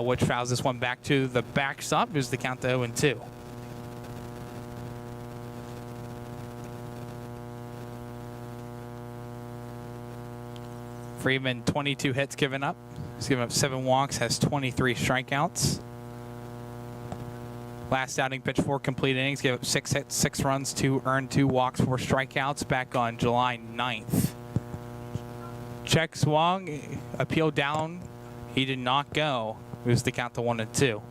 which fouls this one back to the backstop. Moves the count to 0-2. Freeman, 22 hits given up. He's given up 7 walks, has 23 strikeouts. Last outing pitch 4 complete innings, gave up 6 hits, 6 runs, 2 earned, 2 walks, 4 strikeouts back on July 9th. Check swung, appeal down. He did not go. Moves the count to 1-2.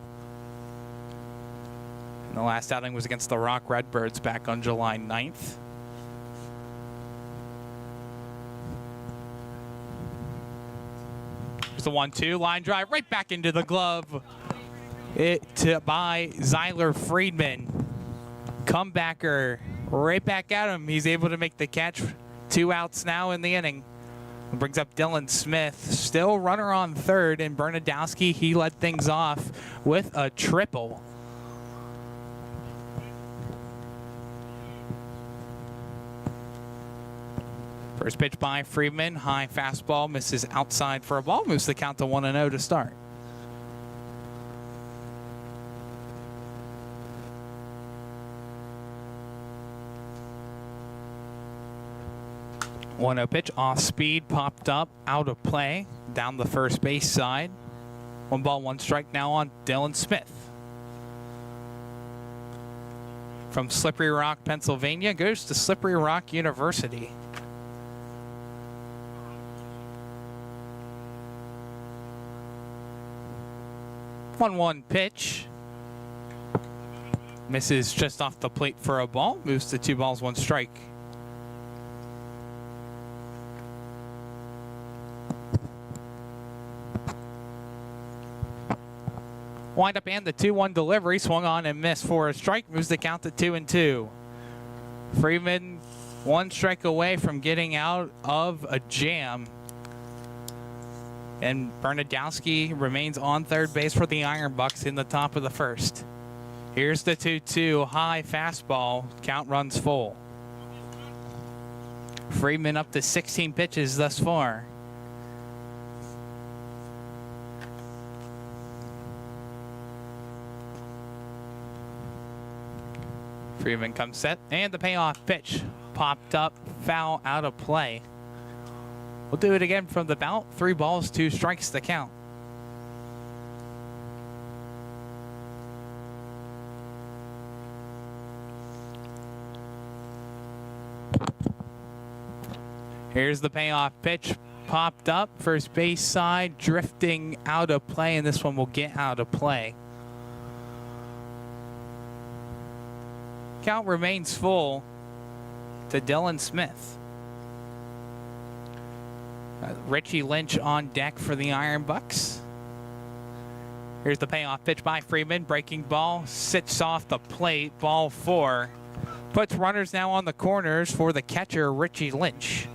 And the last outing was against the Rock Redbirds back on July 9th. There's the 1-2 line drive right back into the glove. By Zyler Friedman. Comebacker right back at him. He's able to make the catch. 2 outs now in the inning. Brings up Dylan Smith. Still runner on third, and Bernadowski, he led things off with a triple. First pitch by Friedman. High fastball, misses outside for a ball. Moves the count to 1-0 to start. 1-0 pitch, off speed, popped up, out of play, down the first base side. 1 ball, 1 strike now on Dylan Smith. From Slippery Rock, Pennsylvania, goes to Slippery Rock University. One pitch. Misses just off the plate for a ball, moves to 2 balls, 1 strike. Windup and the 2-1 delivery, swung on and missed for a strike, moves the count to 2-2. Freeman 1 strike away from getting out of a jam. And Bernadowski remains on third base for the Iron Bucks in the top of the first. Here's the 2-2 high fastball, count runs full. Freeman up to 16 pitches thus far. Freeman comes set, and the payoff pitch popped up, foul, out of play. We'll do it again from the bout. 3 balls, 2 strikes to count. Here's the payoff pitch, popped up, first base side, drifting out of play, and this one will get out of play. Count remains full to Dylan Smith. Richie Lynch on deck for the Iron Bucks. Here's the payoff pitch by Freeman. Breaking ball, sits off the plate, ball 4. Puts runners now on the corners for the catcher, Richie Lynch.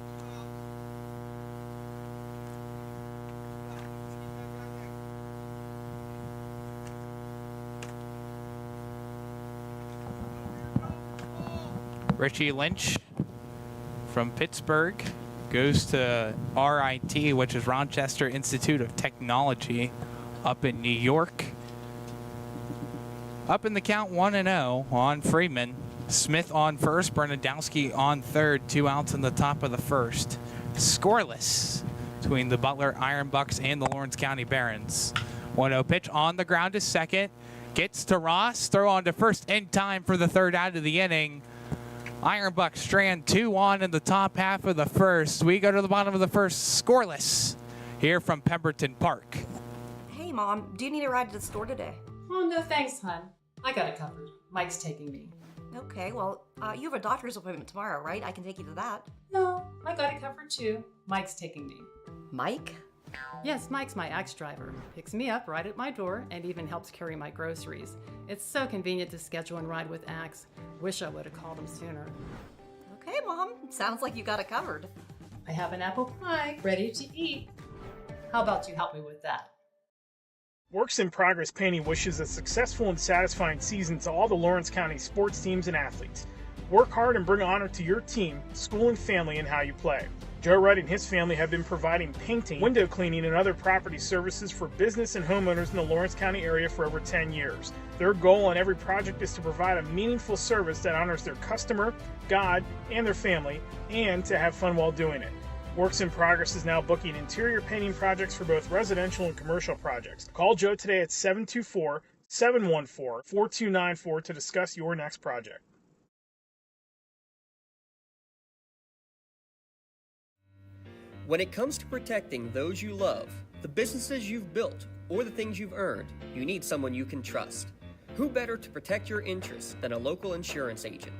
Richie Lynch from Pittsburgh goes to RIT, which is Rochester Institute of Technology, up in New York. Up in the count, 1-0 on Freeman. Smith on first, Bernadowski on third, 2 outs in the top of the first. Scoreless between the Butler Iron Bucks and the Lawrence County Barons. 1-0 pitch on the ground to second. Gets to Ross, throw on to first in time for the 3rd out of the inning. Iron Bucks strand 2 on in the top half of the first. We go to the bottom of the first, scoreless, here from Pemberton Park. Hey, Mom, do you need a ride to the store today? Oh, no thanks, hon. I got it covered. Mike's taking me. Okay, well, you have a doctor's appointment tomorrow, right? I can take you to that. No, I got it covered too. Mike's taking me. Mike? Yes, Mike's my Axe driver. Picks me up right at my door and even helps carry my groceries. It's so convenient to schedule and ride with Axe. Wish I would have called him sooner. Okay, Mom. Sounds like you got it covered. I have an apple pie ready to eat. How about you help me with that? Works in Progress Painting wishes a successful and satisfying season to all the Lawrence County sports teams and athletes. Work hard and bring honor to your team, school, and family in how you play. Joe Wright and his family have been providing painting, window cleaning, and other property services for business and homeowners in the Lawrence County area for over 10 years. Their goal on every project is to provide a meaningful service that honors their customer, God, and their family, and to have fun while doing it. Works in Progress is now booking interior painting projects for both residential and commercial projects. Call Joe today at 724-714-4294 to discuss your next project. When it comes to protecting those you love, the businesses you've built, or the things you've earned, you need someone you can trust. Who better to protect your interests than a local insurance agent?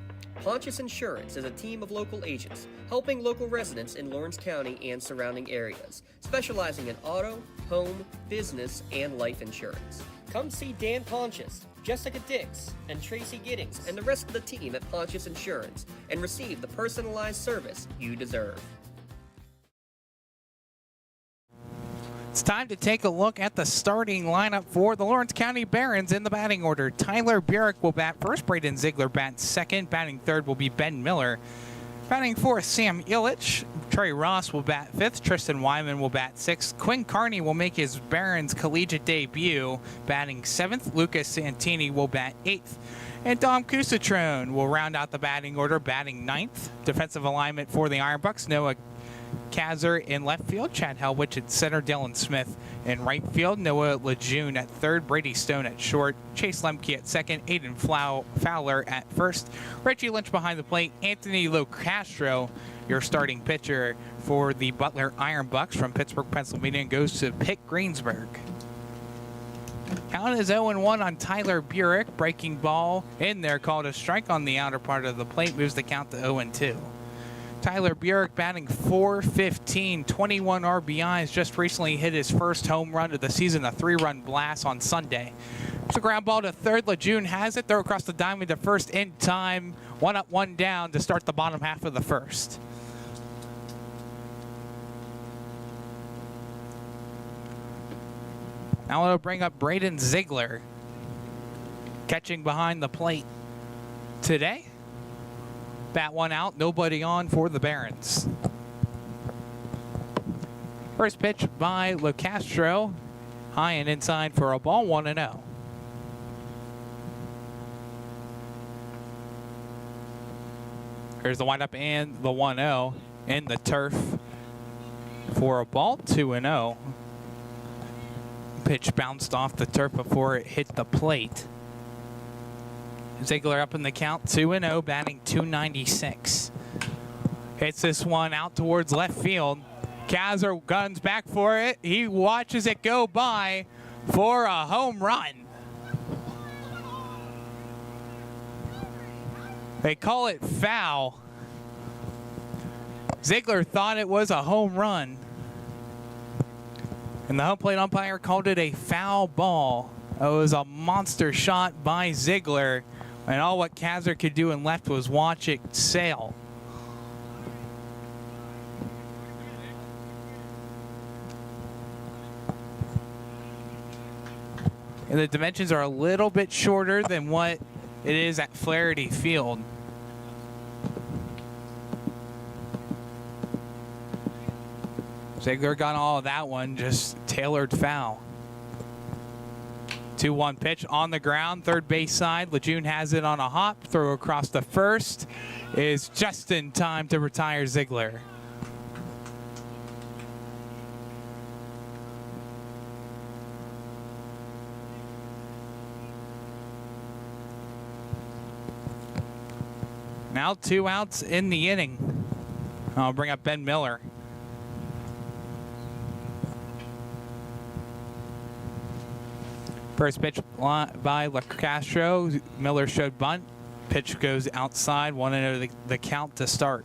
Pontius Insurance is a team of local agents helping local residents in Lawrence County and surrounding areas, specializing in auto, home, business, and life insurance. Come see Dan Pontius, Jessica Dix, and Tracy Giddings, and the rest of the team at Pontius Insurance, and receive the personalized service you deserve. It's time to take a look at the starting lineup for the Lawrence County Barons in the batting order. Tyler Burek will bat first. Braden Ziegler bats second. Batting third will be Ben Miller. Batting fourth, Sam Illich. Trey Ross will bat fifth. Tristan Wyman will bat sixth. Quinn Carney will make his Barons collegiate debut, batting seventh. Lucas Santini will bat eighth. And Dom Cusatrone will round out the batting order, batting ninth. Defensive alignment for the Iron Bucks, Noah Kazer in left field, Chad Helwich at center, Dylan Smith in right field, Noah Lejeune at third, Brady Stone at short, Chase Lemke at second, Aiden Fowler at first, Reggie Lynch behind the plate, Anthony Locastro, your starting pitcher for the Butler Iron Bucks from Pittsburgh, Pennsylvania, and goes to Pitt Greensburg. Count is 0-1 on Tyler Burek. Breaking ball in there, called a strike on the outer part of the plate, moves the count to 0-2. Tyler Burek batting .415, 21 RBIs, just recently hit his first home run of the season, a 3-run blast on Sunday. It's a ground ball to third. Lejeune has it. Throw across the diamond to first in time. 1 up, 1 down to start the bottom half of the first. Now it'll bring up Braden Ziegler, catching behind the plate today. Bat one out, nobody on for the Barons. First pitch by Locastro, high and inside for a ball, 1-0. Here's the windup and the 1-0 in the turf for a ball, 2-0. Pitch bounced off the turf before it hit the plate. Ziegler up in the count, 2-0, batting .296. Hits this one out towards left field. Kazer guns back for it. He watches it go by for a home run. They call it foul. Ziegler thought it was a home run, and the home plate umpire called it a foul ball. It was a monster shot by Ziegler, and all what Kazer could do and left was watch it sail. And the dimensions are a little bit shorter than what it is at Flaherty Field. Ziegler got all of that one, just tailored foul. 2-1 pitch on the ground, third base side. Lejeune has it on a hop. Throw across the first is just in time to retire Ziegler. Now 2 outs in the inning. I'll bring up Ben Miller. First pitch by Locastro. Miller showed bunt. Pitch goes outside. 1-0 the count to start.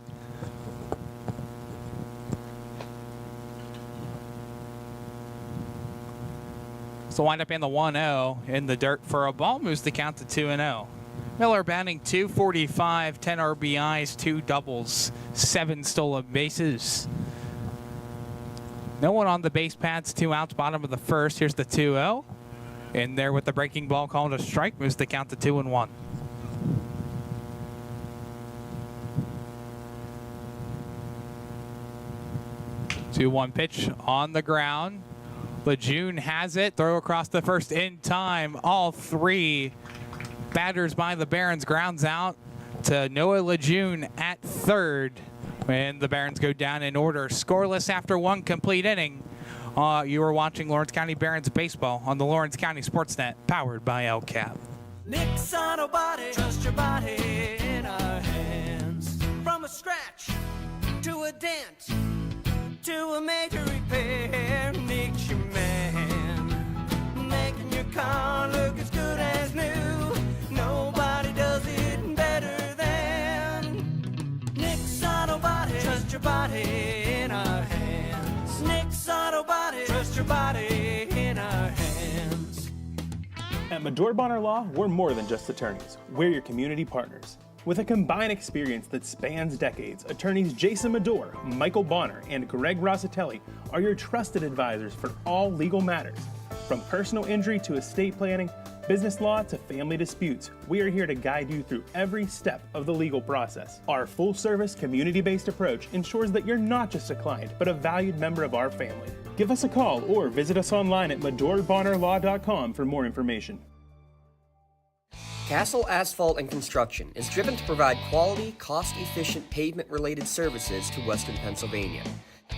So wind up in the 1-0 in the dirt for a ball. Moves the count to 2-0. Miller batting .245, 10 RBIs, 2 doubles, 7 stolen bases. No one on the base pads, 2 outs, bottom of the first. Here's the 2-0. In there with the breaking ball called a strike, moves the count to 2-1. 2-1 pitch on the ground. Lejeune has it. Throw across the first in time. All three batters by the Barons grounds out to Noah Lejeune at third when the Barons go down in order. Scoreless after one complete inning. You are watching Lawrence County Barons baseball on the Lawrence County Sportsnet, powered by LCAP. Nick's Auto Body, trust your body in our hands. From a scratch to a dent to a major repair, Nick's your man. Making your car look as good as new. Nobody does it better than Nick's Auto Body. Trust your body in our hands. Nick's Auto Body, trust your body in our hands. At Medore Bonner Law, we're more than just attorneys. We're your community partners. With a combined experience that spans decades, attorneys Jason Medore, Michael Bonner, and Greg Rossitelli are your trusted advisors for all legal matters. From personal injury to estate planning, business law to family disputes, we are here to guide you through every step of the legal process. Our full-service, community-based approach ensures that you're not just a client, but a valued member of our family. Give us a call or visit us online at medorebonnerlaw.com for more information. Castle Asphalt and Construction is driven to provide quality, cost-efficient pavement-related services to Western Pennsylvania.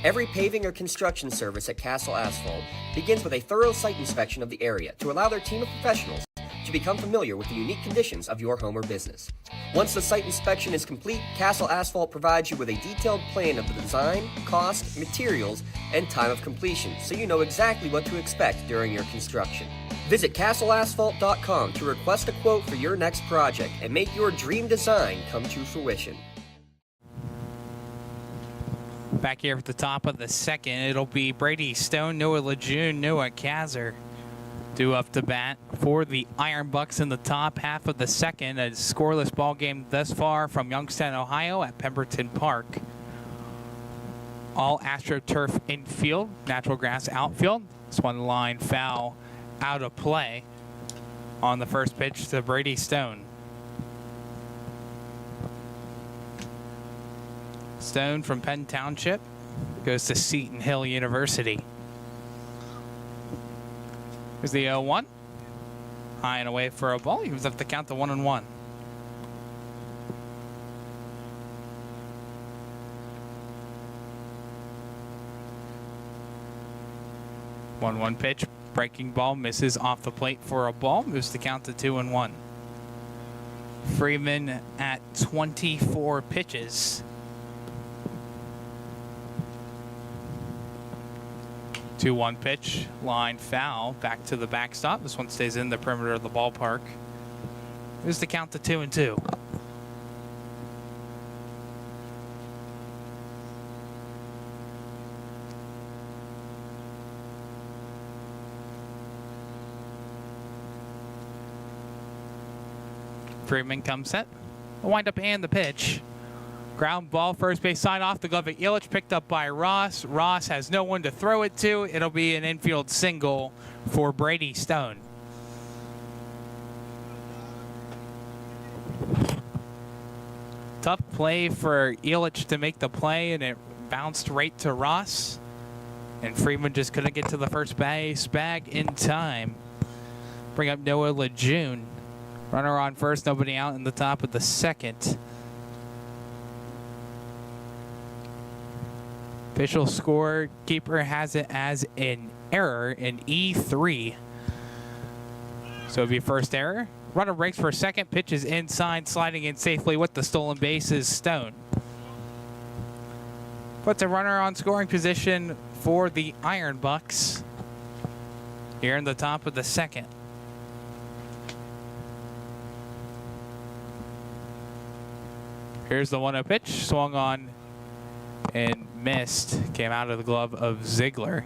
Every paving or construction service at Castle Asphalt begins with a thorough site inspection of the area to allow their team of professionals to become familiar with the unique conditions of your home or business. Once the site inspection is complete, Castle Asphalt provides you with a detailed plan of the design, cost, materials, and time of completion, so you know exactly what to expect during your construction. Visit castleasphalt.com to request a quote for your next project and make your dream design come to fruition. Back here at the top of the second, it'll be Brady Stone, Noah Lejeune, Noah Kazer due up to bat for the Iron Bucks in the top half of the second. A scoreless ball game thus far from Youngstown, Ohio at Pemberton Park. All AstroTurf infield, natural grass outfield. This one line foul out of play on the first pitch to Brady Stone. Stone from Penn Township goes to Seton Hill University. Here's the 0-1. High and away for a ball. He was up to count to 1-1. One pitch. Breaking ball misses off the plate for a ball. Moves the count to 2-1. Freeman at 24 pitches. 2-1 pitch, line foul, back to the backstop. This one stays in the perimeter of the ballpark. Here's the count to 2-2. Freeman comes set. The windup and the pitch. Ground ball, first base side off the glove of Illich, picked up by Ross. Ross has no one to throw it to. It'll be an infield single for Brady Stone. Tough play for Illich to make the play, and it bounced right to Ross. And Freeman just couldn't get to the first base bag in time. Bring up Noah Lejeune. Runner on first, nobody out in the top of the second. Official scorekeeper has it as an error, an E3. So it'll be first error. Runner breaks for a second, pitches inside, sliding in safely with the stolen bases, Stone. Puts a runner on scoring position for the Iron Bucks here in the top of the second. Here's the 1-0 pitch, swung on and missed. Came out of the glove of Ziegler.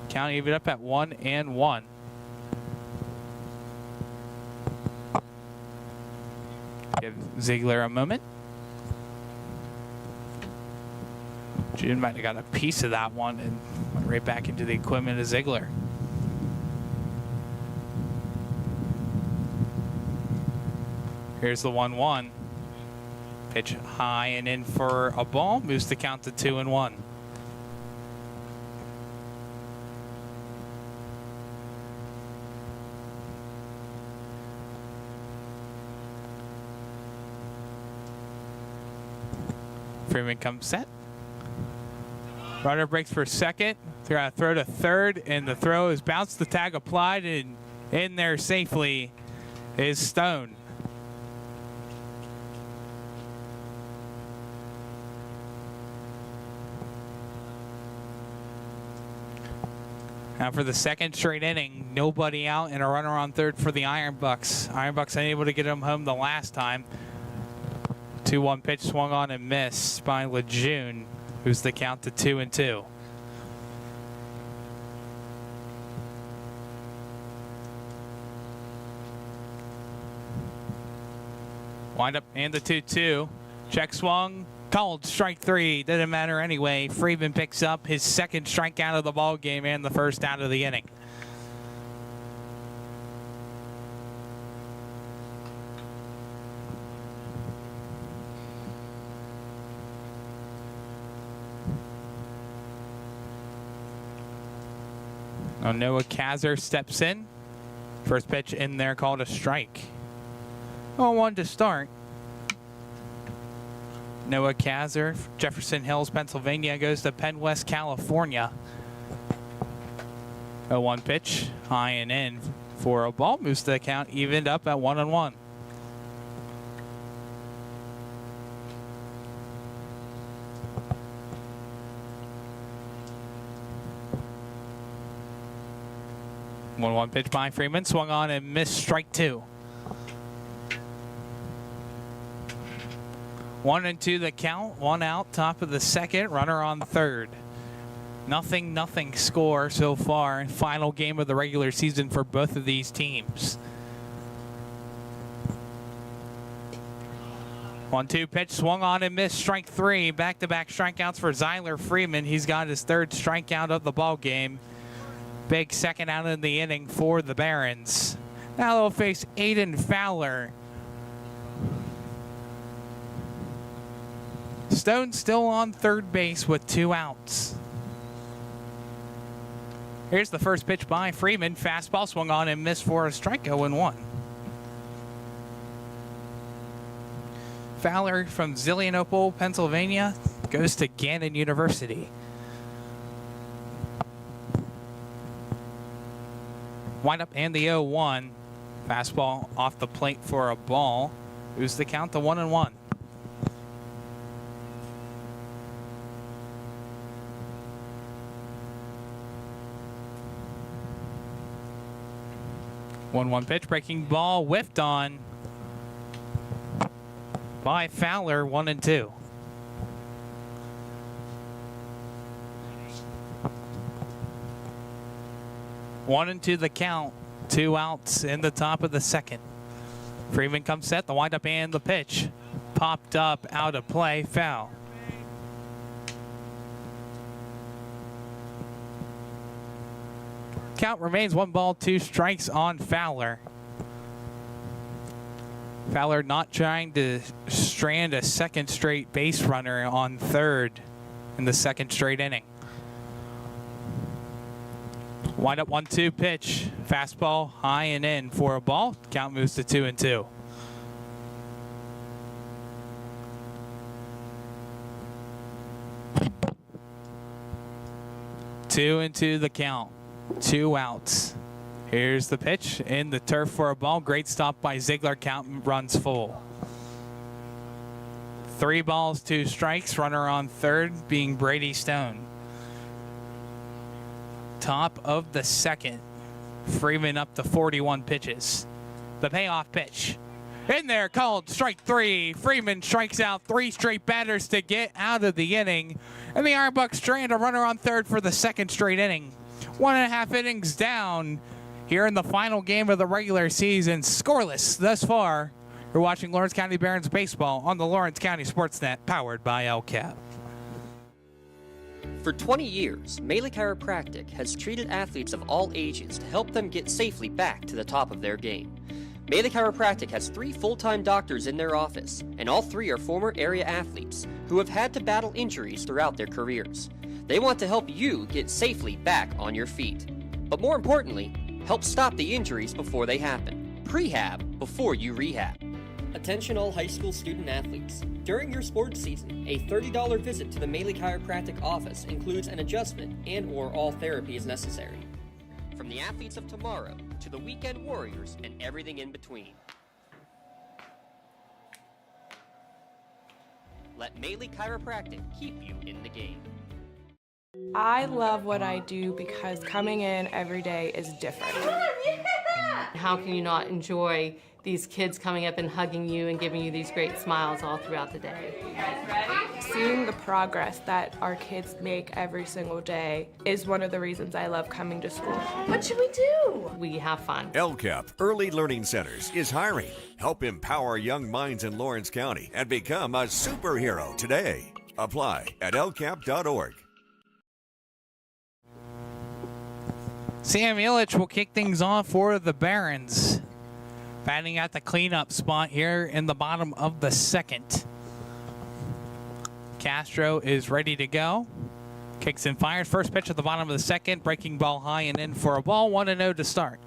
Count even up at 1-1. Give Ziegler a moment. June might have got a piece of that one and went right back into the equipment of Ziegler. Here's the 1-1. Pitch high and in for a ball. Moves the count to 2-1. Freeman comes set. Runner breaks for second. They're going to throw to third, and the throw is bounced. The tag applied, and in there safely is Stone. Now for the second straight inning, nobody out and a runner on third for the Iron Bucks. Iron Bucks unable to get him home the last time. 2-1 pitch swung on and missed by Lejeune, who's the count to 2-2. Wind up and the 2-2. Check swung. Called strike three. Didn't matter anyway. Freeman picks up his second strikeout of the ball game and the first out of the inning. Now Noah Kazer steps in. First pitch in there called a strike. 0-1 to start. Noah Kazer, Jefferson Hills, Pennsylvania, goes to Penn West, California. 0-1 pitch, high and in for a ball. Moves the count evened up at 1-1. One pitch by Freeman, swung on and missed, strike two. 1-2 the count, one out, top of the second, runner on third. Nothing score so far. Final game of the regular season for both of these teams. 1-2 pitch, swung on and missed, strike three. Back-to-back strikeouts for Zyler Freeman. He's got his third strikeout of the ball game. Big second out in the inning for the Barons. Now they'll face Aiden Fowler. Stone still on third base with 2 outs. Here's the first pitch by Freeman. Fastball swung on and missed for a strike, 0-1. Fowler from Zelienople, Pennsylvania, goes to Gannon University. Wind up and the 0-1. Fastball off the plate for a ball. Moves the count to 1-1. One pitch, breaking ball, whiffed on by Fowler, 1-2. One and two the count, 2 outs in the top of the second. Freeman comes set, the windup and the pitch. Popped up, out of play, foul. Count remains 1 ball, 2 strikes on Fowler. Fowler not trying to strand a second straight base runner on third in the second straight inning. Wind up 1-2 pitch. Fastball high and in for a ball. Count moves to 2-2. Two and two the count. 2 outs. Here's the pitch in the turf for a ball. Great stop by Ziegler. Count runs full. 3 balls, 2 strikes. Runner on third being Brady Stone. Top of the second. Freeman up to 41 pitches. The payoff pitch. In there, called strike 3. Freeman strikes out 3 straight batters to get out of the inning. And the Iron Bucks strand a runner on third for the second straight inning. 1.5 innings down here in the final game of the regular season. Scoreless thus far. You're watching Lawrence County Barons baseball on the Lawrence County Sportsnet, powered by LCAP. For 20 years, Melee Chiropractic has treated athletes of all ages to help them get safely back to the top of their game. Maley Chiropractic has 3 full-time doctors in their office, and all 3 are former area athletes who have had to battle injuries throughout their careers. They want to help you get safely back on your feet. But more importantly, help stop the injuries before they happen. Prehab before you rehab. Attention all high school student athletes. During your sports season, a $30 visit to the Maley Chiropractic office includes an adjustment and/or all therapy is necessary. From the athletes of tomorrow to the weekend warriors and everything in between. Let Maley Chiropractic keep you in the game. I love what I do because coming in every day is different. How can you not enjoy these kids coming up and hugging you and giving you these great smiles all throughout the day? Seeing the progress that our kids make every single day is one of the reasons I love coming to school. What should we do? We have fun. LCAP Early Learning Centers is hiring. Help empower young minds in Lawrence County and become a superhero today. Apply at lcap.org. Sam Illich will kick things off for the Barons. Batting at the cleanup spot here in the bottom of the second. Castro is ready to go. Kicks and fires. First pitch at the bottom of the second. Breaking ball high and in for a ball. 1-0 to start.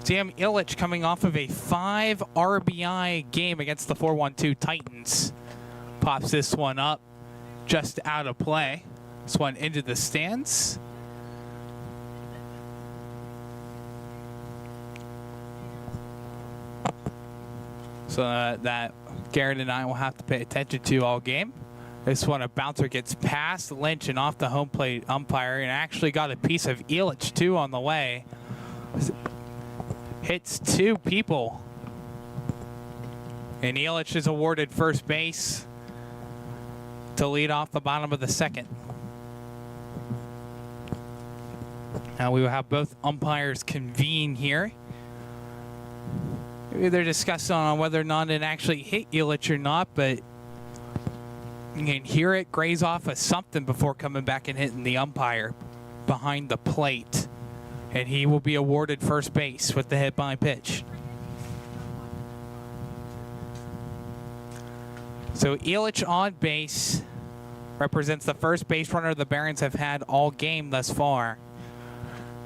Sam Illich coming off of a 5 RBI game against the 4-1-2 Titans. Pops this one up just out of play. This one into the stands. So that Garrett and I will have to pay attention to all game. This one, a bouncer gets past Lynch and off the home plate umpire, and actually got a piece of Illich too on the way. Hits 2 people. And Illich is awarded first base to lead off the bottom of the second. Now we will have both umpires convene here. Maybe they're discussing on whether or not it actually hit Illich or not, but you can hear it graze off of something before coming back and hitting the umpire behind the plate. And he will be awarded first base with the hit by pitch. So Illich on base represents the first base runner the Barons have had all game thus far.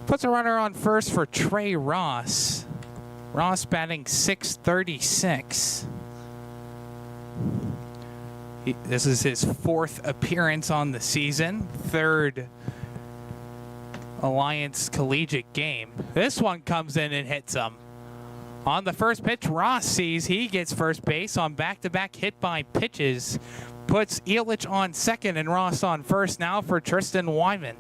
Puts a runner on first for Trey Ross. Ross batting .636. This is his 4th appearance on the season, 3rd Alliance collegiate game. This one comes in and hits him. On the first pitch, Ross sees he gets first base on back-to-back hit by pitches. Puts Illich on second and Ross on first now for Tristan Wyman.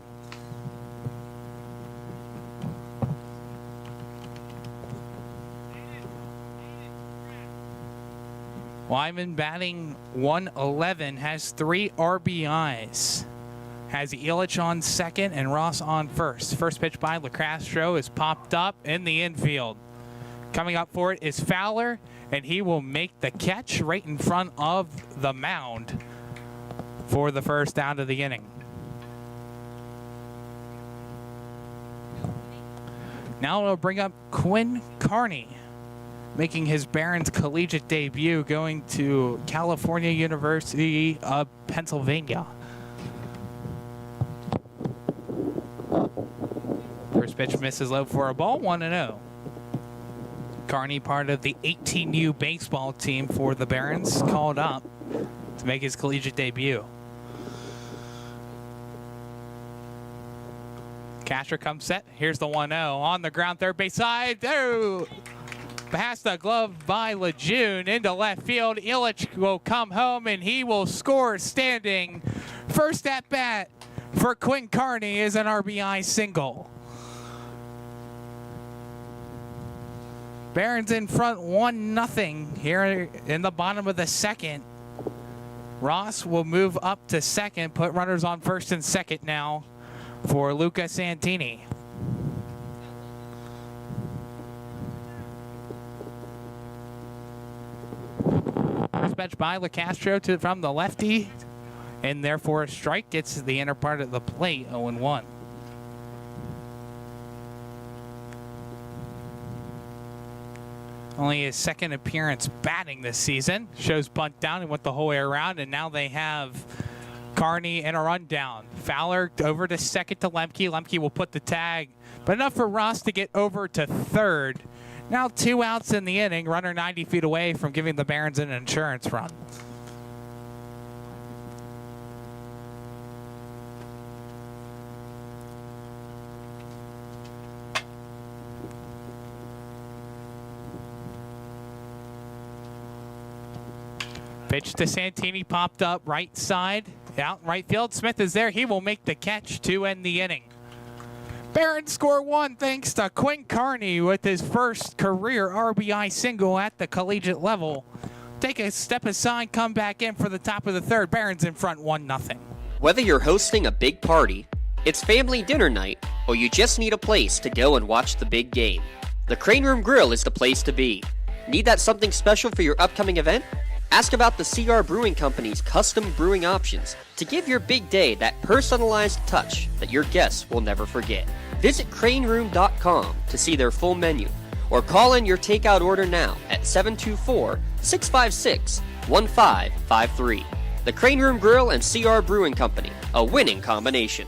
Wyman batting .111, has 3 RBIs. Has Illich on second and Ross on first. First pitch by LaCastro is popped up in the infield. Coming up for it is Fowler, and he will make the catch right in front of the mound for the first out of the inning. Now it'll bring up Quinn Carney, making his Barons collegiate debut, going to California University of Pennsylvania. First pitch misses low for a ball, 1-0. Carney, part of the 18U baseball team for the Barons, called up to make his collegiate debut. Castro comes set. Here's the 1-0 on the ground, third base side. Oh! Past the glove by Lejeune into left field. Illich will come home and he will score standing. First at bat for Quinn Carney is an RBI single. Barons in front 1-0 here in the bottom of the second. Ross will move up to second, put runners on first and second now for Luca Santini. First pitch by LaCastro from the lefty, and therefore a strike, gets the inner part of the plate, 0-1. Only his second appearance batting this season. Shows bunt down and went the whole way around, and now they have Carney in a rundown. Fowler over to second to Lemke. Lemke will put the tag, but enough for Ross to get over to third. Now 2 outs in the inning. Runner 90 feet away from giving the Barons an insurance run. Pitch to Santini, popped up right side, out in right field. Smith is there. He will make the catch to end the inning. Barons score 1 thanks to Quinn Carney with his first career RBI single at the collegiate level. Take a step aside, come back in for the top of the third. Barons in front 1-0. Whether you're hosting a big party, it's family dinner night, or you just need a place to go and watch the big game, the Crane Room Grill is the place to be. Need that something special for your upcoming event? Ask about the CR Brewing Company's custom brewing options to give your big day that personalized touch that your guests will never forget. Visit craneroom.com to see their full menu, or call in your takeout order now at 724-656-1553. The Crane Room Grill and CR Brewing Company, a winning combination.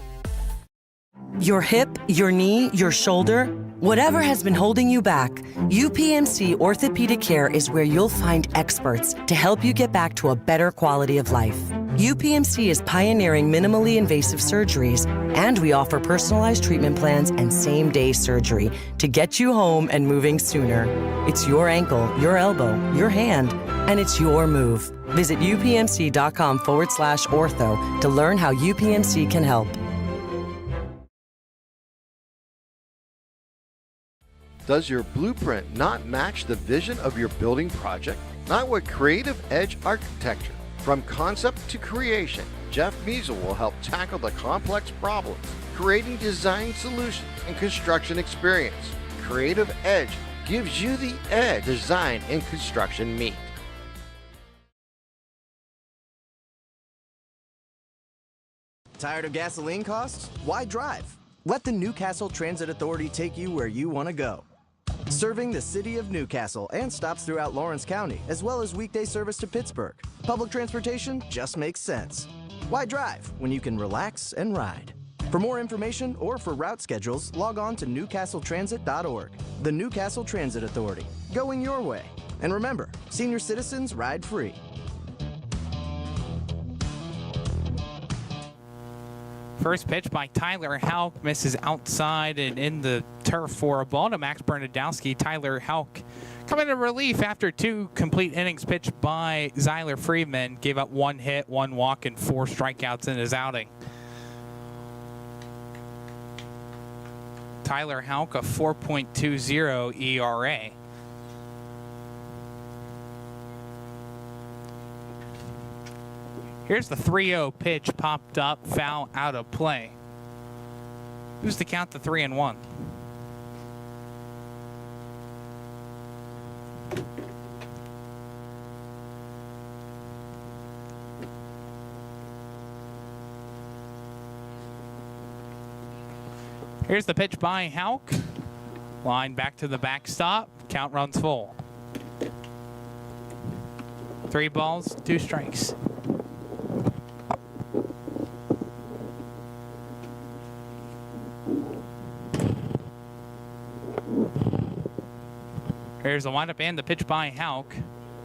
Your hip, your knee, your shoulder, whatever has been holding you back, UPMC Orthopedic Care is where you'll find experts to help you get back to a better quality of life. UPMC is pioneering minimally invasive surgeries, and we offer personalized treatment plans and same-day surgery to get you home and moving sooner. It's your ankle, your elbow, your hand, and it's your move. Visit upmc.com/ortho to learn how UPMC can help. Does your blueprint not match the vision of your building project? Not with Creative Edge Architecture. From concept to creation, Jeff Measle will help tackle the complex problems, creating design solutions and construction experience. Creative Edge gives you the edge design and construction meet. Tired of gasoline costs? Why drive? Let the Newcastle Transit Authority take you where you want to go. Serving the city of Newcastle and stops throughout Lawrence County, as well as weekday service to Pittsburgh. Public transportation just makes sense. Why drive when you can relax and ride? For more information or for route schedules, log on to newcastletransit.org. The Newcastle Transit Authority, going your way. And remember, senior citizens ride free. First pitch by Tyler Houck misses outside and in the turf for a ball to Max Bernadowski. Tyler Houck coming to relief after 2 complete innings pitched by Zyler Friedman. Gave up 1 hit, 1 walk, and 4 strikeouts in his outing. Tyler Houck, a 4.20 ERA. Here's the 3-0 pitch, popped up, foul, out of play. Who's to count the 3-1? Here's the pitch by Houck. Line back to the backstop. Count runs full. 3 balls, 2 strikes. Here's the windup and the pitch by Houck.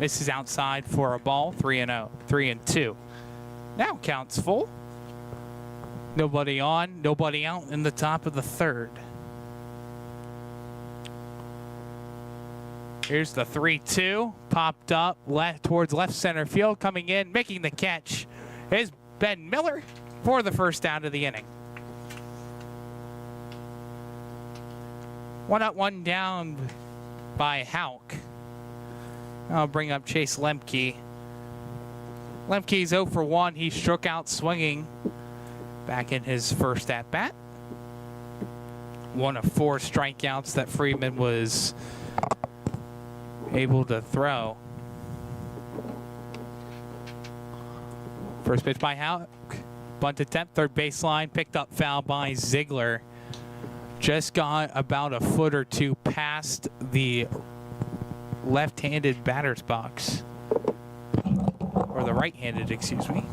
Misses outside for a ball. 3-0. 3-2. Now counts full. Nobody on, nobody out in the top of the third. Here's the 3-2. Popped up left towards left center field. Coming in, making the catch is Ben Miller for the first out of the inning. 1 up, 1 down by Houck. I'll bring up Chase Lemke. Lemke's 0 for 1. He struck out swinging back in his first at-bat. 1 of 4 strikeouts that Friedman was able to throw. First pitch by Houck. Bunt attempt, third baseline, picked up foul by Ziegler. Just got about a foot or 2 past the left-handed batter's box. Or the right-handed, excuse me.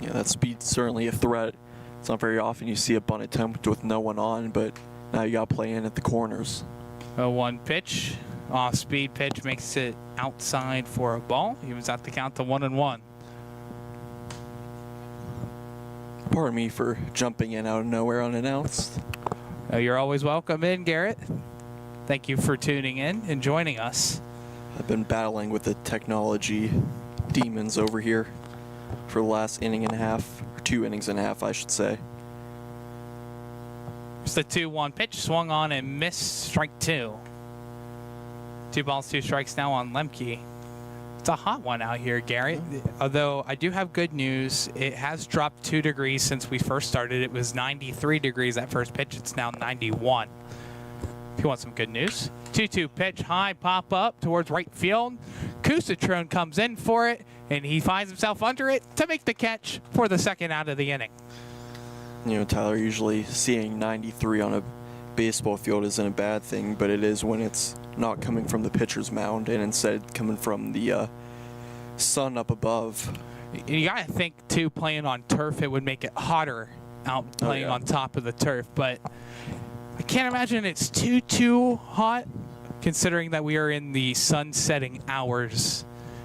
Yeah, that speed's certainly a threat. It's not very often you see a bunt attempt with no one on, but now you got to play in at the corners. 0-1 pitch. Off-speed pitch makes it outside for a ball. He was at the count to 1-1. Pardon me for jumping in out of nowhere unannounced. You're always welcome in, Garrett. Thank you for tuning in and joining us. I've been battling with the technology demons over here for the last inning and a half, or 2 innings and a half, I should say. It's the 2-1 pitch, swung on and missed, strike 2. 2 balls, 2 strikes now on Lemke. It's a hot one out here, Garrett. Although I do have good news. It has dropped 2 degrees since we first started. It was 93 degrees that first pitch. It's now 91. If you want some good news. 2-2 pitch, high pop up towards right field. Kusatron comes in for it, and he finds himself under it to make the catch for the second out of the inning. You know, Tyler, usually seeing 93 on a baseball field isn't a bad thing, but it is when it's not coming from the pitcher's mound and instead coming from the sun up above. You gotta think too, playing on turf, it would make it hotter out playing on top of the turf, but I can't imagine it's too hot considering that we are in the sun setting hours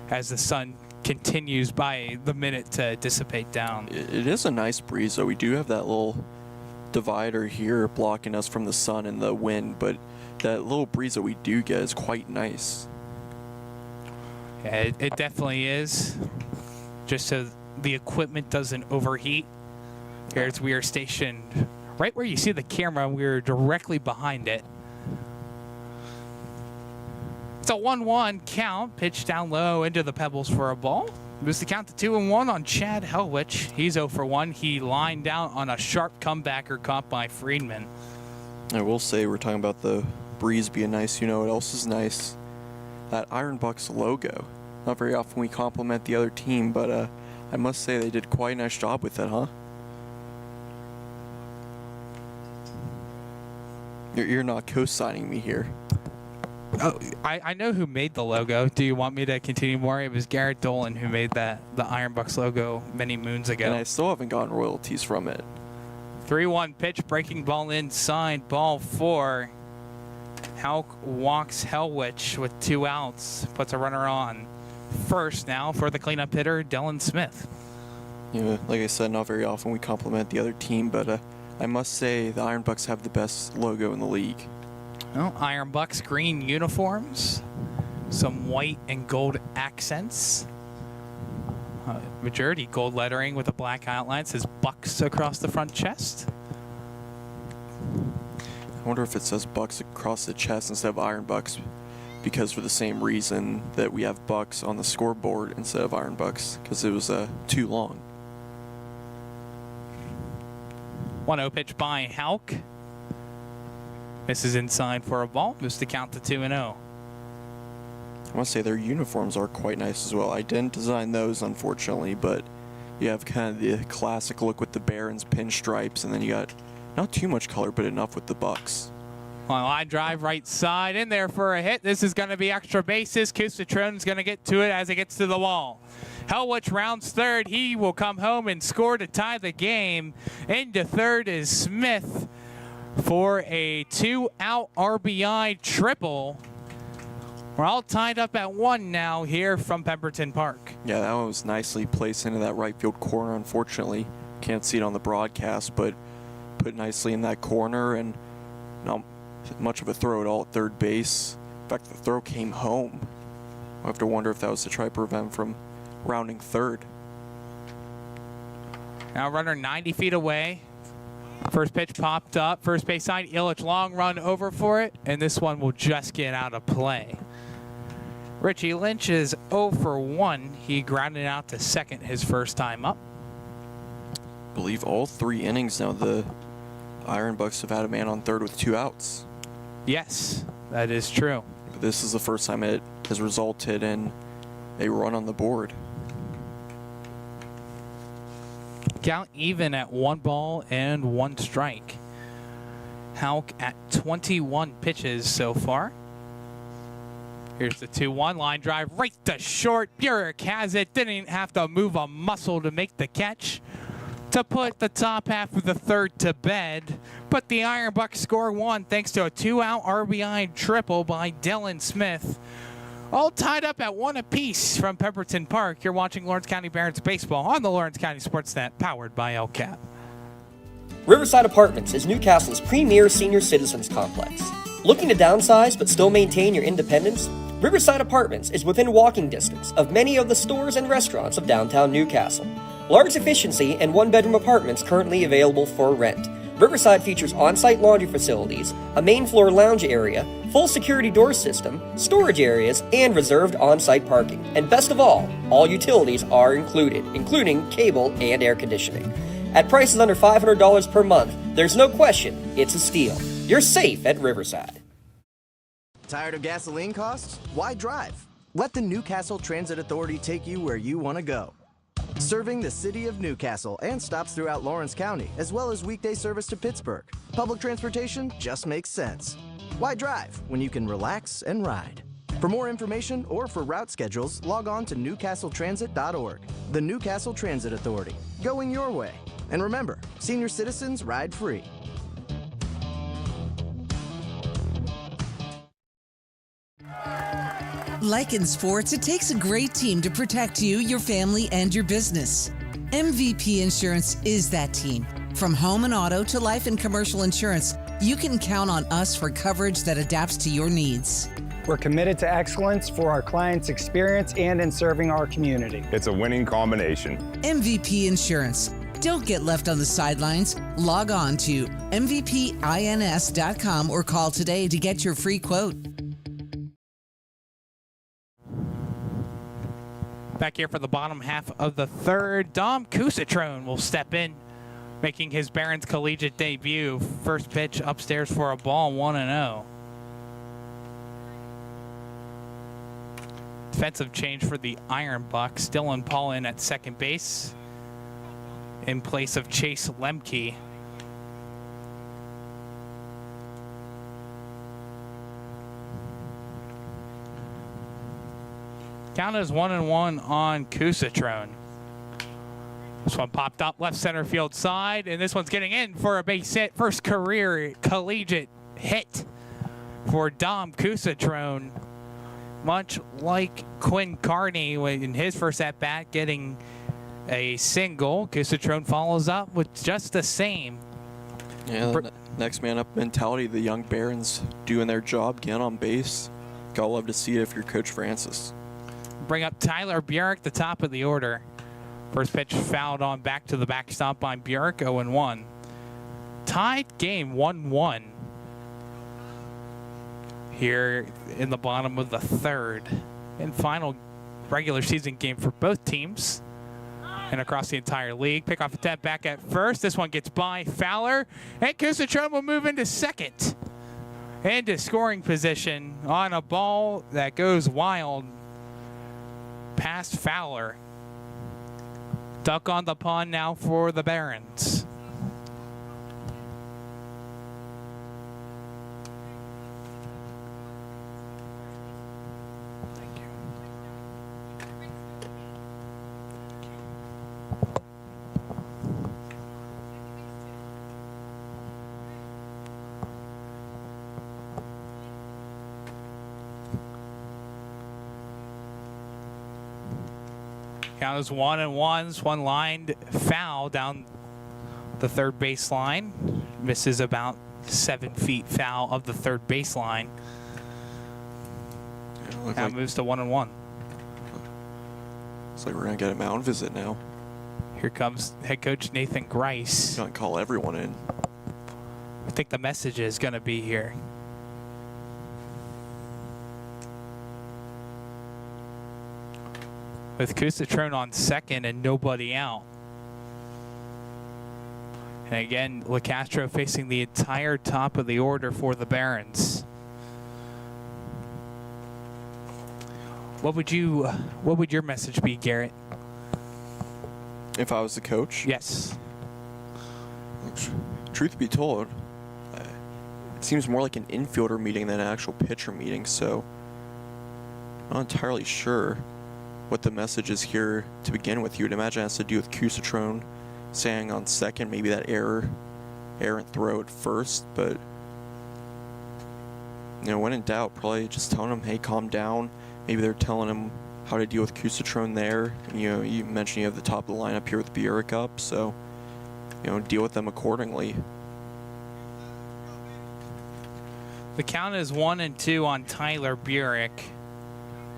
as the sun continues by the minute to dissipate down. It is a nice breeze, though. We do have that little divider here blocking us from the sun and the wind, but that little breeze that we do get is quite nice. Yeah, it definitely is. Just so the equipment doesn't overheat. Here's we are stationed right where you see the camera. We're directly behind it. It's a 1-1 count. Pitch down low into the pebbles for a ball. Moves the count to 2-1 on Chad Helwich. He's 0 for 1. He lined out on a sharp comebacker caught by Friedman. I will say, we're talking about the breeze being nice. You know what else is nice? That Iron Bucks logo. Not very often we compliment the other team, but I must say they did quite a nice job with it, huh? You're not co-signing me here. Oh, I know who made the logo. Do you want me to continue more? It was Garrett Dolan who made the Iron Bucks logo many moons ago. And I still haven't gotten royalties from it. 3-1 pitch, breaking ball inside, ball 4. Hauk walks Helwich with 2 outs, puts a runner on first now for the cleanup hitter, Dylan Smith. You know, like I said, not very often we compliment the other team, but I must say the Iron Bucks have the best logo in the league. Well, Iron Bucks green uniforms, some white and gold accents. Majority gold lettering with a black outline. It says Bucks across the front chest. I wonder if it says Bucks across the chest instead of Iron Bucks, because for the same reason that we have Bucks on the scoreboard instead of Iron Bucks, because it was too long. 1-0 pitch by Hauk. Misses inside for a ball. Moves the count to 2-0. I want to say their uniforms are quite nice as well. I didn't design those, unfortunately, but you have kind of the classic look with the Barons pinstripes, and then you got not too much color, but enough with the Bucks. Well, line drive right side in there for a hit. This is going to be extra bases. Kusatron's going to get to it as it gets to the wall. Helwich rounds third. He will come home and score to tie the game. Into third is Smith for a 2-out RBI triple. We're all tied up at 1 now here from Pemberton Park. Yeah, that one was nicely placed into that right field corner. Unfortunately, can't see it on the broadcast, but put nicely in that corner, and not much of a throw at all at third base. In fact, the throw came home. I have to wonder if that was to try to prevent from rounding third. Now runner 90 feet away. First pitch popped up. First base side, Illich long run over for it, and this one will just get out of play. Richie Lynch is 0 for 1. He grounded out to second his first time up. I believe all 3 innings now the Iron Bucks have had a man on third with 2 outs. Yes, that is true. But this is the first time it has resulted in a run on the board. Count even at 1 ball and 1 strike. Hauk at 21 pitches so far. Here's the 2-1 line drive right to short. Burek has it. Didn't even have to move a muscle to make the catch to put the top half of the third to bed. But the Iron Bucks score one thanks to a 2-out RBI triple by Dylan Smith. All tied up at 1 apiece from Pemberton Park. You're watching Lawrence County Barons baseball on the Lawrence County Sportsnet, powered by LCAP. Riverside Apartments is Newcastle's premier senior citizens complex. Looking to downsize but still maintain your independence? Riverside Apartments is within walking distance of many of the stores and restaurants of downtown Newcastle. Large efficiency and one-bedroom apartments currently available for rent. Riverside features on-site laundry facilities, a main floor lounge area, full security door system, storage areas, and reserved on-site parking. And best of all utilities are included, including cable and air conditioning. At prices under $500 per month, there's no question it's a steal. You're safe at Riverside. Tired of gasoline costs? Why drive? Let the Newcastle Transit Authority take you where you want to go. Serving the city of Newcastle and stops throughout Lawrence County, as well as weekday service to Pittsburgh. Public transportation just makes sense. Why drive when you can relax and ride? For more information or for route schedules, log on to newcastletransit.org. The Newcastle Transit Authority, going your way. And remember, senior citizens ride free. Like in sports, it takes a great team to protect you, your family, and your business. MVP Insurance is that team. From home and auto to life and commercial insurance, you can count on us for coverage that adapts to your needs. We're committed to excellence for our clients' experience and in serving our community. It's a winning combination. MVP Insurance. Don't get left on the sidelines. Log on to mvpins.com or call today to get your free quote. Back here for the bottom half of the third, Dom Kusitrone will step in, making his Barons collegiate debut. First pitch upstairs for a ball, 1-0. Defensive change for the Iron Bucks. Dylan Paul in at second base in place of Chase Lemke. Count is 1-1 on Kusitrone. This one popped up left center field side, and this one's getting in for a base hit. First career collegiate hit for Dom Kusitrone. Much like Quinn Carney in his first at-bat getting a single, Kusitrone follows up with just the same. Yeah, next man up mentality, the young Barons doing their job, getting on base. Gotta love to see it if you're Coach Francis. Bring up Tyler Burek, the top of the order. First pitch fouled on back to the backstop by Burek, 0-1. Tied game 1-1 here in the bottom of the third and final regular season game for both teams and across the entire league. Pick off attempt back at first. This one gets by Fowler, and Kusitrone will move into second. Into scoring position on a ball that goes wild past Fowler. Duck on the pond now for the Barons. Count is 1-1. One lined foul down the third baseline. Misses about 7 feet foul of the third baseline. Yeah, now moves to 1-1. Looks like we're going to get a mound visit now. Here comes head coach Nathan Grice. Going to call everyone in. I think the message is going to be here. With Kusitrone on second and nobody out. And again, LeCastro facing the entire top of the order for the Barons. What would your message be, Garrett? If I was the coach? Yes. Truth be told, it seems more like an infielder meeting than an actual pitcher meeting, so I'm not entirely sure what the message is here to begin with. You would imagine it has to do with Cusitrone saying on second, maybe that errant throw at first, but when in doubt, probably just telling him, hey, calm down. Maybe they're telling him how to deal with Cusitrone there. You mentioned you have the top of the lineup here with Burek up, so deal with them accordingly. The count is 1-2 on Tyler Burek,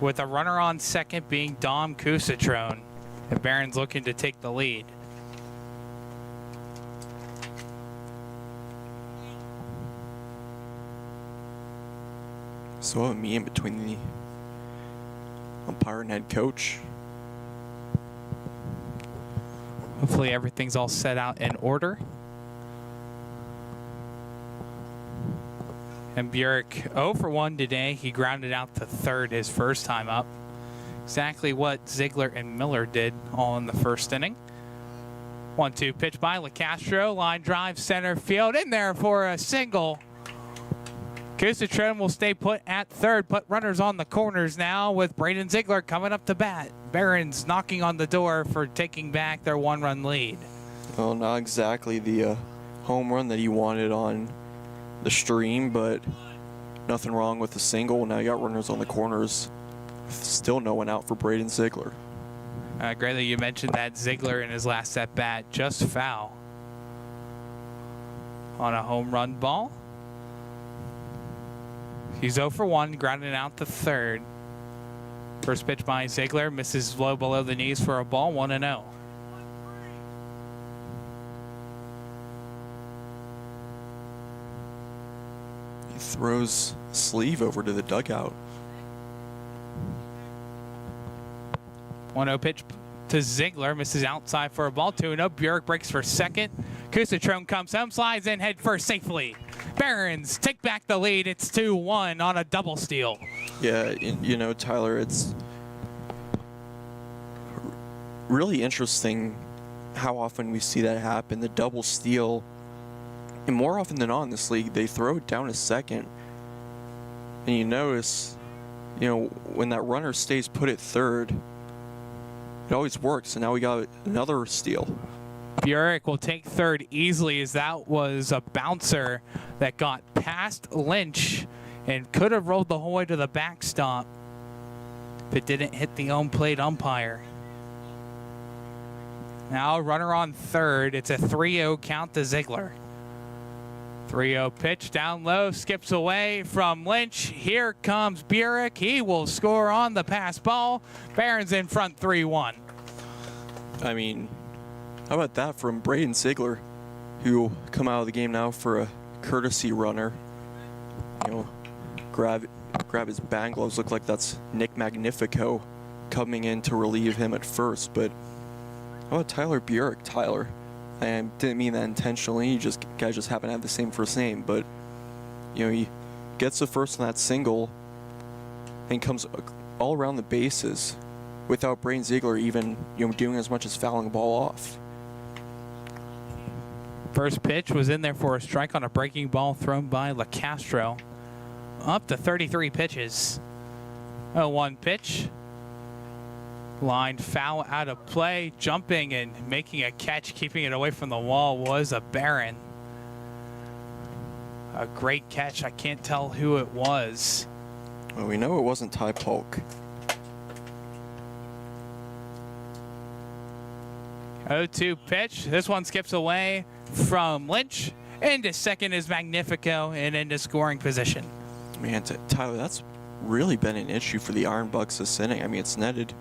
with a runner on second being Dom Cusitrone, and Barron's looking to take the lead. So a meeting between the umpire and head coach. Hopefully everything's all set out in order. And Burek 0 for 1 today. He grounded out to third his first time up. Exactly what Ziegler and Miller did all in the first inning. 1-2 pitch by LeCastro. Line drive center field in there for a single. Cusitrone will stay put at third. Put runners on the corners now with Braden Ziegler coming up to bat. Barron's knocking on the door for taking back their one-run lead. Well, not exactly the home run that he wanted on the stream, but nothing wrong with the single. Now you got runners on the corners. Still no one out for Braden Ziegler. Great that you mentioned that. Ziegler in his last at bat just foul on a home run ball. He's 0 for 1, grounded out to third. First pitch by Ziegler misses low below the knees for a ball, 1-0. He throws sleeve over to the dugout. 1-0 pitch to Ziegler, misses outside for a ball, 2-0. Burek breaks for second. Cusitrone comes home, slides in head first safely. Barron's take back the lead. It's 2-1 on a double steal. Yeah, Tyler, it's really interesting how often we see that happen, the double steal. And more often than not in this league, they throw it down to second. And you notice, when that runner stays put at third, it always works. And now we got another steal. Burek will take third easily, as that was a bouncer that got past Lynch and could have rolled the whole way to the backstop if it didn't hit the home plate umpire. Now runner on third. It's a 3-0 count to Ziegler. 3-0 pitch down low, skips away from Lynch. Here comes Burek. He will score on the pass ball. Barron's in front 3-1. I mean, how about that from Braden Ziegler, who will come out of the game now for a courtesy runner. Grab his bang gloves. Look like that's Nick Magnifico coming in to relieve him at first. But how about Tyler Burek? Tyler, I didn't mean that intentionally. Guys just happen to have the same first name. But he gets the first on that single and comes all around the bases without Braden Ziegler even doing as much as fouling the ball off. First pitch was in there for a strike on a breaking ball thrown by LeCastro. Up to 33 pitches. 0-1 pitch. Line foul out of play. Jumping and making a catch, keeping it away from the wall was a Barron. A great catch. I can't tell who it was. Well, we know it wasn't Ty Polk. 0-2 pitch. This one skips away from Lynch. Into second is Magnifico and into scoring position. Man, Tyler, that's really been an issue for the Iron Bucks this inning. I mean, it's netted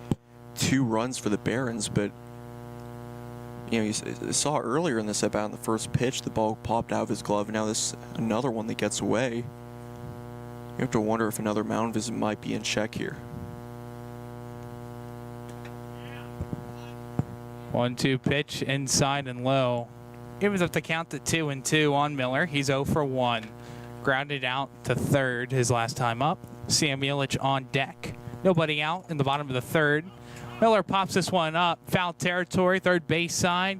2 runs for the Barons, but you saw earlier in this at-bat on the first pitch, the ball popped out of his glove, and now this another one that gets away. You have to wonder if another mound visit might be in check here. 1-2 pitch inside and low. Gives up the count to 2-2 on Miller. He's 0 for 1. Grounded out to third his last time up. Sam Yelich on deck. Nobody out in the bottom of the third. Miller pops this one up. Foul territory, third base side.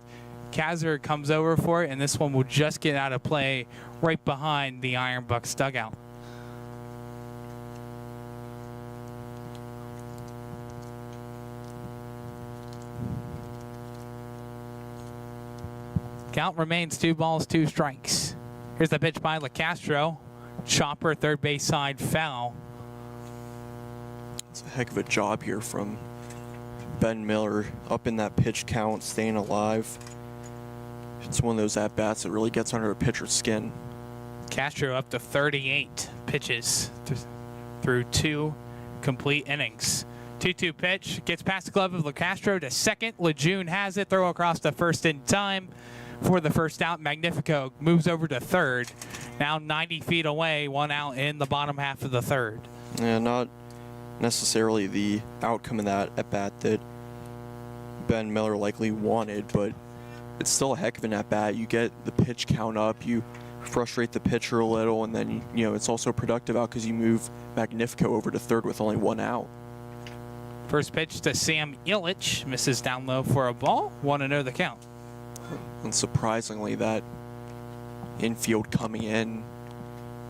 Kaiser comes over for it, and this one will just get out of play right behind the Iron Bucks dugout. Count remains 2 balls, 2 strikes. Here's the pitch by LaCastro. Chopper, third base side, foul. It's a heck of a job here from Ben Miller, up in that pitch count, staying alive. It's one of those at-bats that really gets under a pitcher's skin. Castro up to 38 pitches through 2 complete innings. 2-2 pitch, gets past the glove of LaCastro to second. Lejeune has it, throw across to first in time for the first out. Magnifico moves over to third. Now 90 feet away, 1 out in the bottom half of the third. Yeah, not necessarily the outcome of that at-bat that Ben Miller likely wanted, but it's still a heck of an at-bat. You get the pitch count up, you frustrate the pitcher a little, and then, you know, it's also productive out because you move Magnifico over to third with only 1 out. First pitch to Sam Illich, misses down low for a ball, 1-0 the count. And surprisingly, that infield coming in,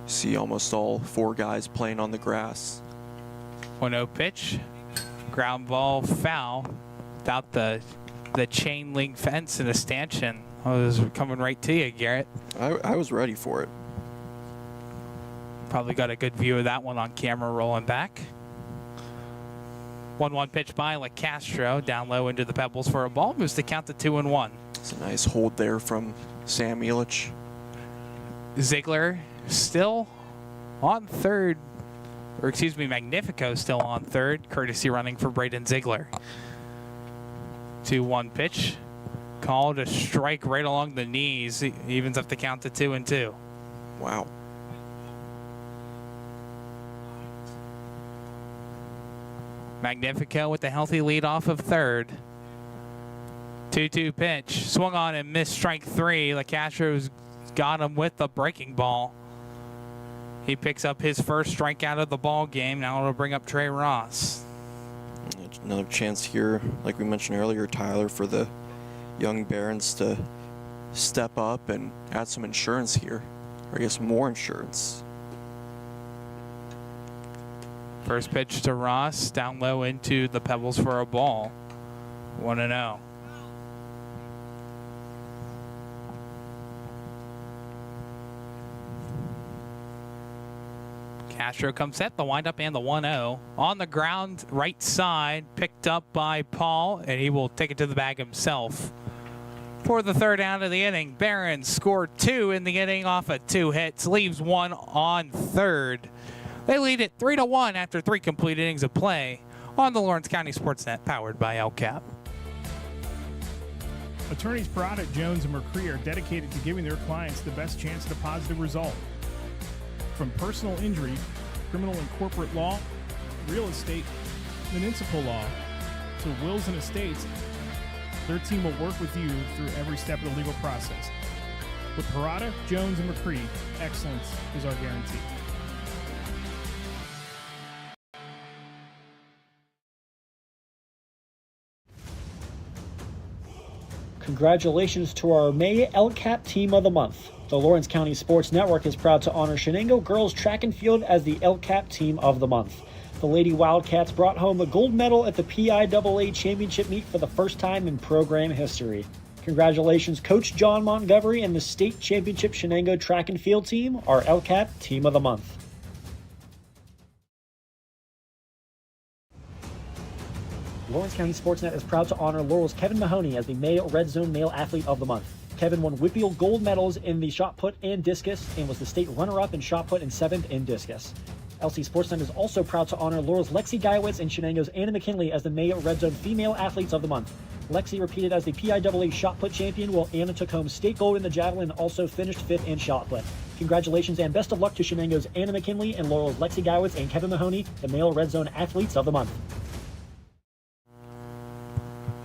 see almost all 4 guys playing on the grass. 1-0 pitch, ground ball, foul, without the chain link fence and a stanchion. I was coming right to you, Garrett. I was ready for it. Probably got a good view of that one on camera rolling back. 1-1 pitch by LaCastro, down low into the pebbles for a ball, moves the count to 2-1. It's a nice hold there from Sam Illich. Ziegler still on third, or excuse me, Magnifico still on third, courtesy running for Braden Ziegler. 2-1 pitch, called a strike right along the knees, evens up the count to 2-2. Wow. Magnifico with the healthy lead off of third. 2-2 pitch, swung on and missed, strike 3. LaCastro's got him with the breaking ball. He picks up his first strikeout of the ball game. Now it'll bring up Trey Ross. Another chance here, like we mentioned earlier, Tyler, for the young Barons to step up and add some insurance here, or I guess more insurance. First pitch to Ross, down low into the pebbles for a ball. 1-0. Castro comes set, the windup and the 1-0. On the ground, right side, picked up by Paul, and he will take it to the bag himself. For the third out of the inning, Barons scored 2 in the inning off of 2 hits, leaves 1 on third. They lead it 3-1 after 3 complete innings of play on the Lawrence County Sportsnet, powered by LCAP. Attorneys Parada, Jones, and McCree are dedicated to giving their clients the best chance at a positive result. From personal injury, criminal and corporate law, real estate, municipal law, to wills and estates, their team will work with you through every step of the legal process. With Parada, Jones, and McCree, excellence is our guarantee. Congratulations to our May LCAP Team of the Month. The Lawrence County Sports Network is proud to honor Shenango Girls Track and Field as the LCAP Team of the Month. The Lady Wildcats brought home the gold medal at the PIAA Championship meet for the first time in program history. Congratulations, Coach John Montgomery and the State Championship Shenango Track and Field Team, our LCAP Team of the Month. Lawrence County Sportsnet is proud to honor Laurel's Kevin Mahoney as the May Red Zone Male Athlete of the Month. Kevin won Whitfield gold medals in the shot put and discus and was the state runner-up in shot put and 7th in discus. LC Sportsnet is also proud to honor Laurel's Lexi Geiwitz and Shenango's Anna McKinley as the May Red Zone Female Athletes of the Month. Lexi repeated as the PIAA shot put champion, while Anna took home state gold in the javelin and also finished 5th in shot put. Congratulations and best of luck to Shenango's Anna McKinley and Laurel's Lexi Geiwitz and Kevin Mahoney, the Male Red Zone Athletes of the Month.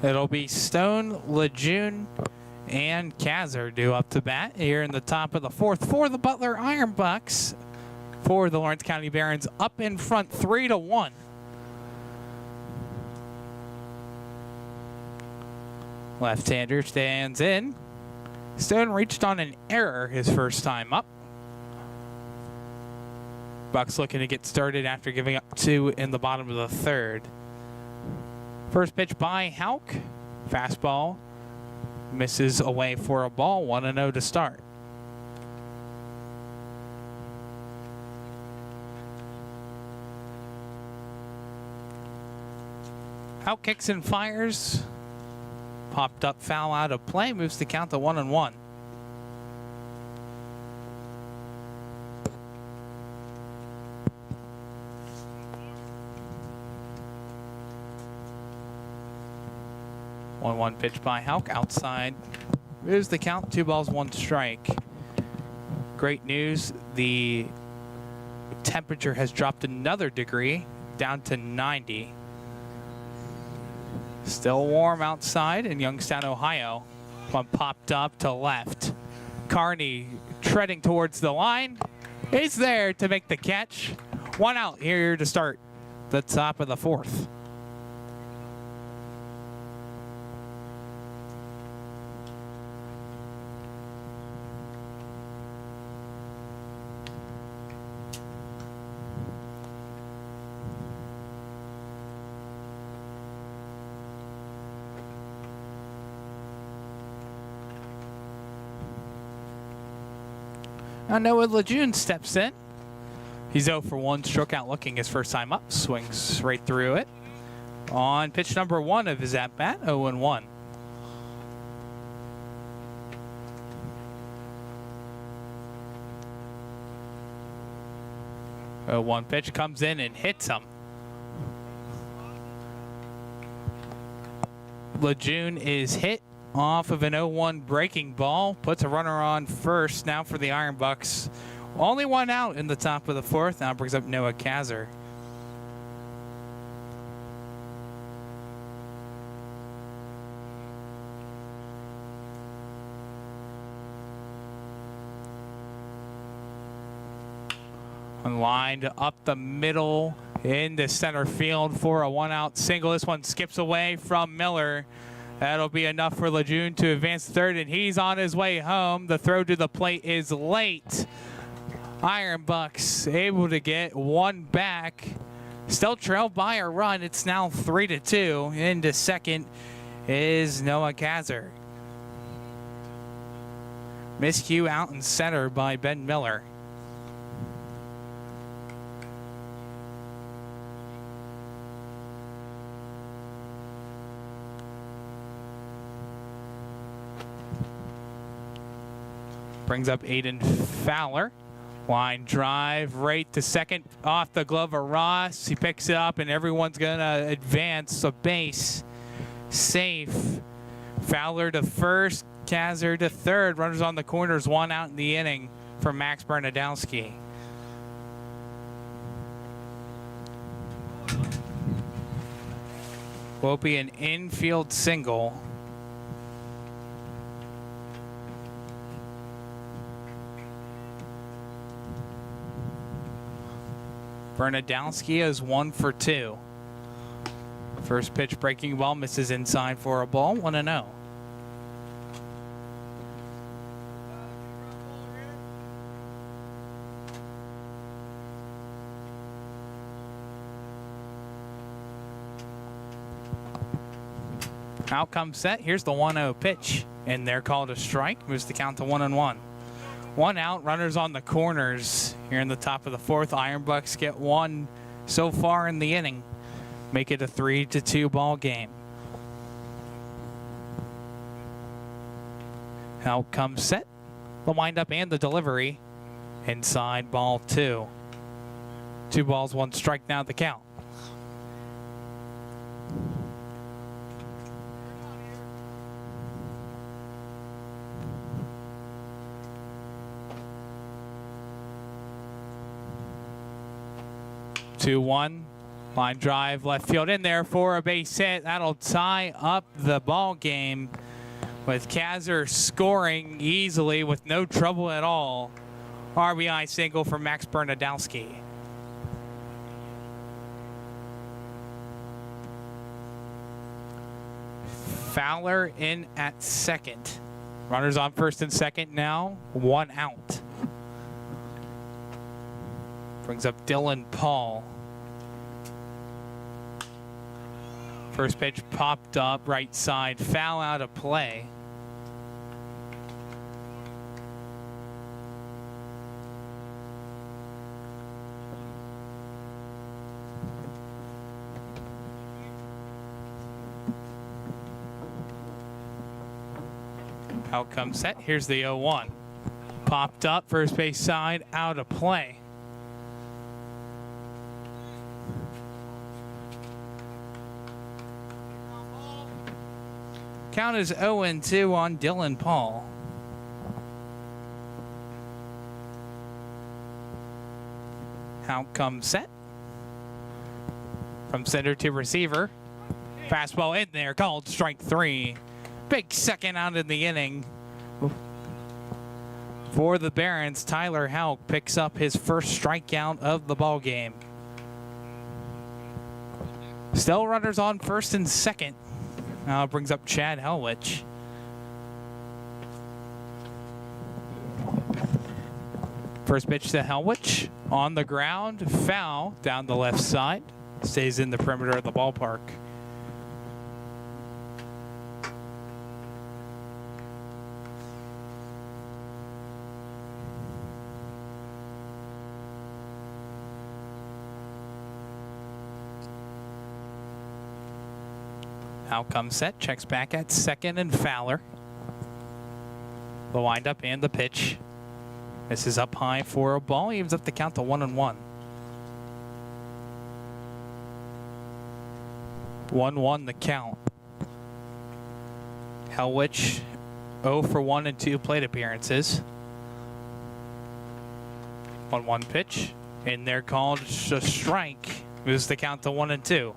It'll be Stone, Lejeune, and Kaiser due up to bat here in the top of the 4th for the Butler Iron Bucks. For the Lawrence County Barons, up in front 3-1. Left-hander stands in, Stone reached on an error his first time up. Bucks looking to get started after giving up 2 in the bottom of the third. First pitch by Houck. Fastball misses away for a ball. 1-0 to start. Houck kicks and fires. Popped up foul out of play. Moves the count to 1-1. One pitch by Houck outside. Here's the count. 2 balls, 1 strike. Great news. The temperature has dropped another degree down to 90. Still warm outside in Youngstown, Ohio. One popped up to left. Carney treading towards the line. He's there to make the catch. 1 out here to start the top of the 4th. Now Noah Lejeune steps in. He's 0 for 1, struck out looking his first time up. Swings right through it. On pitch number 1 of his at-bat, 0-1. One pitch comes in and hits him. Lejeune is hit off of an 0-1 breaking ball. Puts a runner on first now for the Iron Bucks. Only 1 out in the top of the 4th. Now brings up Noah Kazar. Lined up the middle into center field for a 1-out single. This one skips away from Miller. That'll be enough for Lejeune to advance third, and he's on his way home. The throw to the plate is late. Iron Bucks able to get 1 back. Still trailed by a run. It's now 3-2. Into second is Noah Kazar. Miscue out in center by Ben Miller. Brings up Aiden Fowler. Line drive right to second off the glove of Ross. He picks it up and everyone's going to advance. A base safe. Fowler to first. Kazar to third. Runners on the corners. 1 out in the inning for Max Bernadowski. Will be an infield single. Bernadowski is 1 for 2. First pitch breaking ball misses inside for a ball. 1-0. Outcome set. Here's the 1-0 pitch. And they're called a strike. Moves the count to 1-1. 1 out, runners on the corners here in the top of the 4th. Iron Bucks get 1 so far in the inning. Make it a 3-2 ball game. Outcome set. The windup and the delivery. Inside ball 2. 2 balls, 1 strike now the count. Two, 1. Line drive left field in there for a base hit. That'll tie up the ball game with Kazar scoring easily with no trouble at all. RBI single for Max Bernadowski. Fowler in at second. Runners on first and second now. 1 out. Brings up Dylan Paul. First pitch popped up right side. Foul out of play. Out comes set. Here's the 0-1. Popped up, first base side, out of play. Count is 0-2 on Dylan Paul. Out comes set. From center to receiver. Fastball in there, called strike 3. Big second out in the inning. For the Barons, Tyler Houck picks up his first strikeout of the ball game. Still runners on first and second. Now brings up Chad Helwich. First pitch to Helwich. On the ground, foul down the left side. Stays in the perimeter of the ballpark. Out comes set, checks back at second and Fowler. The windup and the pitch. This is up high for a ball. He evens up the count to 1-1. 1-1 the count. Helwich 0 for 1 in 2 plate appearances. 1-1 pitch. In there called a strike. Moves the count to 1-2.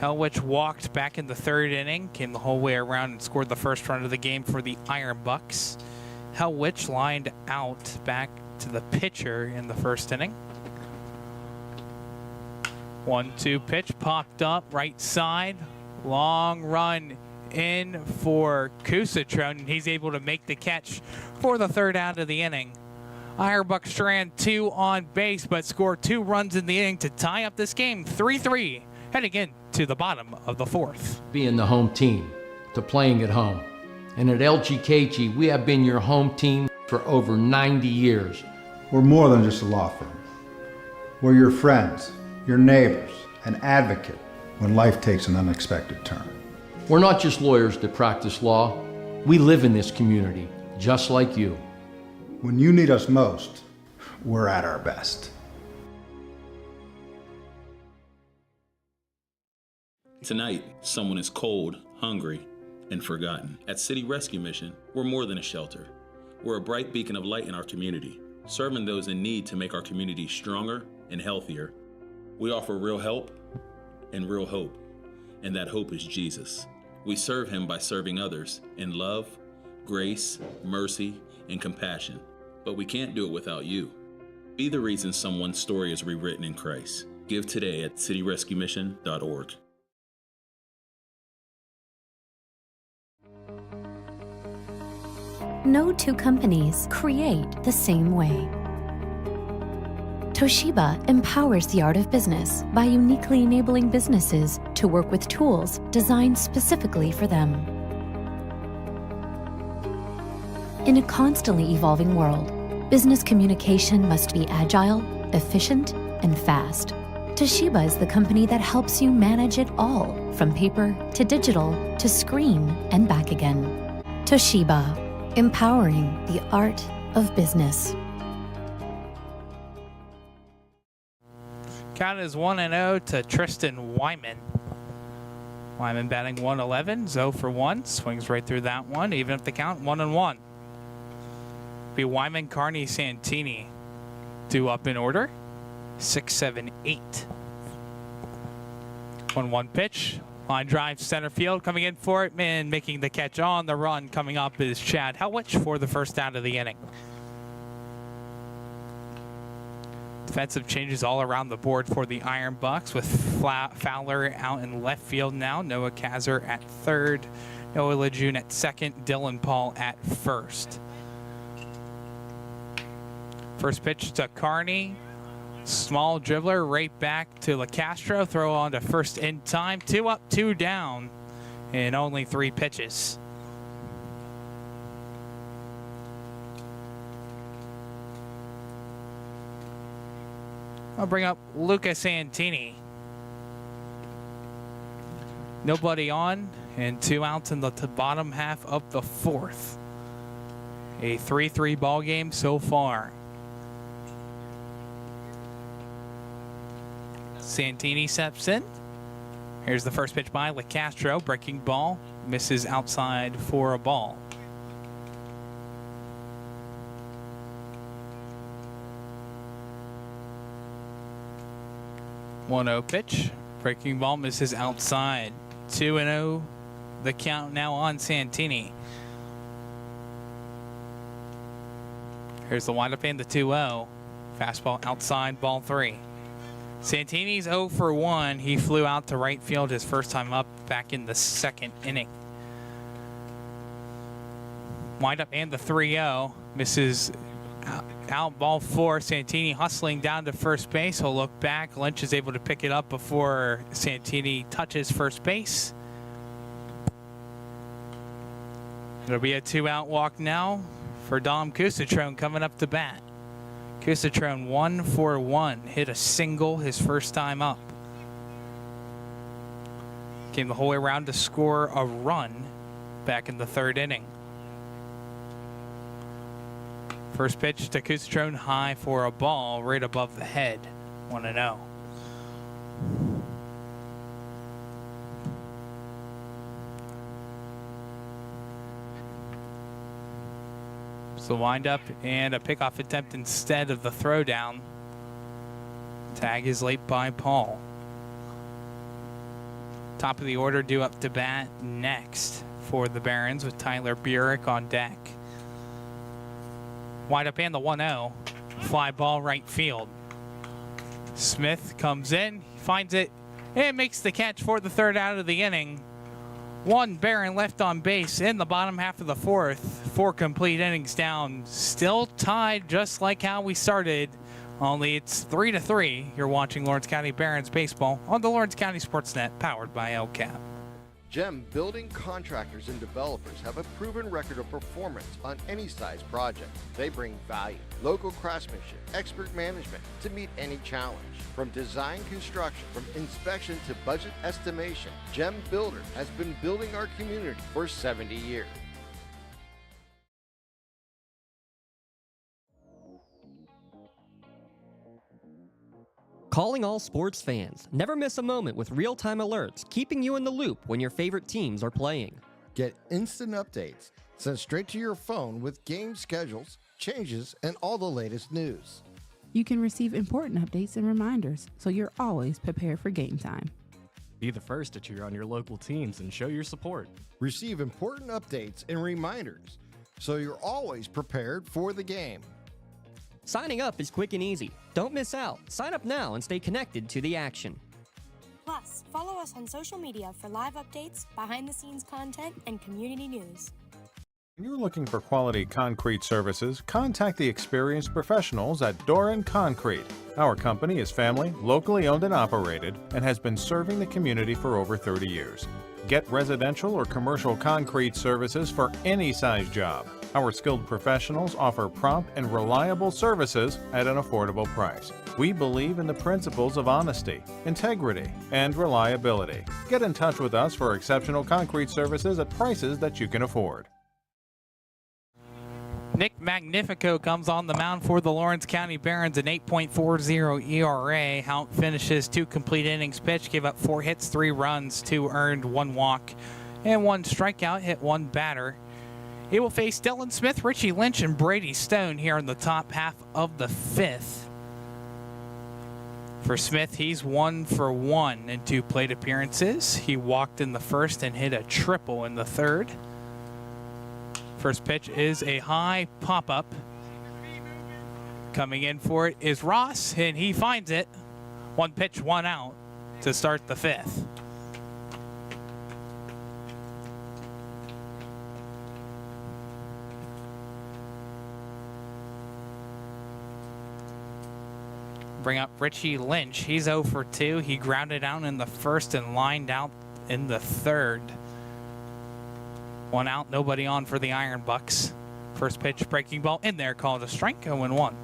Helwich walked back in the third inning, came the whole way around and scored the first run of the game for the Iron Bucks. Helwich lined out back to the pitcher in the first inning. 1-2 pitch popped up right side. Long run in for Kusatron, and he's able to make the catch for the third out of the inning. Iron Bucks ran 2 on base, but scored 2 runs in the inning to tie up this game 3-3. Heading in to the bottom of the 4th. Being the home team, to playing at home. And at LGKG, we have been your home team for over 90 years. We're more than just a law firm. We're your friends, your neighbors, an advocate when life takes an unexpected turn. We're not just lawyers that practice law. We live in this community, just like you. When you need us most, we're at our best. Tonight, someone is cold, hungry, and forgotten. At City Rescue Mission, we're more than a shelter. We're a bright beacon of light in our community, serving those in need to make our community stronger and healthier. We offer real help and real hope, and that hope is Jesus. We serve him by serving others in love, grace, mercy, and compassion. But we can't do it without you. Be the reason someone's story is rewritten in Christ. Give today at cityrescuemission.org. No two companies create the same way. Toshiba empowers the art of business by uniquely enabling businesses to work with tools designed specifically for them. In a constantly evolving world, business communication must be agile, efficient, and fast. Toshiba is the company that helps you manage it all, from paper to digital to screen and back again. Toshiba, empowering the art of business. Count is 1-0 to Tristan Wyman. Wyman batting 111, 0 for 1, swings right through that one, even up the count, 1-1. Be Wyman, Carney, Santini, 2 up in order, 6, 7, 8. 1-1 pitch. Line drive center field, coming in for it, and making the catch on the run coming up is Chad Helwich for the first out of the inning. Defensive changes all around the board for the Iron Bucks, with Fowler out in left field now, Noah Kazer at third, Noah Lejeune at second, Dylan Paul at first. First pitch to Carney. Small dribbler right back to LaCastro. Throw on to first in time. 2 up, 2 down in only 3 pitches. I'll bring up Lucas Santini. Nobody on and 2 outs in the bottom half of the 4th. A 3-3 ball game so far. Santini steps in. Here's the first pitch by LaCastro. Breaking ball. Misses outside for a ball. One-zero pitch. Breaking ball misses outside. 2-0. The count now on Santini. Here's the windup and the 2-0. Fastball outside, ball 3. Santini's 0 for 1. He flew out to right field his first time up back in the 2nd inning. Windup and the 3-0. Misses out, ball 4. Santini hustling down to first base. He'll look back. Lynch is able to pick it up before Santini touches first base. It'll be a 2-out walk now for Dom Kusatrone coming up to bat. Kusatrone 1 for 1. Hit a single his first time up. Came the whole way around to score a run back in the 3rd inning. First pitch to Kusatrone, high for a ball right above the head. 1-0. So wind up and a pickoff attempt instead of the throwdown. Tag is late by Paul. Top of the order due up to bat next for the Barons with Tyler Burek on deck. Wind up and the 1-0. Fly ball right field. Smith comes in, finds it, and makes the catch for the 3rd out of the inning. 1 Baron left on base in the bottom half of the 4th. 4 complete innings down. Still tied just like how we started. Only it's 3-3. You're watching Lawrence County Barons baseball on the Lawrence County Sportsnet, powered by LCAP. GEM building contractors and developers have a proven record of performance on any size project. They bring value, local craftsmanship, expert management to meet any challenge. From design construction, from inspection to budget estimation, GEM Builder has been building our community for 70 years. Calling all sports fans. Never miss a moment with real-time alerts, keeping you in the loop when your favorite teams are playing. Get instant updates sent straight to your phone with game schedules, changes, and all the latest news. You can receive important updates and reminders, so you're always prepared for game time. Be the first to cheer on your local teams and show your support. Receive important updates and reminders, so you're always prepared for the game. Signing up is quick and easy. Don't miss out. Sign up now and stay connected to the action. Plus, follow us on social media for live updates, behind-the-scenes content, and community news. When you're looking for quality concrete services, contact the experienced professionals at Doran Concrete. Our company is family, locally owned and operated, and has been serving the community for over 30 years. Get residential or commercial concrete services for any size job. Our skilled professionals offer prompt and reliable services at an affordable price. We believe in the principles of honesty, integrity, and reliability. Get in touch with us for exceptional concrete services at prices that you can afford. Nick Magnifico comes on the mound for the Lawrence County Barons, an 8.40 ERA. Hount finishes 2 complete innings pitched, gave up 4 hits, 3 runs, 2 earned, 1 walk, and 1 strikeout, hit 1 batter. He will face Dylan Smith, Richie Lynch, and Brady Stone here in the top half of the 5th. For Smith, he's 1 for 1 in 2 plate appearances. He walked in the 1st and hit a triple in the 3rd. First pitch is a high pop-up. Coming in for it is Ross, and he finds it. 1 pitch, 1 out to start the 5th. Bring up Richie Lynch. He's 0 for 2. He grounded out in the first and lined out in the third. 1 out, nobody on for the Iron Bucks. First pitch, breaking ball in there, called a strike, 0-1.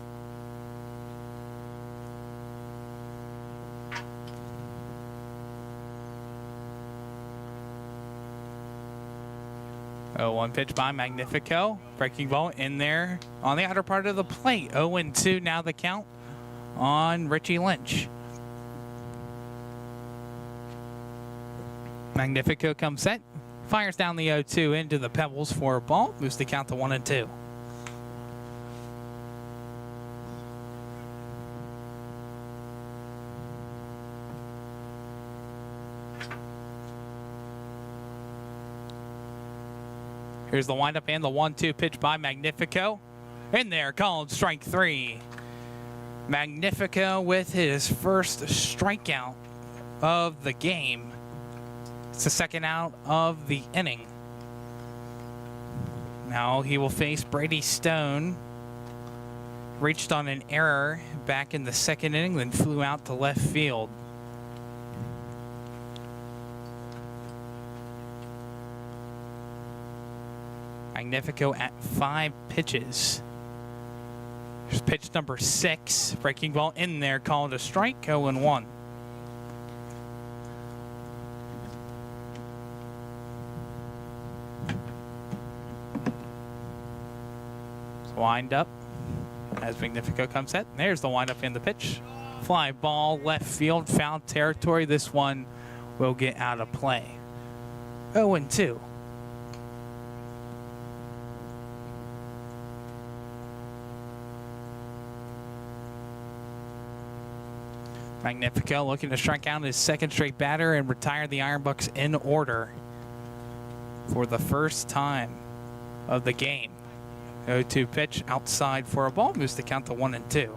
One pitch by Magnifico. Breaking ball in there on the outer part of the plate. 0-2 now the count on Richie Lynch. Magnifico comes set. Fires down the 0-2 into the Pebbles for a ball. Moves the count to 1-2. Here's the windup and the 1-2 pitch by Magnifico. In there, called strike 3. Magnifico with his first strikeout of the game. It's the second out of the inning. Now he will face Brady Stone. Reached on an error back in the second inning, then flew out to left field. Magnifico at 5 pitches. Here's pitch number 6. Breaking ball in there, called a strike, 0-1. Wind up as Magnifico comes set. There's the wind up in the pitch. Fly ball, left field, foul territory. This one will get out of play. 0-2. Magnifico looking to strike out his second straight batter and retire the Iron Bucks in order for the first time of the game. 0-2 pitch outside for a ball, moves the count to 1-2.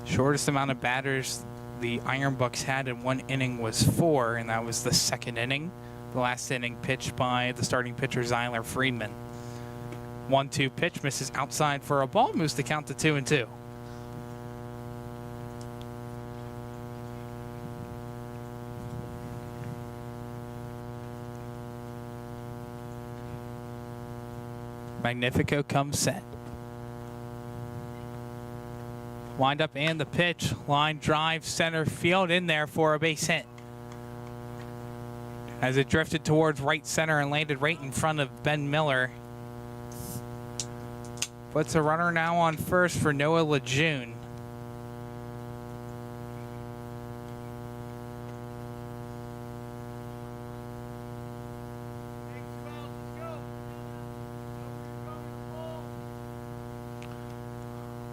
Shortest amount of batters the Iron Bucks had in one inning was 4, and that was the second inning. The last inning pitched by the starting pitcher Zyler Friedman. 1-2 pitch misses outside for a ball, moves the count to 2-2. Magnifico comes set. Wind up and the pitch. Line drive center field in there for a base hit. As it drifted towards right center and landed right in front of Ben Miller. Puts a runner now on first for Noah Lejeune.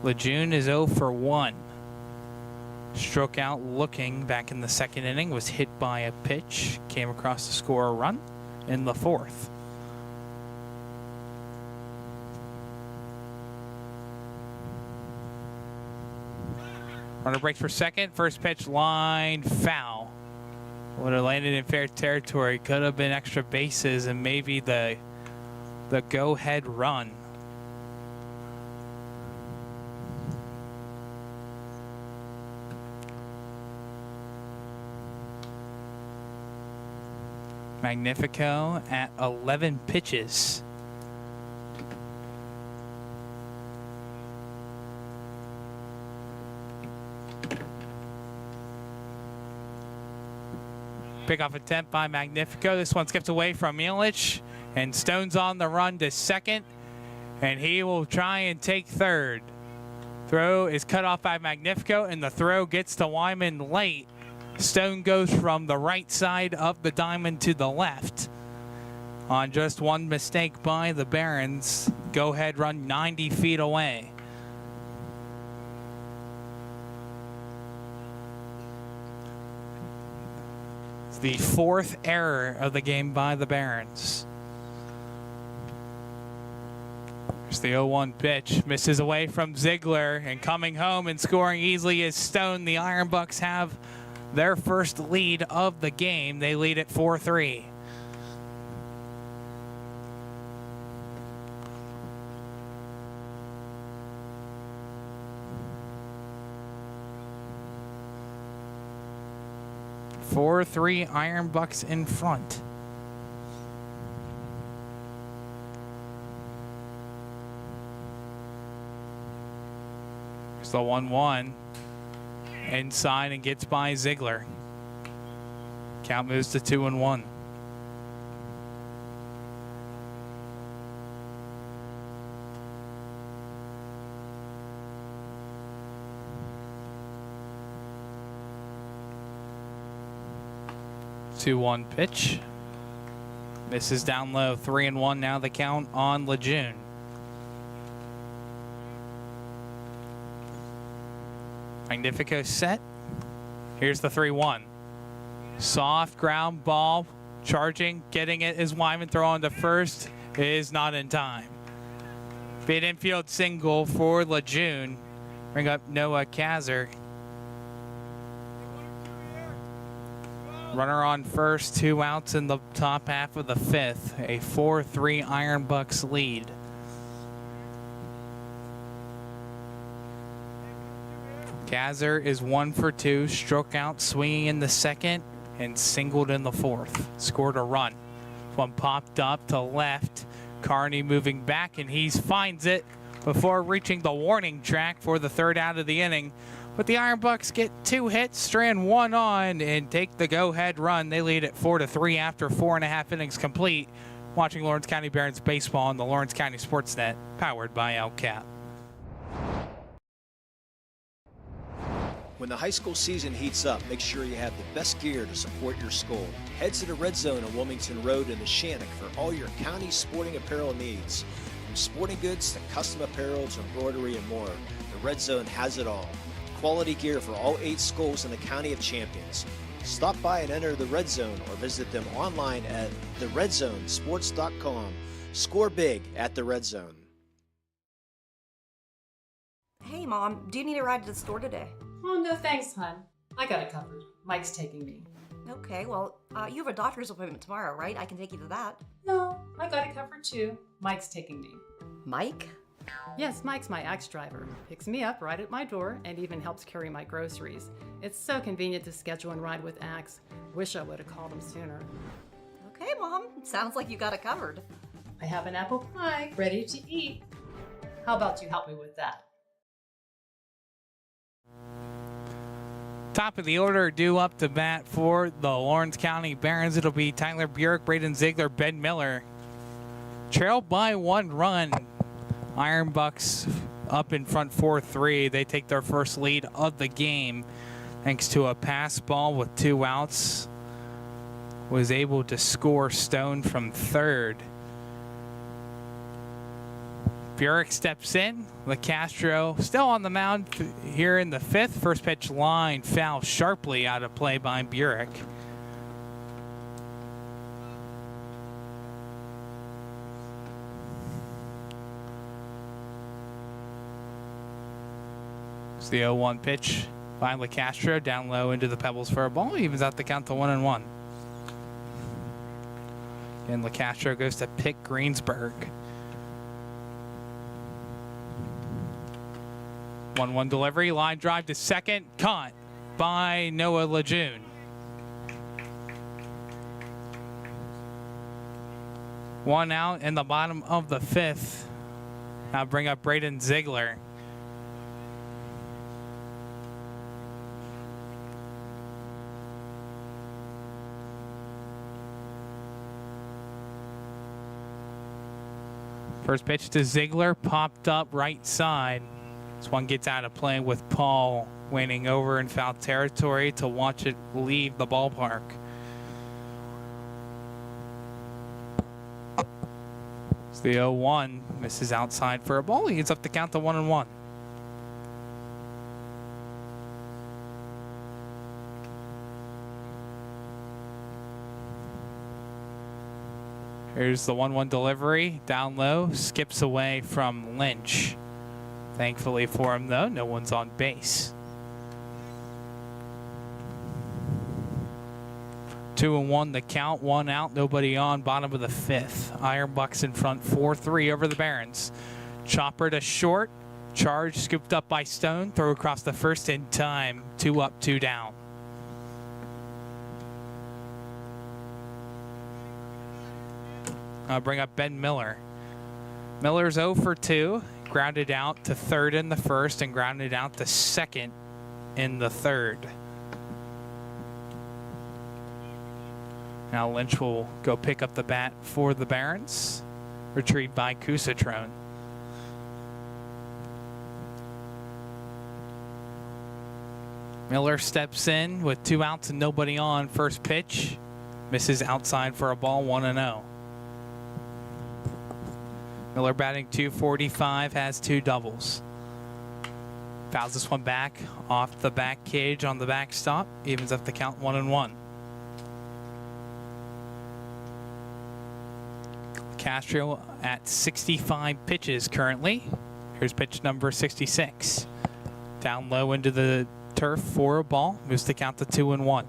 Lejeune is 0 for 1. Struck out looking back in the second inning, was hit by a pitch, came across to score a run in the fourth. Runner breaks for second, first pitch line foul. Would have landed in fair territory, could have been extra bases and maybe the go-ahead run. Magnifico at 11 pitches. Pickoff attempt by Magnifico. This one skips away from Mielich, and Stone's on the run to second, and he will try and take third. Throw is cut off by Magnifico, and the throw gets to Wyman late. Stone goes from the right side of the diamond to the left. On just one mistake by the Barons, go ahead run 90 feet away. It's the fourth error of the game by the Barons. There's the 0-1 pitch, misses away from Ziegler, and coming home and scoring easily is Stone. The Iron Bucks have their first lead of the game. They lead at 4-3. 4-3 Iron Bucks in front. Here's the 1-1. Inside and gets by Ziegler. Count moves to 2-1. Two-one pitch. Misses down low. 3-1 now the count on Lejeune. Magnifico set. Here's the 3-1. Soft ground ball. Charging. Getting it is Wyman. Throw on to first. Is not in time. Big infield single for Lejeune. Bring up Noah Kazar. Runner on first, 2 outs in the top half of the 5th. A 4-3 Iron Bucks lead. Kazar is 1 for 2, struck out swinging in the 2nd and singled in the 4th. Scored a run. One popped up to left. Carney moving back and he finds it before reaching the warning track for the 3rd out of the inning. But the Iron Bucks get 2 hits, strand 1 on, and take the go-ahead run. They lead at 4-3 after 4.5 innings complete. Watching Lawrence County Barons baseball on the Lawrence County Sportsnet, powered by LCAP. When the high school season heats up, make sure you have the best gear to support your school. Head to the Red Zone on Wilmington Road in the Shannock for all your county sporting apparel needs. From sporting goods to custom apparel to embroidery and more, the Red Zone has it all. Quality gear for all 8 schools in the County of Champions. Stop by and enter the Red Zone or visit them online at theredzonesports.com. Score big at the Red Zone. Hey, Mom, do you need a ride to the store today? Oh, no thanks, hon. I got it covered. Mike's taking me. Okay, well, you have a doctor's appointment tomorrow, right? I can take you to that. No, I got it covered too. Mike's taking me. Mike? Yes, Mike's my ex driver. Picks me up right at my door and even helps carry my groceries. It's so convenient to schedule and ride with Axe. Wish I would have called him sooner. Okay, Mom. Sounds like you got it covered. I have an apple pie ready to eat. How about you help me with that? Top of the order, due up to bat for the Lawrence County Barons. It'll be Tyler Burek, Braden Ziegler, Ben Miller. Trailed by 1 run. Iron Bucks up in front 4-3. They take their first lead of the game thanks to a pass ball with 2 outs. Was able to score Stone from 3rd. Burek steps in. LeCastro still on the mound here in the 5th. First pitch line foul sharply out of play by Burek. It's the 0-1 pitch by LeCastro down low into the pebbles for a ball. Evens out the count to 1-1. And LeCastro goes to pick Greensburg. 1-1 delivery, line drive to second, caught by Noah Lejeune. One out in the bottom of the 5th. Now bring up Braden Ziegler. First pitch to Ziegler, popped up right side. This one gets out of play with Paul waiting over in foul territory to watch it leave the ballpark. It's the 0-1, misses outside for a ball. He gets up the count to 1-1. Here's the 1-1 delivery, down low, skips away from Lynch. Thankfully for him, though, no one's on base. 2-1 the count, 1 out, nobody on, bottom of the 5th. Iron Bucks in front, 4-3 over the Barons. Chopper to short, charge scooped up by Stone, throw across the first in time, 2 up, 2 down. bring up Ben Miller. Miller's 0 for 2, grounded out to third in the first and grounded out to second in the third. Now Lynch will go pick up the bat for the Barons, retrieved by Kusatrone. Miller steps in with 2 outs and nobody on. First pitch misses outside for a ball, 1-0. Miller batting .245, has 2 doubles. Fouls this one back off the back cage on the backstop, evens up the count 1-1. Castro at 65 pitches currently. Here's pitch number 66. Down low into the turf for a ball, moves the count to 2-1.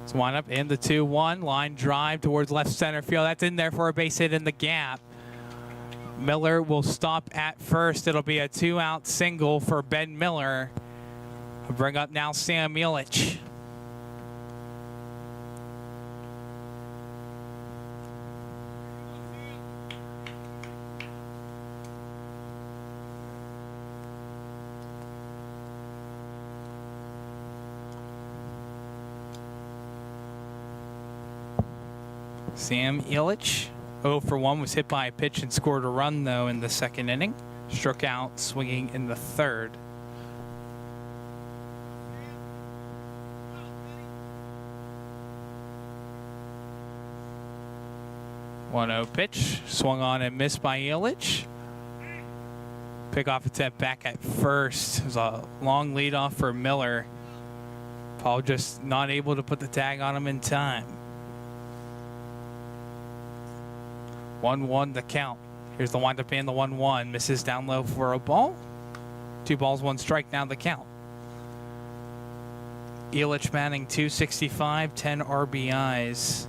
So wind up in the 2-1, line drive towards left center field. That's in there for a base hit in the gap. Miller will stop at first. It'll be a 2-out single for Ben Miller. I'll bring up now Sam Yelich. Sam Yelich, 0 for 1, was hit by a pitch and scored a run, though, in the second inning. Struck out swinging in the third. One-0 pitch, swung on and missed by Yelich. Pickoff attempt back at first. It was a long leadoff for Miller. Paul just not able to put the tag on him in time. 1-1 the count. Here's the windup and the 1-1. Misses down low for a ball. 2 balls, 1 strike, now the count. Yelich batting .265, 10 RBIs,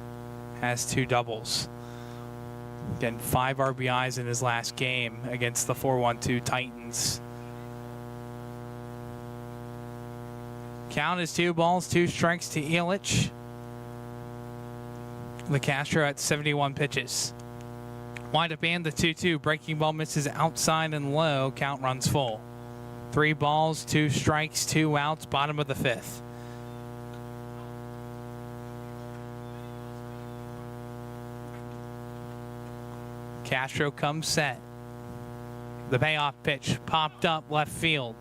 has 2 doubles. Again, 5 RBIs in his last game against the 4-1-2 Titans. Count is 2 balls, 2 strikes to Yelich. The Castro at 71 pitches. Wind up and the 2-2. Breaking ball misses outside and low. Count runs full. 3 balls, 2 strikes, 2 outs. Bottom of the 5th. Castro comes set. The payoff pitch popped up left field.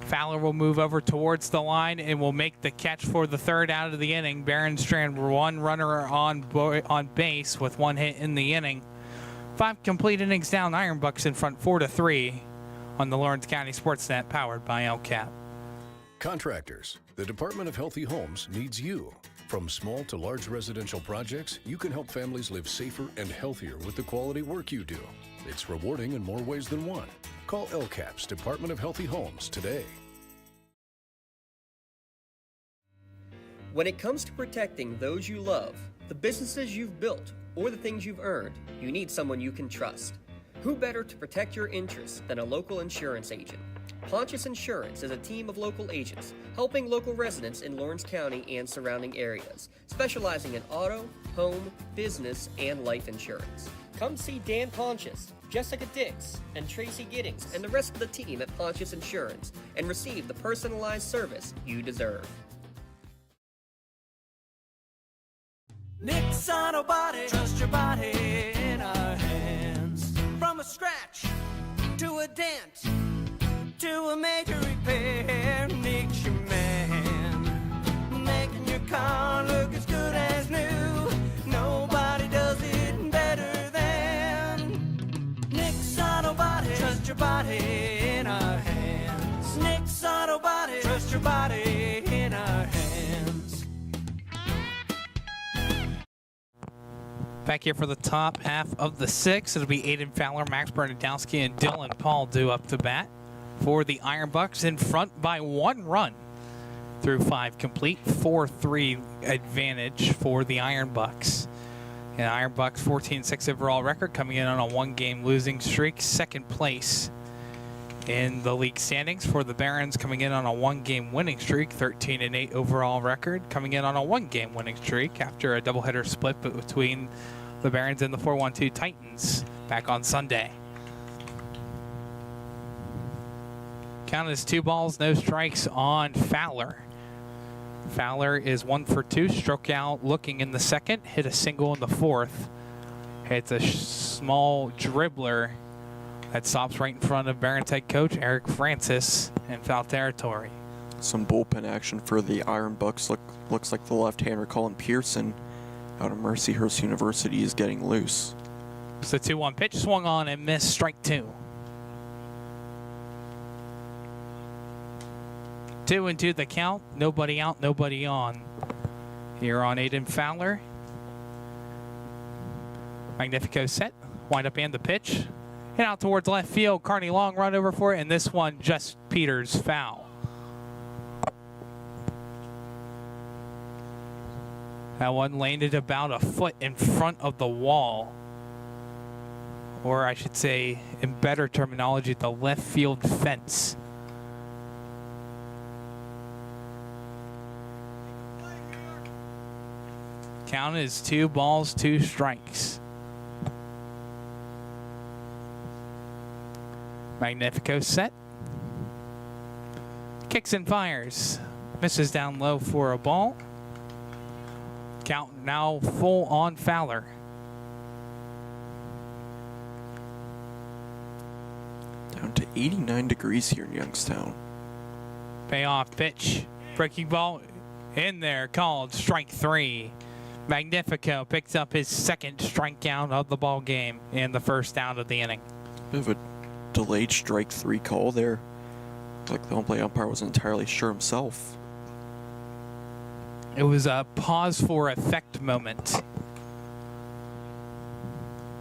Fowler will move over towards the line and will make the catch for the 3rd out of the inning. Berenstrand 1 runner on base with 1 hit in the inning. 5 complete innings down. Iron Bucks in front 4-3 on the Lawrence County Sportsnet, powered by LCAP. Contractors, the Department of Healthy Homes needs you. From small to large residential projects, you can help families live safer and healthier with the quality work you do. It's rewarding in more ways than one. Call LCAP's Department of Healthy Homes today. When it comes to protecting those you love, the businesses you've built, or the things you've earned, you need someone you can trust. Who better to protect your interests than a local insurance agent? Pontius Insurance is a team of local agents helping local residents in Lawrence County and surrounding areas, specializing in auto, home, business, and life insurance. Come see Dan Pontius, Jessica Dix, and Tracy Giddings, and the rest of the team at Pontius Insurance, and receive the personalized service you deserve. Nick's Auto Body, trust your body in our hands. From a scratch to a dent to a major repair, Nick's your man. Making your car look as good as new. Nobody does it better than Nick's Auto Body. Trust your body in our hands. Nick's Auto Body, trust your body in our hands. Back here for the top half of the 6th. It'll be Aiden Fowler, Max Bernadowski, and Dylan Paul due up to bat for the Iron Bucks, in front by 1 run through 5 complete. 4-3 advantage for the Iron Bucks. And Iron Bucks 14-6 overall record, coming in on a 1-game losing streak. 2nd place In the league standings for the Barons, coming in on a 1-game winning streak, 13-8 overall record, coming in on a 1-game winning streak after a doubleheader split between the Barons and the 4-1-2 Titans back on Sunday. Count is 2 balls, no strikes on Fowler. Fowler is 1 for 2, struck out looking in the second, hit a single in the fourth. Hits a small dribbler that stops right in front of Barons head coach Eric Francis in foul territory. Some bullpen action for the Iron Bucks. Looks like the left-hander Colin Pearson out of Mercyhurst University is getting loose. It's a 2-1 pitch, swung on and missed, strike 2. 2-2 the count, nobody out, nobody on. Here on Aiden Fowler. Magnifico set, wind up and the pitch. Hit out towards left field, Carney long run over for it, and this one just Peters foul. That one landed about a foot in front of the wall. Or I should say, in better terminology, the left field fence. Count is 2 balls, 2 strikes. Magnifico set. Kicks and fires. Misses down low for a ball. Count now full on Fowler. Down to 89 degrees here in Youngstown. Payoff pitch. Breaking ball in there, called strike 3. Magnifico picks up his second strikeout of the ball game and the first out of the inning. Bit of a delayed strike 3 call there. Like the home plate umpire wasn't entirely sure himself. It was a pause for effect moment.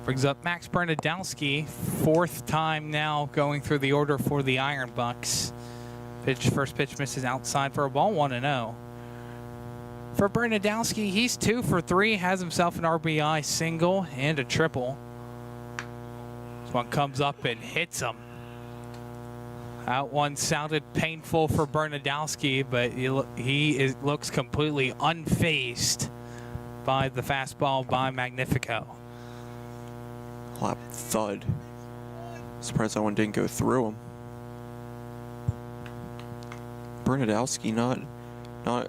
Brings up Max Bernadowski, 4th time now going through the order for the Iron Bucks. First pitch misses outside for a ball, 1-0. For Bernadowski, he's 2 for 3, has himself an RBI single and a triple. This one comes up and hits him. That one sounded painful for Bernadowski, but he looks completely unfazed by the fastball by Magnifico. Clap thud. Surprised that one didn't go through him. Bernadowski not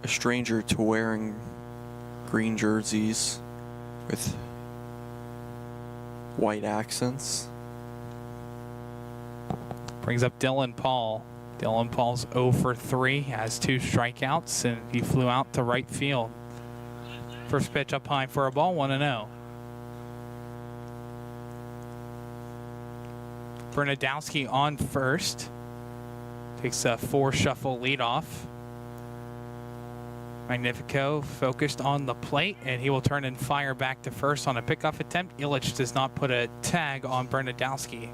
a stranger to wearing green jerseys with white accents. Brings up Dylan Paul. Dylan Paul's 0 for 3, has 2 strikeouts, and he flew out to right field. First pitch up high for a ball, 1-0. Bernadowski on first. Takes a 4-shuffle leadoff. Magnifico focused on the plate, and he will turn and fire back to first on a pickoff attempt. Illich does not put a tag on Bernadowski.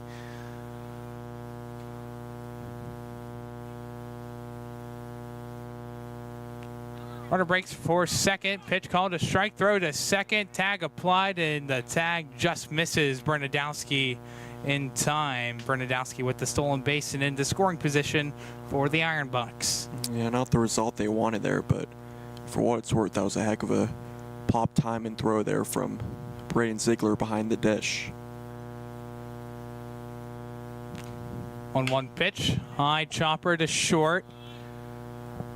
Runner breaks for second. Pitch called a strike, throw to second. Tag applied, and the tag just misses Bernadowski in time. Bernadowski with the stolen base and into scoring position for the Iron Bucks. Yeah, not the result they wanted there, but for what it's worth, that was a heck of a pop time and throw there from Braden Ziegler behind the dish. 1-1 pitch. High chopper to short.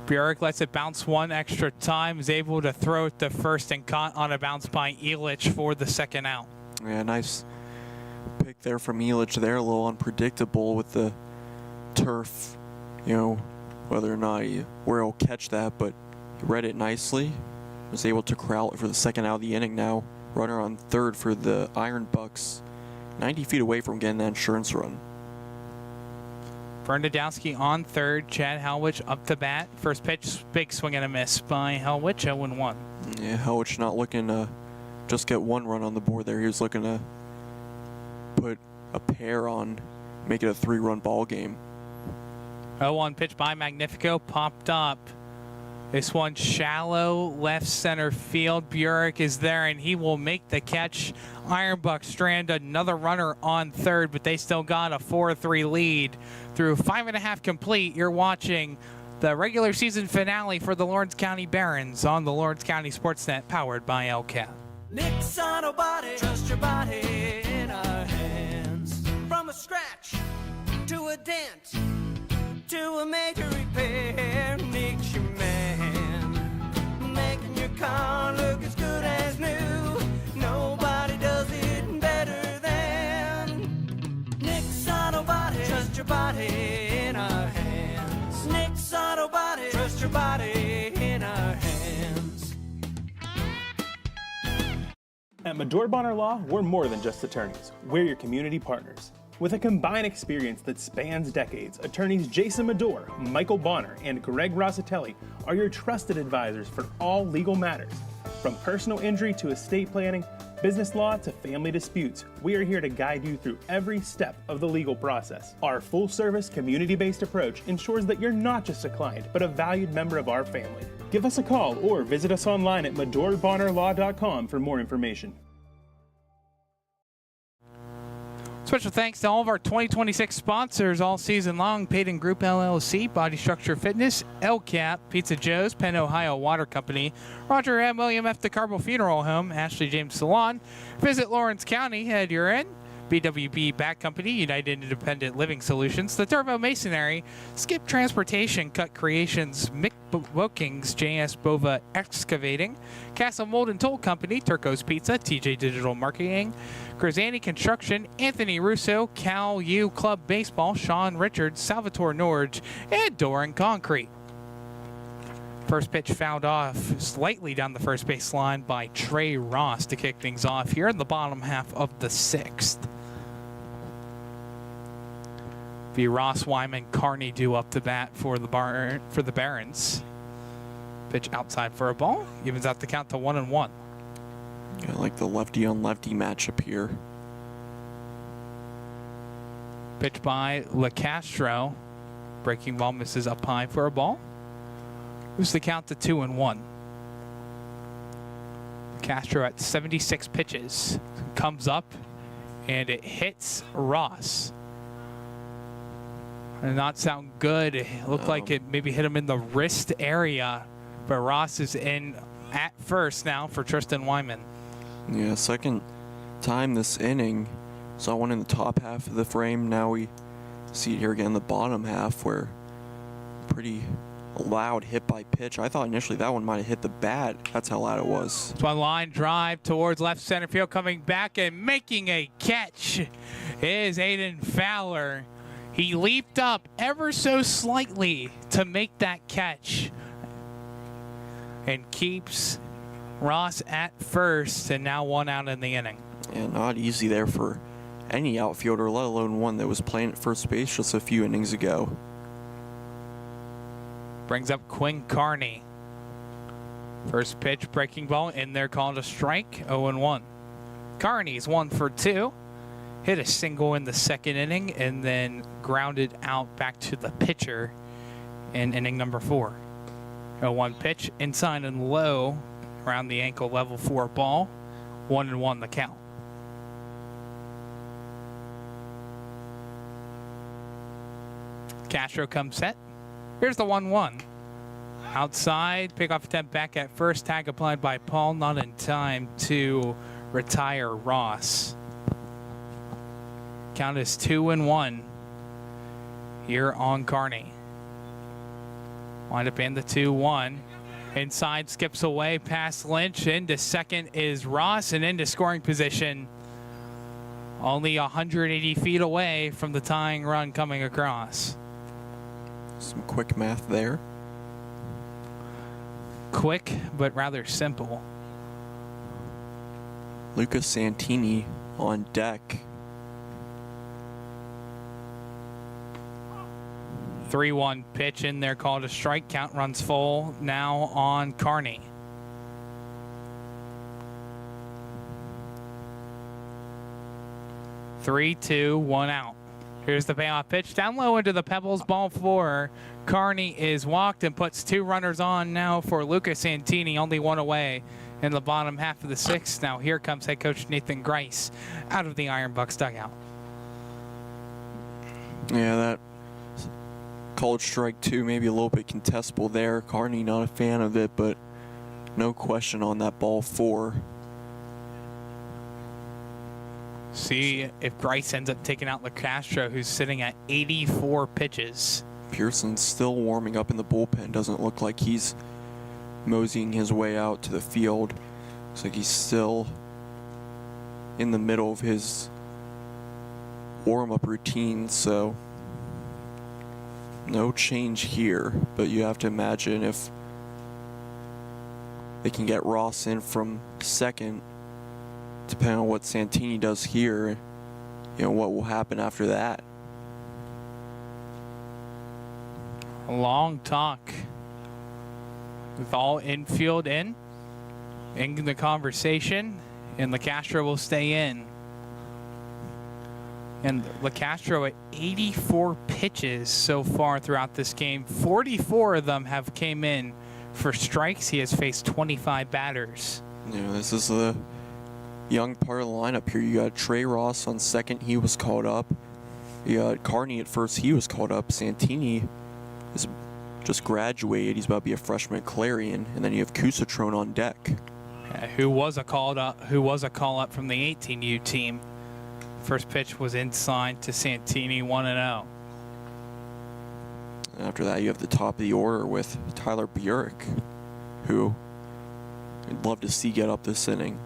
Burek lets it bounce one extra time. Is able to throw it to first and caught on a bounce by Illich for the second out. Yeah, nice pick there from Illich there. A little unpredictable with the turf, you know, whether or not where he'll catch that, but he read it nicely. Was able to corral it for the second out of the inning now. Runner on third for the Iron Bucks. 90 feet away from getting that insurance run. Bernadowski on third. Chad Helwich up to bat. First pitch, big swing and a miss by Helwich, 0-1. Yeah, Helwich not looking to just get one run on the board there. He was looking to put a pair on, make it a 3-run ball game. 0-1 pitch by Magnifico, popped up This one shallow left center field. Burek is there, and he will make the catch. Ironbuck strand another runner on third, but they still got a 4-3 lead through 5.5 complete. You're watching the regular season finale for the Lawrence County Barons on the Lawrence County Sportsnet, powered by LCAT. Nick's Auto Body, trust your body in our hands. From a scratch to a dent to a major repair, Nick's your man. Making your car look as good as new. Nobody does it better than Nick's Auto Body. Trust your body in our hands. Nick's Auto Body. Trust your body in our hands. At Medore Bonner Law, we're more than just attorneys. We're your community partners. With a combined experience that spans decades, attorneys Jason Medore, Michael Bonner, and Greg Rossitelli are your trusted advisors for all legal matters. From personal injury to estate planning, business law to family disputes, we are here to guide you through every step of the legal process. Our full-service, community-based approach ensures that you're not just a client, but a valued member of our family. Give us a call or visit us online at MedoreBonnerLaw.com for more information. Special thanks to all of our 2026 sponsors all season long. Payton Group LLC, Body Structure Fitness, LCAP, Pizza Joe's, Penn Ohio Water Company, Roger M. William F. DeCarbo Funeral Home, Ashley James Salon, Visit Lawrence County, Head You're In, BWB Bat Company, United Independent Living Solutions, The Turbo Masonry, Skip Transportation, Cut Creations, Mick Bookings, JS Bova Excavating, Castle Mold and Toll Company, Turco's Pizza, TJ Digital Marketing, Grzani Construction, Anthony Russo, Cal U Club Baseball, Sean Richards, Salvatore Norge, and Doran Concrete. First pitch fouled off slightly down the first base line by Trey Ross to kick things off here in the bottom half of the sixth. The Ross, Wyman, Carney due up to bat for the Barons. Pitch outside for a ball. Evens out the count to 1-1. I like the lefty on lefty matchup here. Pitch by LeCastro. Breaking ball misses up high for a ball. Moves the count to 2-1. Castro at 76 pitches. Comes up and it hits Ross. Did not sound good. It looked like it maybe hit him in the wrist area. But Ross is in at first now for Tristan Wyman. Yeah, second time this inning. Saw one in the top half of the frame. Now we see it here again in the bottom half where pretty loud hit by pitch. I thought initially that one might have hit the bat. That's how loud it was. It's one line drive towards left center field. Coming back and making a catch is Aiden Fowler. He leaped up ever so slightly to make that catch and keeps Ross at first, and now one out in the inning. Yeah, not easy there for any outfielder, let alone one that was playing at first base just a few innings ago. Brings up Quinn Carney. First pitch, breaking ball in there, called a strike, 0-1. Carney's 1 for 2. Hit a single in the second inning and then grounded out back to the pitcher in inning number 4. 0-1 pitch, inside and low, around the ankle level for a ball. 1-1 the count. Castro comes set. Here's the 1-1. Outside, pickoff attempt back at first. Tag applied by Paul, not in time to retire Ross. Count is 2-1 here on Kearney. Wind up in the 2-1. Inside, skips away past Lynch. Into second is Ross, and into scoring position. Only 180 feet away from the tying run coming across. Some quick math there. Quick, but rather simple. Lucas Santini on deck. 3-1 pitch in there, called a strike. Count runs full now on Kearney. Three, two, 1 out. Here's the payoff pitch down low into the Pebbles, ball 4. Carney is walked and puts 2 runners on now for Lucas Santini, only 1 away in the bottom half of the 6th. Now here comes head coach Nathan Grice out of the Iron Bucks dugout. Yeah, that called strike 2, maybe a little bit contestable there. Carney not a fan of it, but no question on that ball 4. See if Grice ends up taking out LaCastro, who's sitting at 84 pitches. Pearson's still warming up in the bullpen. Doesn't look like he's moseying his way out to the field. Looks like he's still in the middle of his warm-up routine, so no change here. But you have to imagine if they can get Ross in from second, depending on what Santini does here, you know, what will happen after that. A long talk with all infield in the conversation, and LaCastro will stay in. And LaCastro at 84 pitches so far throughout this game. 44 of them have came in for strikes. He has faced 25 batters. Yeah, this is the young part of the lineup here. You got Trey Ross on second. He was called up. You got Carney at first. He was called up. Santini is just graduated. He's about to be a freshman at Clarion. And then you have Cusatrone on deck. Who was a call up from the 18U team. First pitch was inside to Santini, 1-0. After that, you have the top of the order with Tyler Burick, who I'd love to see get up this inning.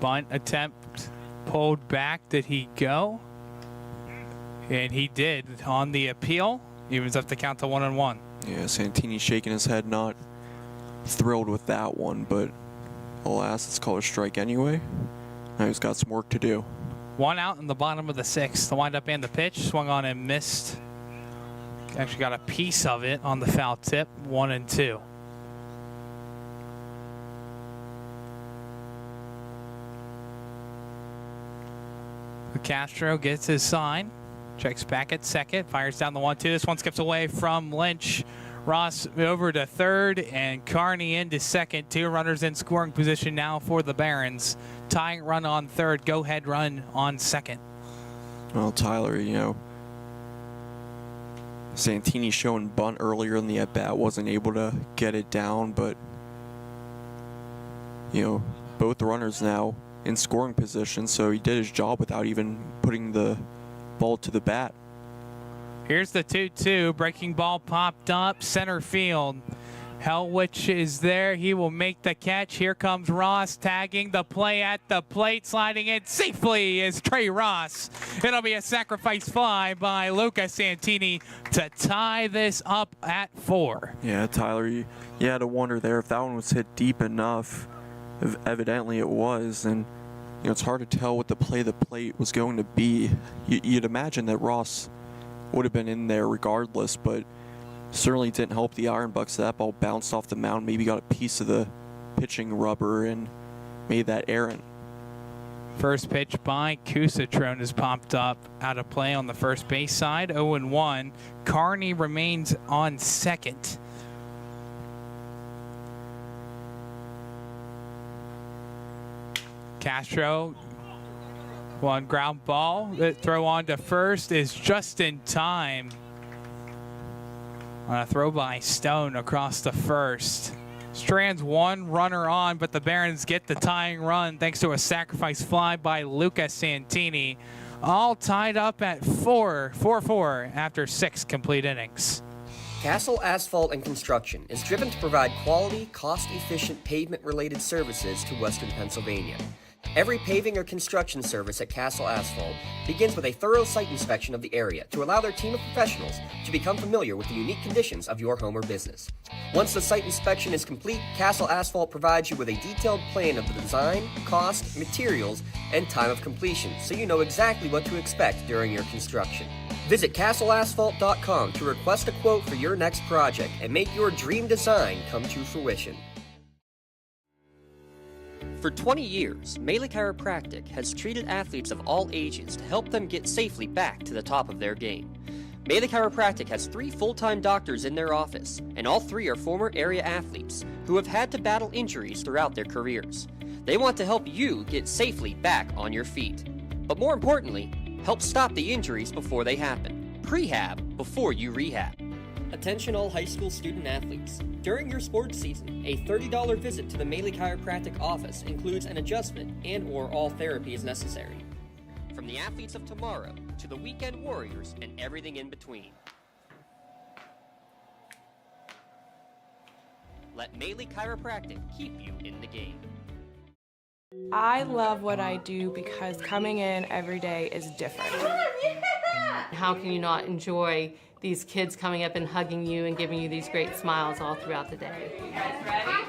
Bunt attempt pulled back. Did he go? And he did on the appeal. Evens up the count to 1-1. Yeah, Santini shaking his head, not thrilled with that one, but alas, it's called a strike anyway. Now he's got some work to do. 1 out in the bottom of the 6th. The windup and the pitch. Swung on and missed. Actually got a piece of it on the foul tip. 1-2. Castro gets his sign. Checks back at second. Fires down the 1-2. This one skips away from Lynch. Ross over to third and Carney into second. 2 runners in scoring position now for the Barons. Tying run on third. Go ahead run on second. Well, Tyler, you know, Santini showing bunt earlier in the at-bat, wasn't able to get it down, but, you know, both runners now in scoring position, so he did his job without even putting the ball to the bat. Here's the 2-2. Breaking ball popped up. Center field. Helwich is there. He will make the catch. Here comes Ross tagging the play at the plate. Sliding in safely is Trey Ross. It'll be a sacrifice fly by Lucas Santini to tie this up at 4. Yeah, Tyler, you had to wonder there if that one was hit deep enough. Evidently it was, and you know, it's hard to tell what the play of the plate was going to be. You'd imagine that Ross would have been in there regardless, but certainly didn't help the Iron Bucks. That ball bounced off the mound, maybe got a piece of the pitching rubber and made that errant. First pitch by Cusatrone is popped up out of play on the first base side. 0-1. Carney remains on second. Castro, one ground ball. The throw on to first is just in time. On a throw by Stone across the first. Strands 1 runner on, but the Barons get the tying run thanks to a sacrifice fly by Lucas Santini. All tied up at 4-4 after 6 complete innings. Castle Asphalt and Construction is driven to provide quality, cost-efficient pavement-related services to Western Pennsylvania. Every paving or construction service at Castle Asphalt begins with a thorough site inspection of the area to allow their team of professionals to become familiar with the unique conditions of your home or business. Once the site inspection is complete, Castle Asphalt provides you with a detailed plan of the design, cost, materials, and time of completion, so you know exactly what to expect during your construction. Visit castleasphalt.com to request a quote for your next project and make your dream design come to fruition. For 20 years, Melee Chiropractic has treated athletes of all ages to help them get safely back to the top of their game. Melee Chiropractic has 3 full-time doctors in their office, and all 3 are former area athletes who have had to battle injuries throughout their careers. They want to help you get safely back on your feet. But more importantly, help stop the injuries before they happen. Prehab before you rehab. Attention all high school student athletes. During your sports season, a $30 visit to the Melee Chiropractic office includes an adjustment and/or all therapy is necessary. From the athletes of tomorrow to the weekend warriors and everything in between. Let Melee Chiropractic keep you in the game. I love what I do because coming in every day is different. How can you not enjoy these kids coming up and hugging you and giving you these great smiles all throughout the day?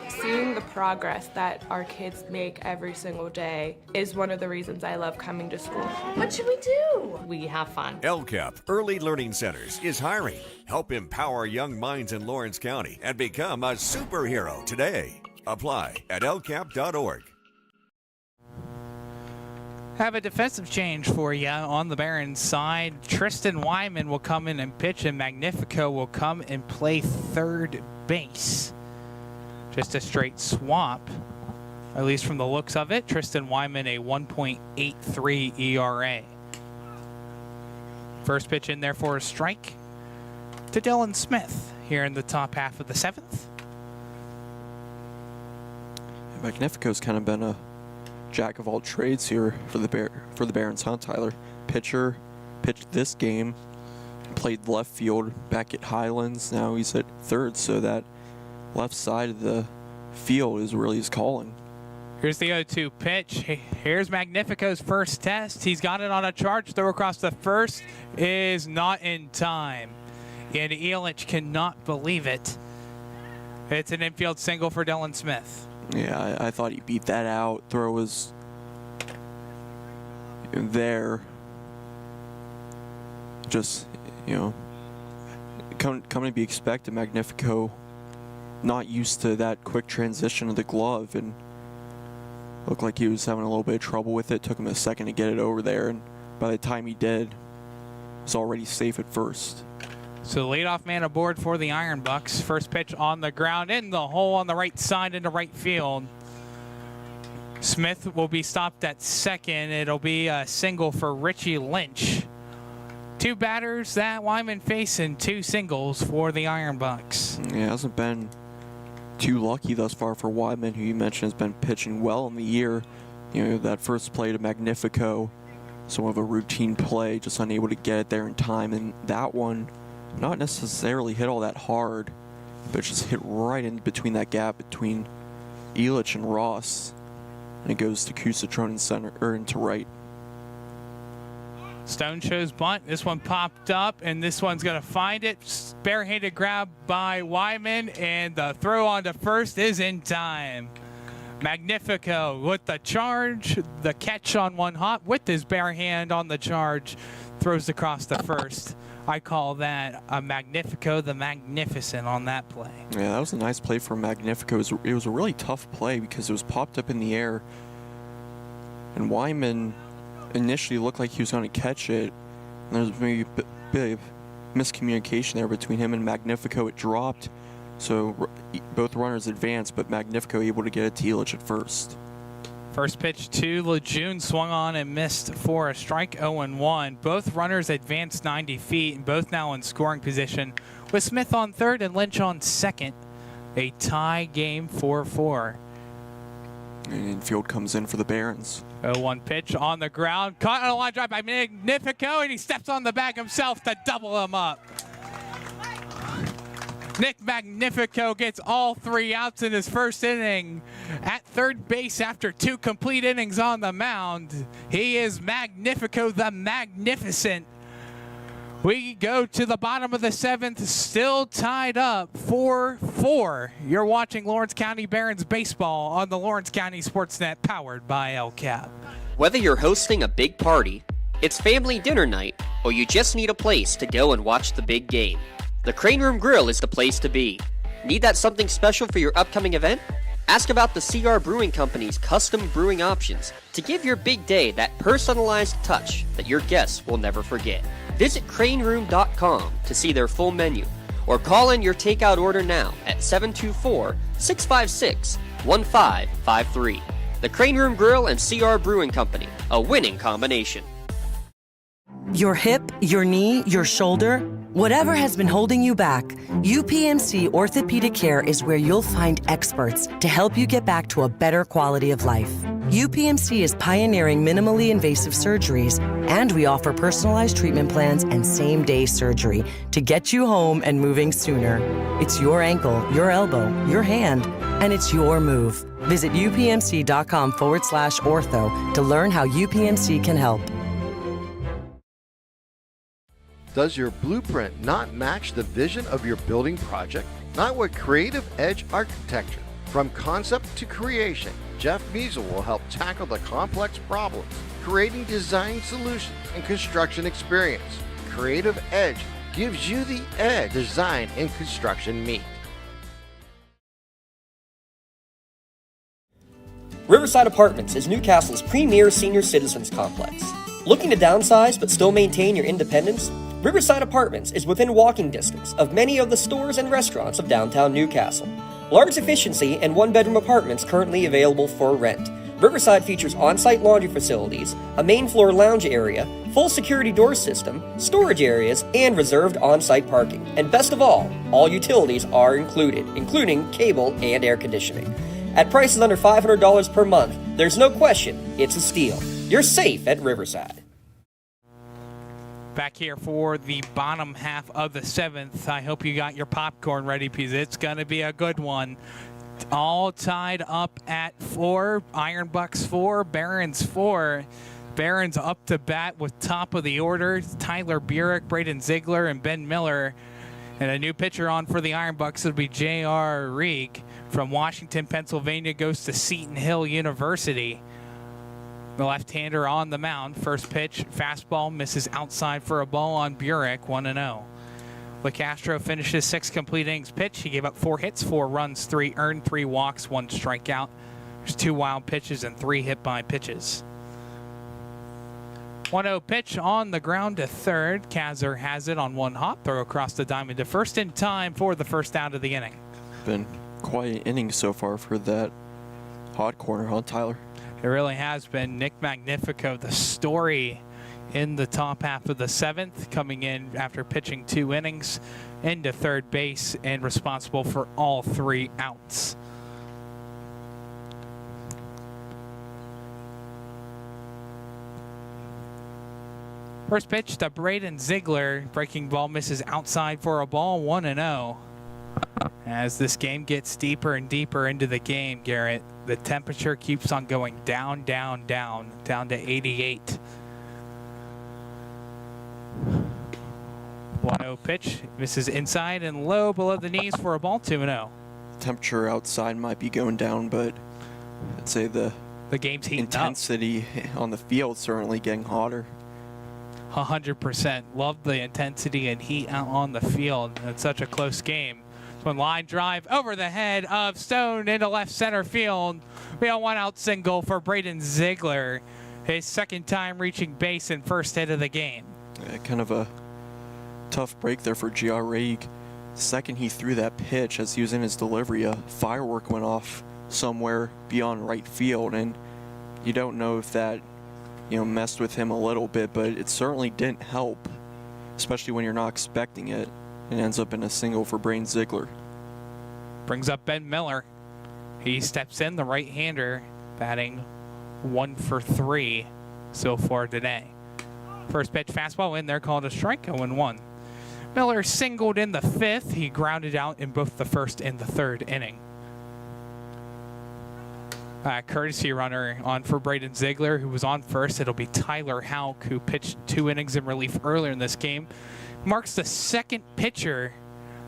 Seeing the progress that our kids make every single day is one of the reasons I love coming to school. What should we do? We have fun. LCAP Early Learning Centers is hiring. Help empower young minds in Lawrence County and become a superhero today. Apply at lcap.org. Have a defensive change for you on the Barons side. Tristan Wyman will come in and pitch, and Magnifico will come and play third base. Just a straight swap, at least from the looks of it. Tristan Wyman, a 1.83 ERA. First pitch in there for a strike to Dylan Smith here in the top half of the 7th. Magnifico's kind of been a jack of all trades here for the Barons, huh, Tyler? Pitcher, pitched this game, played left field back at Highlands. Now he's at third, so that left side of the field is really his calling. Here's the 0-2 pitch. Here's Magnifico's first test. He's got it on a charge. Throw across the first is not in time. And Elich cannot believe it. It's an infield single for Dylan Smith. Yeah, I thought he beat that out. Throw was there. Just, you know, coming to be expected. Magnifico not used to that quick transition of the glove, and looked like he was having a little bit of trouble with it. Took him a second to get it over there, and by the time he did, he was already safe at first. So the leadoff man aboard for the Iron Bucks. First pitch on the ground in the hole on the right side into right field. Smith will be stopped at second. It'll be a single for Richie Lynch. 2 batters that Wyman facing, 2 singles for the Iron Bucks. Yeah, hasn't been too lucky thus far for Wyman, who you mentioned has been pitching well in the year. You know, that first play to Magnifico, somewhat of a routine play, just unable to get it there in time, and that one not necessarily hit all that hard, but just hit right in between that gap between Elich and Ross, and it goes to Kusatron in center, or into right. Stone shows bunt. This one popped up, and this one's going to find it. Barehanded grab by Wyman, and the throw on to first is in time. Magnifico with the charge, the catch on one hop with his bare hand on the charge, throws across the first. I call that a Magnifico the Magnificent on that play. Yeah, that was a nice play for Magnifico. It was a really tough play because it was popped up in the air, and Wyman initially looked like he was going to catch it. And there was maybe a bit of miscommunication there between him and Magnifico. It dropped, so both runners advanced, but Magnifico able to get it to Elich at first. First pitch to Lejeune, swung on and missed for a strike, 0-1. Both runners advanced 90 feet and both now in scoring position, with Smith on third and Lynch on second. A tie game, 4-4. And infield comes in for the Barons. 0-1 pitch on the ground, caught on a line drive by Magnifico, and he steps on the bag himself to double him up. Nick Magnifico gets all 3 outs in his first inning at third base after 2 complete innings on the mound. He is Magnifico the Magnificent. We go to the bottom of the 7th, still tied up 4-4. You're watching Lawrence County Barons baseball on the Lawrence County Sportsnet, powered by LCAP. Whether you're hosting a big party, it's family dinner night, or you just need a place to go and watch the big game, the Crane Room Grill is the place to be. Need that something special for your upcoming event? Ask about the CR Brewing Company's custom brewing options to give your big day that personalized touch that your guests will never forget. Visit craneroom.com to see their full menu, or call in your takeout order now at 724-656-1553. The Crane Room Grill and CR Brewing Company, a winning combination. Your hip, your knee, your shoulder, whatever has been holding you back, UPMC Orthopedic Care is where you'll find experts to help you get back to a better quality of life. UPMC is pioneering minimally invasive surgeries, and we offer personalized treatment plans and same-day surgery to get you home and moving sooner. It's your ankle, your elbow, your hand, and it's your move. Visit upmc.com/ortho to learn how UPMC can help. Does your blueprint not match the vision of your building project? Not with Creative Edge Architecture. From concept to creation, Jeff Measle will help tackle the complex problems, creating design solutions and construction experience. Creative Edge gives you the edge design and construction meet. Riverside Apartments is Newcastle's premier senior citizens complex. Looking to downsize but still maintain your independence? Riverside Apartments is within walking distance of many of the stores and restaurants of downtown Newcastle. Large efficiency and one-bedroom apartments currently available for rent. Riverside features on-site laundry facilities, a main floor lounge area, full security door system, storage areas, and reserved on-site parking. And best of all utilities are included, including cable and air conditioning. At prices under $500 per month, there's no question it's a steal. You're safe at Riverside. Back here for the bottom half of the 7th. I hope you got your popcorn ready because it's going to be a good one. All tied up at 4. Iron Bucks 4, Barons 4. Barons up to bat with top of the order. Tyler Burek, Braden Ziegler, and Ben Miller. And a new pitcher on for the Iron Bucks will be J.R. Reeg from Washington, Pennsylvania, goes to Seton Hill University. The left-hander on the mound. First pitch, fastball, misses outside for a ball on Burek, 1-0. LeCastro finishes 6 complete innings pitched. He gave up 4 hits, 4 runs, 3 earned, 3 walks, 1 strikeout. There's 2 wild pitches and 3 hit-by pitches. 1-0 pitch on the ground to third. Kazar has it on 1 hop. Throw across the diamond to first in time for the first out of the inning. Been quite an inning so far for that hot corner, huh, Tyler? It really has been. Nick Magnifico, the story in the top half of the 7th, coming in after pitching 2 innings into third base and responsible for all 3 outs. First pitch to Braden Ziegler. Breaking ball misses outside for a ball, 1-0. As this game gets deeper and deeper into the game, Garrett, the temperature keeps on going down, down, down, down to 88. 1-0 pitch, misses inside and low below the knees for a ball, 2-0. Temperature outside might be going down, but I'd say the game's heating intensity on the field certainly getting hotter. 100%. Love the intensity and heat out on the field. It's such a close game. One line drive over the head of Stone into left center field. We have 1 out single for Braden Ziegler. His 2nd time reaching base and first hit of the game. Kind of a tough break there for J.R. Reeg. Second he threw that pitch as he was in his delivery, a firework went off somewhere beyond right field, and you don't know if that messed with him a little bit, but it certainly didn't help, especially when you're not expecting it. It ends up in a single for Braden Ziegler. Brings up Ben Miller. He steps in, the right-hander, batting 1 for 3 so far today. First pitch fastball in there, called a strike, 0-1. Miller singled in the 5th. He grounded out in both the 1st and the 3rd inning. Courtesy runner on for Braden Ziegler, who was on first. It'll be Tyler Houck, who pitched 2 innings in relief earlier in this game. Marks the 2nd pitcher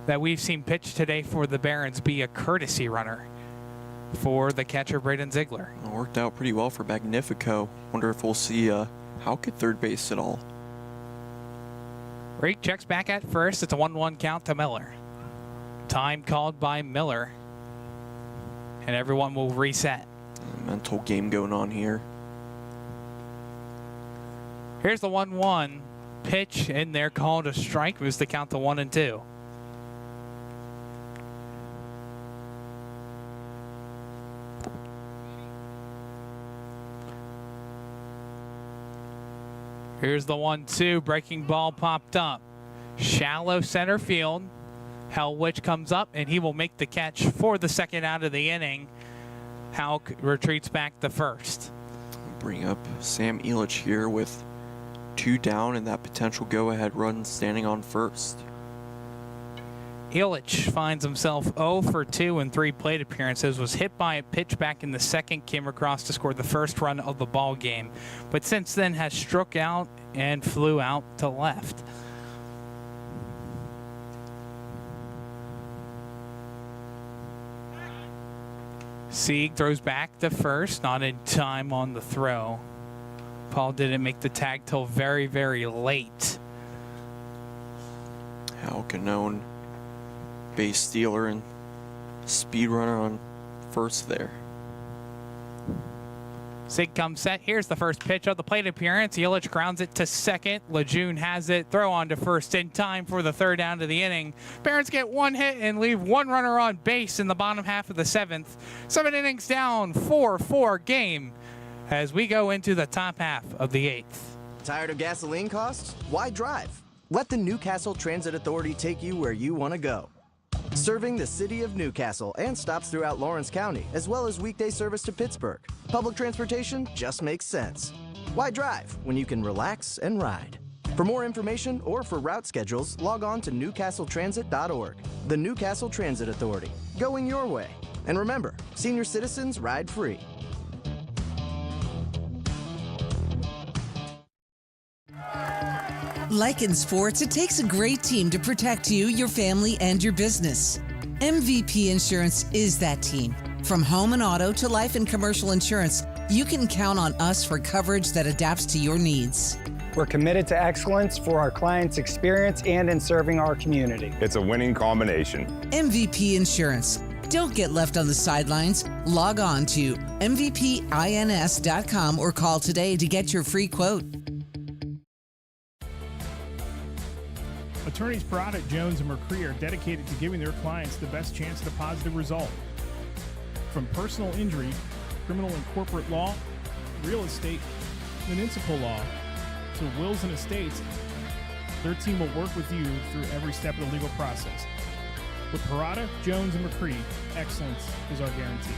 that we've seen pitch today for the Barons be a courtesy runner for the catcher Braden Ziegler. It worked out pretty well for Magnifico. Wonder if we'll see Houck at third base at all. Reek checks back at first. It's a 1-1 count to Miller. Time called by Miller. and everyone will reset. Mental game going on here. Here's the 1-1 pitch in there called a strike. Moves the count to 1-2. Here's the 1-2. Breaking ball popped up. Shallow center field. Helwich comes up, and he will make the catch for the second out of the inning. Houck retreats back to first. Bring up Sam Elich here with 2 down and that potential go-ahead run standing on first. Elich finds himself 0 for 2 in 3 plate appearances, was hit by a pitch back in the second, came across to score the first run of the ball game, but since then has struck out and flew out to left. Sieg throws back to first, not in time on the throw. Paul didn't make the tag till very, very late. Houck, a known base stealer and speed runner on first there. Sig comes set. Here's the first pitch of the plate appearance. Yelich grounds it to second. Lejeune has it. Throw on to first in time for the third down of the inning. Barons get 1 hit and leave 1 runner on base in the bottom half of the 7th. 7 innings down, 4-4 game as we go into the top half of the 8th. Tired of gasoline costs? Why drive? Let the Newcastle Transit Authority take you where you want to go. Serving the city of Newcastle and stops throughout Lawrence County, as well as weekday service to Pittsburgh. Public transportation just makes sense. Why drive when you can relax and ride? For more information or for route schedules, log on to newcastletransit.org. The Newcastle Transit Authority, going your way. And remember, senior citizens ride free. Like in sports, it takes a great team to protect you, your family, and your business. MVP Insurance is that team. From home and auto to life and commercial insurance, you can count on us for coverage that adapts to your needs. We're committed to excellence for our clients' experience and in serving our community. It's a winning combination. MVP Insurance. Don't get left on the sidelines. Log on to mvpins.com or call today to get your free quote. Attorneys Parada, Jones, and McCree are dedicated to giving their clients the best chance at a positive result. From personal injury, criminal and corporate law, real estate, municipal law, to wills and estates, their team will work with you through every step of the legal process. With Parada, Jones, and McCree, excellence is our guarantee.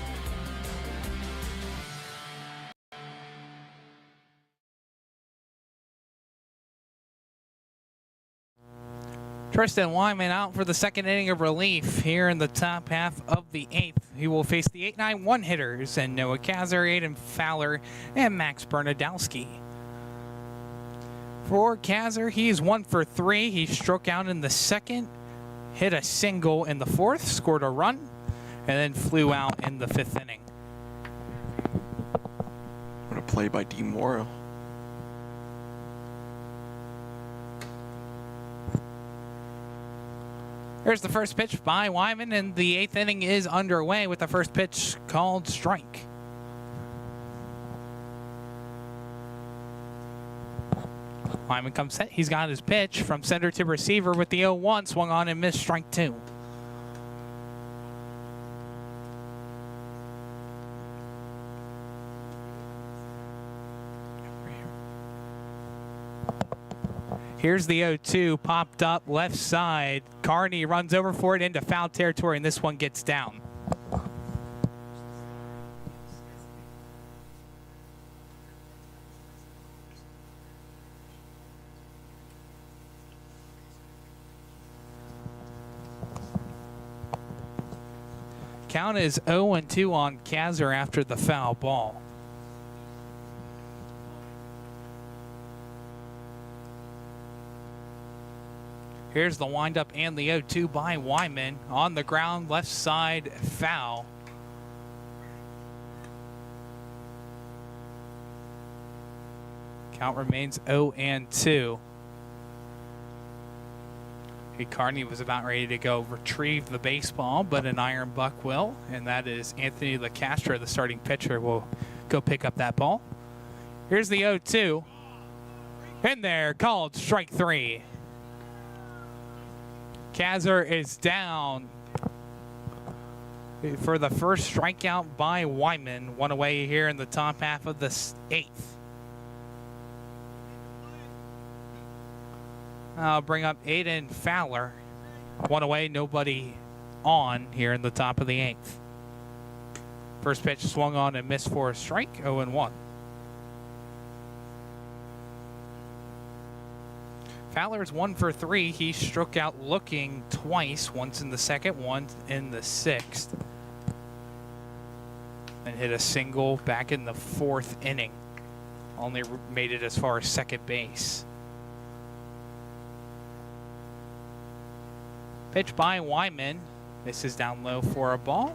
Tristan Wyman out for the second inning of relief here in the top half of the 8th. He will face the 8-9 one-hitters and Noah Kazar, Aiden Fowler, and Max Bernadowski. For Kazar, he's 1 for 3. He struck out in the second, hit a single in the 4th, scored a run, and then flew out in the 5th inning. What a play by D. Morrow. Here's the first pitch by Wyman, and the 8th inning is underway with the first pitch called strike. Wyman comes set. He's got his pitch from center to receiver with the 0-1. Swung on and missed, strike 2. Here's the 0-2, popped up left side. Carney runs over for it into foul territory, and this one gets down. Count is 0-2 on Kazar after the foul ball. Here's the windup and the 0-2 by Wyman. On the ground, left side, foul. Count remains 0-2. Carney was about ready to go retrieve the baseball, but an Iron Buck will, and that is Anthony LaCastro, the starting pitcher, will go pick up that ball. Here's the 0-2. In there, called strike 3. Kaiser is down for the first strikeout by Wyman. One away here in the top half of the 8th. I'll bring up Aiden Fowler. One away, nobody on here in the top of the 8th. First pitch swung on and missed for a strike, 0-1. Fowler's 1 for 3. He struck out looking twice, once in the 2nd, once in the 6th. And hit a single back in the 4th inning. Only made it as far as second base. Pitch by Wyman. This is down low for a ball.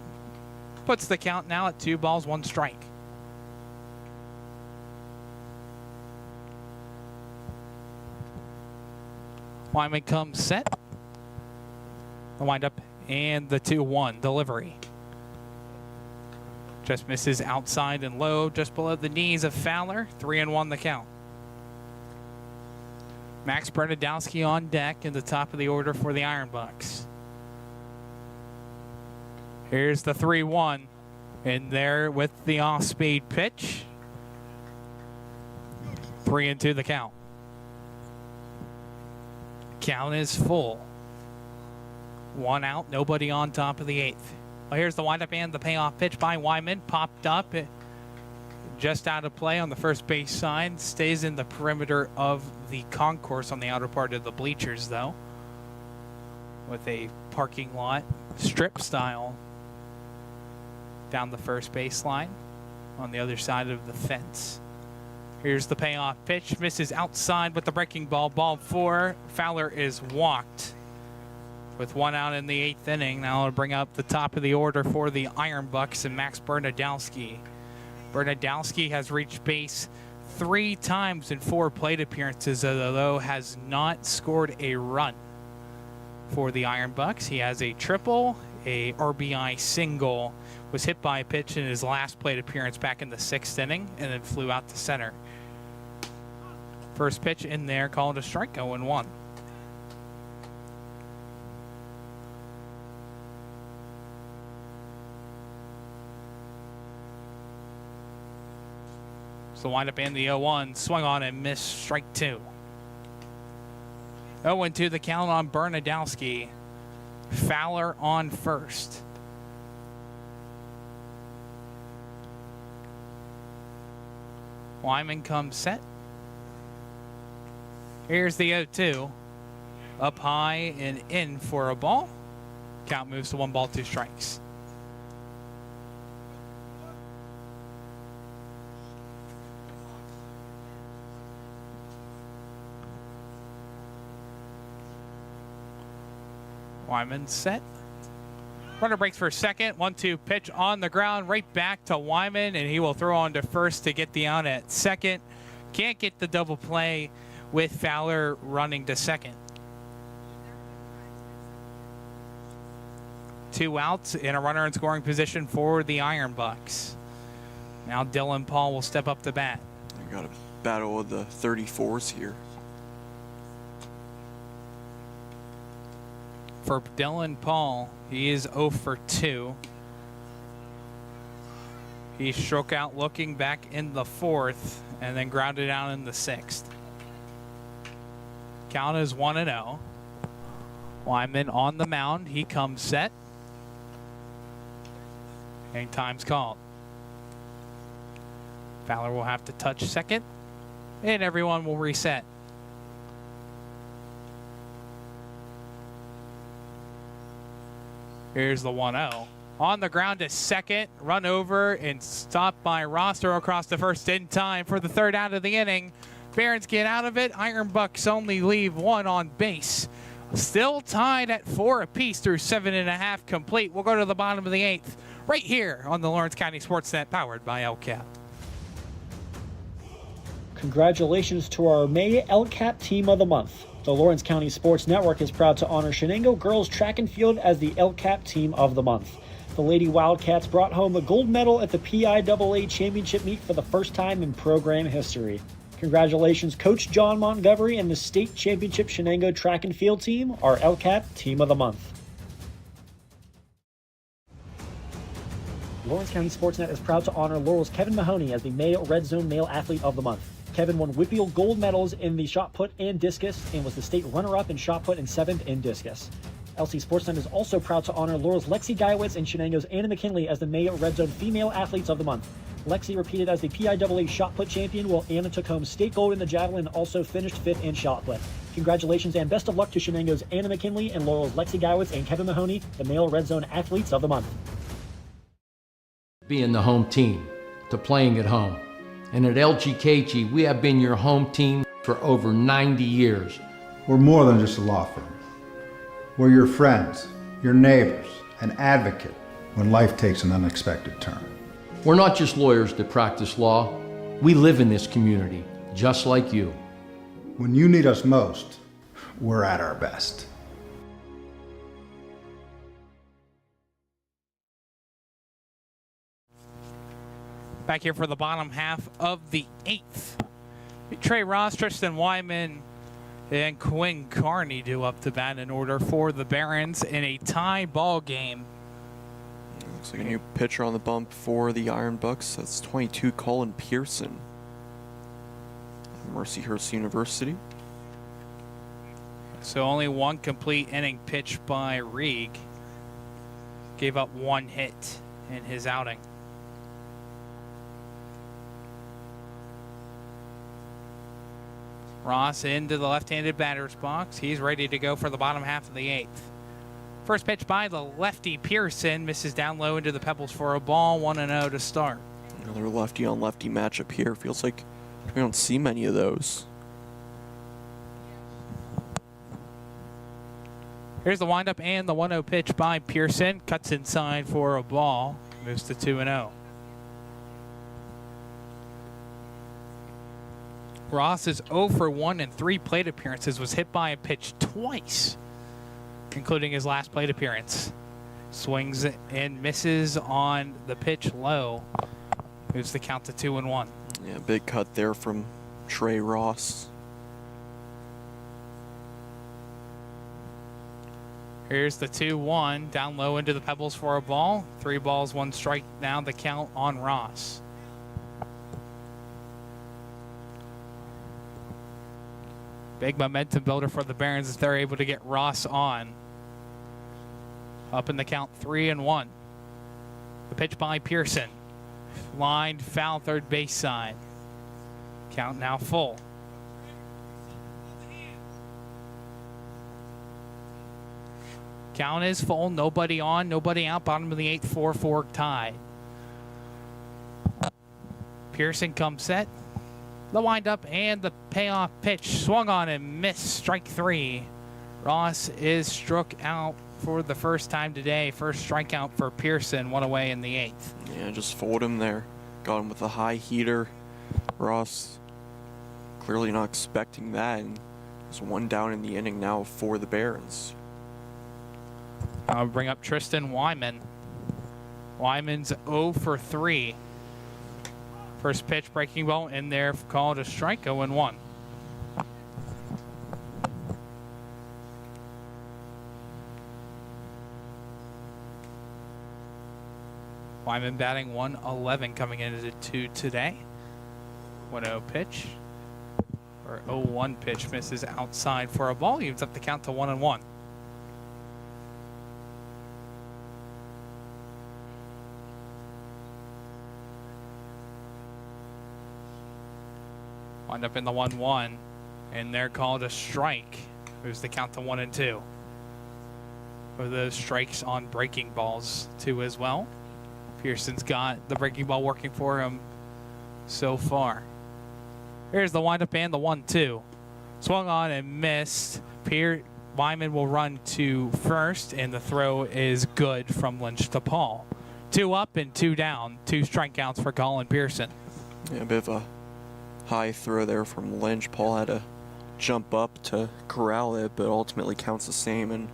Puts the count now at 2 balls, 1 strike. Wyman comes set. The windup and the 2-1 delivery. Just misses outside and low, just below the knees of Fowler. 3-1 the count. Max Bernadowski on deck in the top of the order for the Iron Bucks. Here's the 3-1 in there with the off-speed pitch. 3-2 the count. Count is full. 1 out, nobody on top of the 8th. Well, here's the windup and the payoff pitch by Wyman. Popped up, just out of play on the first base side. Stays in the perimeter of the concourse on the outer part of the bleachers, though, with a parking lot strip style down the first baseline on the other side of the fence. Here's the payoff pitch. Misses outside with the breaking ball. Ball 4. Fowler is walked with 1 out in the 8th inning. Now I'll bring up the top of the order for the Iron Bucks and Max Bernadowski. Bernadowski has reached base 3 times in 4 plate appearances, although has not scored a run for the Iron Bucks. He has a triple, a RBI single, was hit by a pitch in his last plate appearance back in the 6th inning, and then flew out to center. First pitch in there, called a strike, 0-1. So wind up in the 0-1, swung on and missed, strike 2. 0-2 the count on Bernadowski. Fowler on first. Wyman comes set. Here's the 0-2. Up high and in for a ball. Count moves to 1 ball, 2 strikes. Wyman set. Runner breaks for second. 1-2 pitch on the ground. Right back to Wyman, and he will throw on to first to get the out at second. Can't get the double play with Fowler running to second. 2 outs and a runner in scoring position for the Iron Bucks. Now Dylan Paul will step up to bat. I got a battle of the 34s here. For Dylan Paul, he is 0 for 2. He struck out looking back in the 4th and then grounded out in the 6th. Count is 1-0. Wyman on the mound. He comes set. And time's called. Fowler will have to touch second, and everyone will reset. Here's the 1-0. On the ground to second, run over and stopped by Roster across the first in time for the 3rd out of the inning. Barons get out of it. Iron Bucks only leave 1 on base. Still tied at 4 apiece through 7.5 complete. We'll go to the bottom of the 8th right here on the Lawrence County Sportsnet, powered by LCAP. Congratulations to our May LCAP Team of the Month. The Lawrence County Sports Network is proud to honor Shenango Girls Track and Field as the LCAP Team of the Month. The Lady Wildcats brought home the gold medal at the PIAA Championship meet for the first time in program history. Congratulations, Coach John Montgomery and the State Championship Shenango Track and Field Team, our LCAP Team of the Month. Lawrence County Sportsnet is proud to honor Laurel's Kevin Mahoney as the May Red Zone Male Athlete of the Month. Kevin won Whitfield gold medals in the shot put and discus and was the state runner-up in shot put and 7th in discus. LC Sportsnet is also proud to honor Laurel's Lexi Guyewitz and Shenango's Anna McKinley as the May Red Zone Female Athletes of the Month. Lexi repeated as the PIAA shot put champion, while Anna took home state gold in the javelin and also finished 5th in shot put. Congratulations and best of luck to Shenango's Anna McKinley and Laurel's Lexi Guyewitz and Kevin Mahoney, the Male Red Zone Athletes of the Month. Being the home team, to playing at home. And at LGKG, we have been your home team for over 90 years. We're more than just a law firm. We're your friends, your neighbors, an advocate when life takes an unexpected turn. We're not just lawyers that practice law. We live in this community, just like you. When you need us most, we're at our best. Back here for the bottom half of the 8th. Trey Ross, Tristan Wyman, and Quinn Carney do up to bat in order for the Barons in a tie ball game. Looks like a new pitcher on the bump for the Iron Bucks. That's 22, Colin Pearson. Mercyhurst University. So only one complete inning pitched by Rieg. Gave up 1 hit in his outing. Ross into the left-handed batter's box. He's ready to go for the bottom half of the 8th. First pitch by the lefty Pearson. Misses down low into the pebbles for a ball. 1-0 to start. Another lefty-on-lefty matchup here. Feels like we don't see many of those. Here's the windup and the 1-0 pitch by Pearson. Cuts inside for a ball. Moves to 2-0. Ross is 0 for 1 in 3 plate appearances. Was hit by a pitch twice, including his last plate appearance. Swings and misses on the pitch low. Moves the count to 2-1. Yeah, big cut there from Trey Ross. Here's the 2-1. Down low into the pebbles for a ball. 3 balls, 1 strike now the count on Ross. Big momentum builder for the Barons as they're able to get Ross on. Up in the count, 3-1. The pitch by Pearson. Lined foul third base side. Count now full. Count is full. Nobody on, nobody out. Bottom of the 8th, 4-4 tie. Pearson comes set. The windup and the payoff pitch. Swung on and missed. Strike 3. Ross is struck out for the first time today. First strikeout for Pearson. 1 away in the 8th. Yeah, just fold him there. Got him with a high heater. Ross clearly not expecting that. And there's 1 down in the inning now for the Barons. I'll bring up Tristan Wyman. Wyman's 0 for 3. First pitch, breaking ball in there, called a strike, 0-1. Wyman batting 111 coming into today. 1-0 pitch, or 0-1 pitch, misses outside for a ball. Evens up the count to 1-1. Wind up in the 1-1, and they're called a strike. Moves the count to 1-2. With those strikes on breaking balls too as well. Pearson's got the breaking ball working for him so far. Here's the windup and the 1-2. Swung on and missed. Wyman will run to first, and the throw is good from Lynch to Paul. 2 up and 2 down. 2 strikeouts for Colin Pearson. Yeah, a bit of a high throw there from Lynch. Paul had a jump up to corral it, but ultimately counts the same. And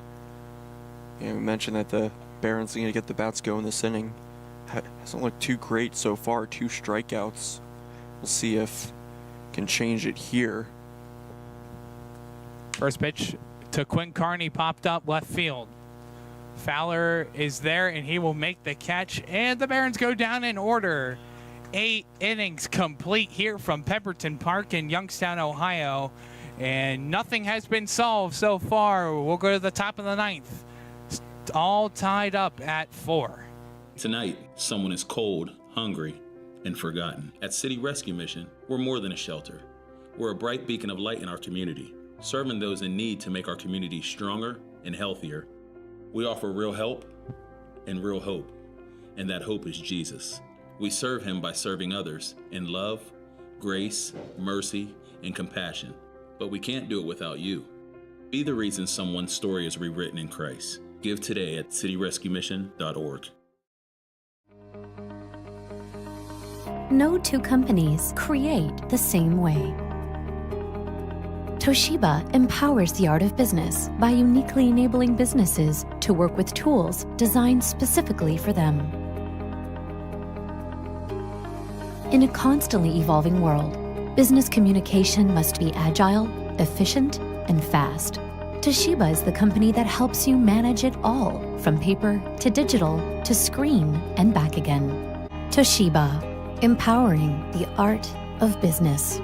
we mentioned that the Barons are going to get the bats going this inning. Hasn't looked too great so far, 2 strikeouts. We'll see if can change it here. First pitch to Quinn Carney popped up left field. Fowler is there, and he will make the catch, and the Barons go down in order. 8 innings complete here from Pemberton Park in Youngstown, Ohio, and nothing has been solved so far. We'll go to the top of the 9th. All tied up at 4. Tonight, someone is cold, hungry, and forgotten. At City Rescue Mission, we're more than a shelter. We're a bright beacon of light in our community, serving those in need to make our community stronger and healthier. We offer real help and real hope, and that hope is Jesus. We serve him by serving others in love, grace, mercy, and compassion. But we can't do it without you. Be the reason someone's story is rewritten in Christ. Give today at cityrescuemission.org. No two companies create the same way. Toshiba empowers the art of business by uniquely enabling businesses to work with tools designed specifically for them. In a constantly evolving world, business communication must be agile, efficient, and fast. Toshiba is the company that helps you manage it all, from paper to digital to screen and back again. Toshiba, empowering the art of business.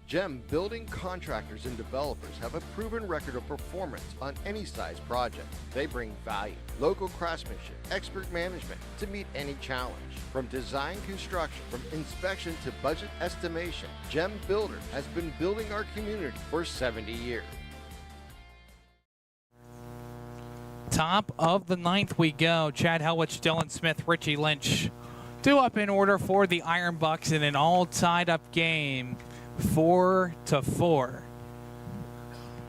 GEM building contractors and developers have a proven record of performance on any size project. They bring value, local craftsmanship, expert management to meet any challenge. From design construction, from inspection to budget estimation, GEM Builders has been building our community for 70 years. Top of the 9th we go. Chad Helwich, Dylan Smith, Richie Lynch. 2 up in order for the Iron Bucks in an all tied up game. 4-4.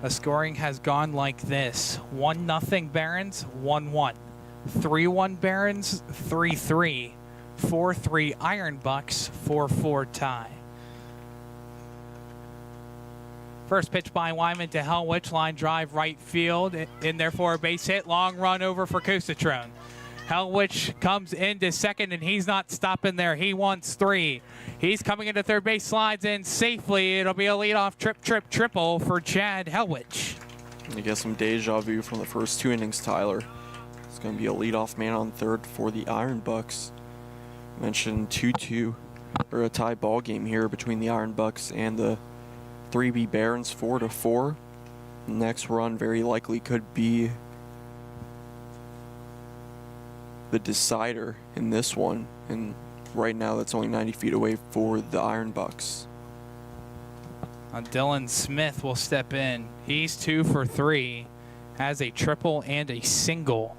The scoring has gone like this: 1-0 Barons, 1-1. 3-1 Barons, 3-3. 4-3 Iron Bucks, 4-4 tie. First pitch by Wyman to Helwich, line drive right field, in there for a base hit, long run over for Kusatron. Helwich comes into second, and he's not stopping there. He wants 3. He's coming into third base, slides in safely. It'll be a leadoff triple for Chad Helwich. You get some deja vu from the first 2 innings, Tyler. It's going to be a leadoff man on third for the Iron Bucks. Mentioned 2-2, or a tie ball game here between the Iron Bucks and the 3B Barons, 4-4. Next run very likely could be the decider in this one, and right now that's only 90 feet away for the Iron Bucks. Dylan Smith will step in. He's 2 for 3, has a triple and a single.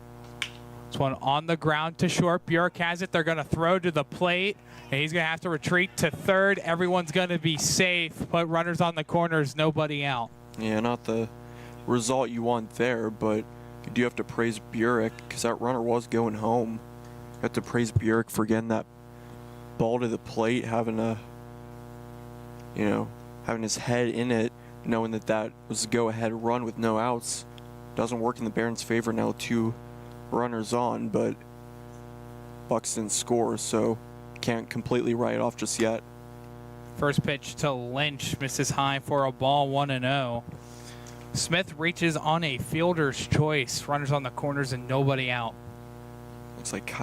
This one on the ground to short. Bjork has it. They're going to throw to the plate, and he's going to have to retreat to third. Everyone's going to be safe, but runners on the corners, nobody out. Yeah, not the result you want there, but you do have to praise Burek because that runner was going home. You have to praise Burek for getting that ball to the plate, having his head in it, knowing that that was a go-ahead run with no outs. Doesn't work in the Barons' favor now, 2 runners on, but Bucks didn't score, so can't completely write it off just yet. First pitch to Lynch, misses high for a ball, 1-0. Smith reaches on a fielder's choice. Runners on the corners and nobody out. Looks like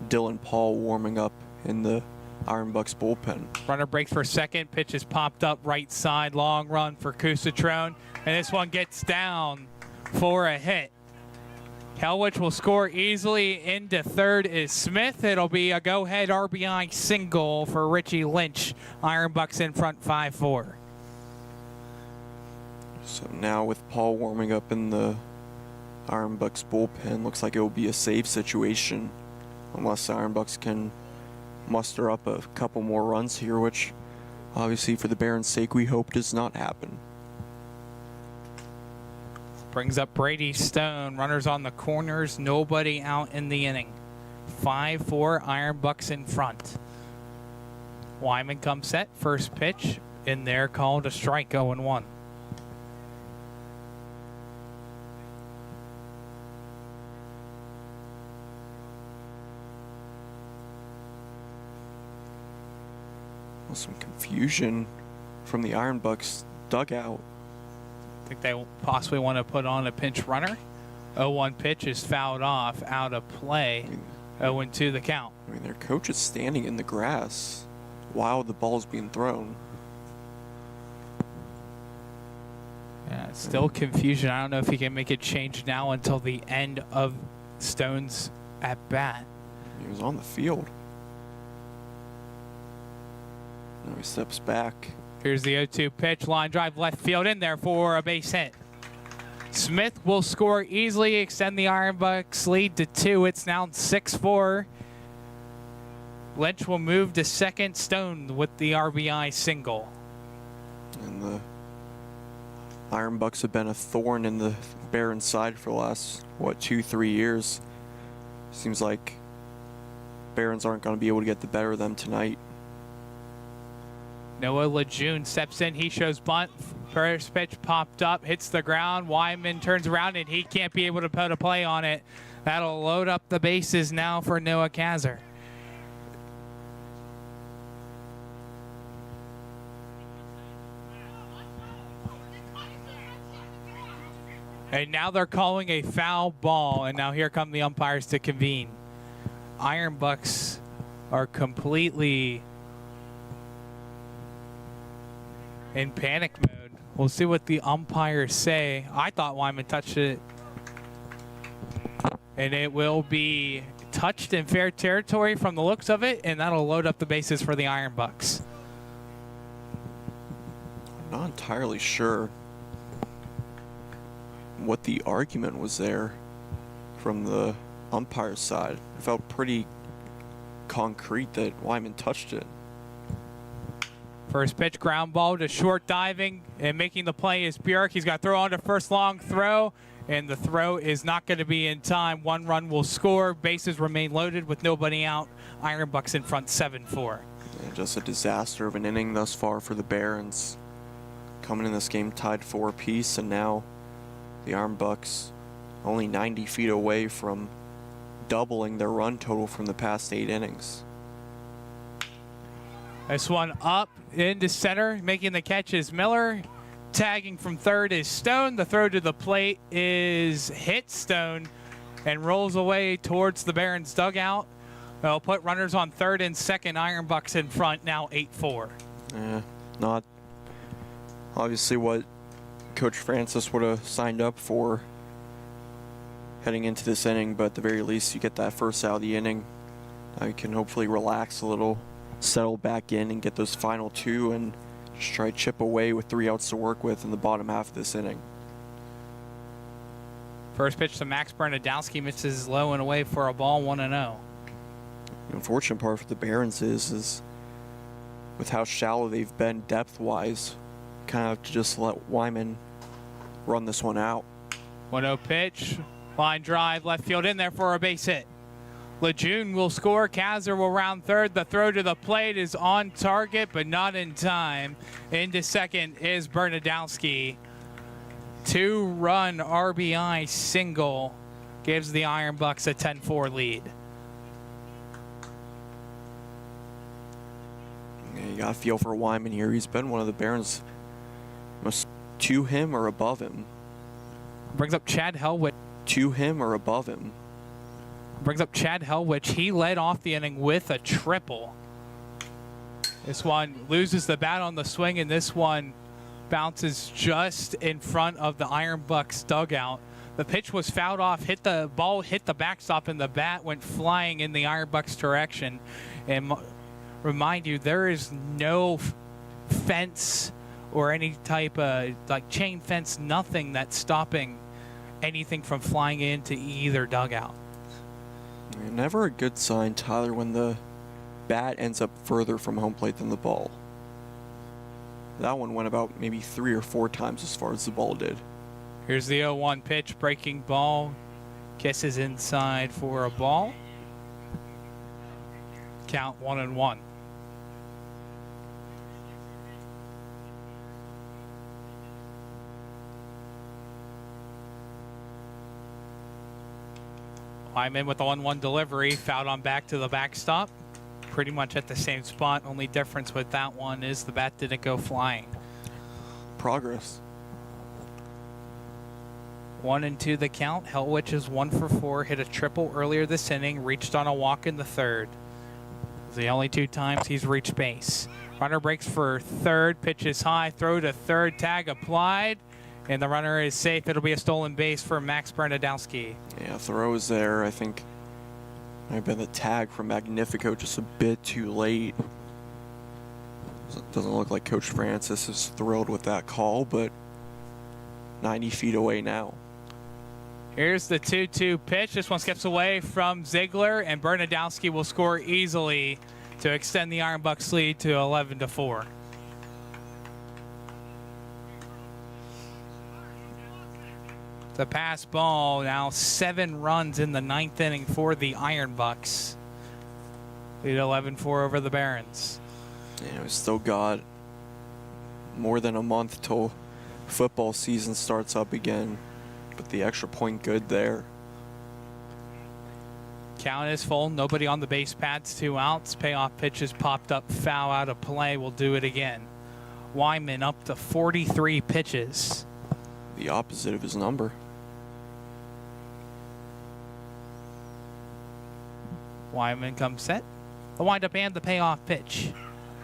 Dylan Paul warming up in the Iron Bucks bullpen. Runner breaks for second. Pitch is popped up right side. Long run for Kusatron. And this one gets down for a hit. Helwich will score easily. Into third is Smith. It'll be a go-ahead RBI single for Richie Lynch. Iron Bucks in front, 5-4. So now with Paul warming up in the Iron Bucks bullpen, looks like it will be a save situation unless the Iron Bucks can muster up a couple more runs here, which obviously for the Barons' sake we hope does not happen. Brings up Brady Stone. Runners on the corners, nobody out in the inning. 5-4 Iron Bucks in front. Wyman comes set. First pitch in there called a strike, 0-1. Some confusion from the Iron Bucks dugout. I think they possibly want to put on a pinch runner. 0-1 pitch is fouled off, out of play. 0-2 the count. I mean, their coach is standing in the grass while the ball's being thrown. Yeah, still confusion. I don't know if he can make a change now until the end of Stone's at bat. He was on the field. Now he steps back. Here's the 0-2 pitch. Line drive left field in there for a base hit. Smith will score easily, extend the Iron Bucks lead to 2. It's now 6-4. Lynch will move to second. Stone with the RBI single. And the Iron Bucks have been a thorn in the Barons' side for the last, 2-3 years. Seems like Barons aren't going to be able to get the better of them tonight. Noah Lejeune steps in. He shows bunt. First pitch popped up, hits the ground. Wyman turns around, and he can't be able to put a play on it. That'll load up the bases now for Noah Kaiser. And now they're calling a foul ball, and now here come the umpires to convene. Iron Bucks are completely in panic mode. We'll see what the umpires say. I thought Wyman touched it. And it will be touched in fair territory from the looks of it, and that'll load up the bases for the Iron Bucks. I'm not entirely sure what the argument was there from the umpire's side. It felt pretty concrete that Wyman touched it. First pitch, ground ball to short, diving and making the play is Bjork. He's got to throw on to first, long throw, and the throw is not going to be in time. 1 run will score. Bases remain loaded with nobody out. Iron Bucks in front 7-4. Yeah, just a disaster of an inning thus far for the Barons. Coming in this game tied 4 apiece, and now the Iron Bucks only 90 feet away from doubling their run total from the past 8 innings. This one up into center. Making the catch is Miller. Tagging from third is Stone. The throw to the plate is hit Stone and rolls away towards the Barons dugout. They'll put runners on third and second. Iron Bucks in front now 8-4. Yeah, not obviously what Coach Francis would have signed up for heading into this inning, but at the very least you get that first out of the inning. Now you can hopefully relax a little, settle back in and get those final 2 and just try to chip away with 3 outs to work with in the bottom half of this inning. First pitch to Max Bernadowski, misses low and away for a ball, 1-0. The unfortunate part for the Barons is with how shallow they've been depth-wise, kind of have to just let Wyman run this one out. 1-0 pitch, line drive, left field in there for a base hit. Lejeune will score. Kaiser will round third. The throw to the plate is on target, but not in time. Into second is Bernadowski. 2-run RBI single gives the Iron Bucks a 10-4 lead. Yeah, you got to feel for Wyman here. He's been one of the Barons most to him or above him. Brings up Chad Helwich. To him or above him. Brings up Chad Helwich. He led off the inning with a triple. This one loses the bat on the swing, and this one bounces just in front of the Iron Bucks dugout. The pitch was fouled off, hit the ball, hit the backstop, and the bat went flying in the Iron Bucks direction. And remind you, there is no fence or any type of like chain fence, nothing that's stopping anything from flying into either dugout. Never a good sign, Tyler, when the bat ends up further from home plate than the ball. That one went about maybe 3 or 4 times as far as the ball did. Here's the 0-1 pitch, breaking ball. Kisses inside for a ball. Count 1-1. Wyman with the 1-1 delivery, fouled on back to the backstop. Pretty much at the same spot. Only difference with that one is the bat didn't go flying. Progress. 1-2 the count. Helwich is 1 for 4. Hit a triple earlier this inning. Reached on a walk in the third. The only 2 times he's reached base. Runner breaks for third. Pitches high. Throw to third. Tag applied. And the runner is safe. It'll be a stolen base for Max Bernadowski. Yeah, throw is there. I think might have been the tag from Magnifico just a bit too late. Doesn't look like Coach Francis is thrilled with that call, but 90 feet away now. Here's the 2-2 pitch. This one skips away from Ziegler, and Bernadowski will score easily to extend the Iron Bucks lead to 11-4. The pass ball, now 7 runs in the 9th inning for the Iron Bucks. Lead 11-4 over the Barons. Yeah, we still got more than a month till football season starts up again, but the extra point good there. Count is full, nobody on the base pads, 2 outs. Payoff pitches popped up, foul out of play. We'll do it again. Wyman up to 43 pitches. The opposite of his number. Wyman comes set. The windup and the payoff pitch.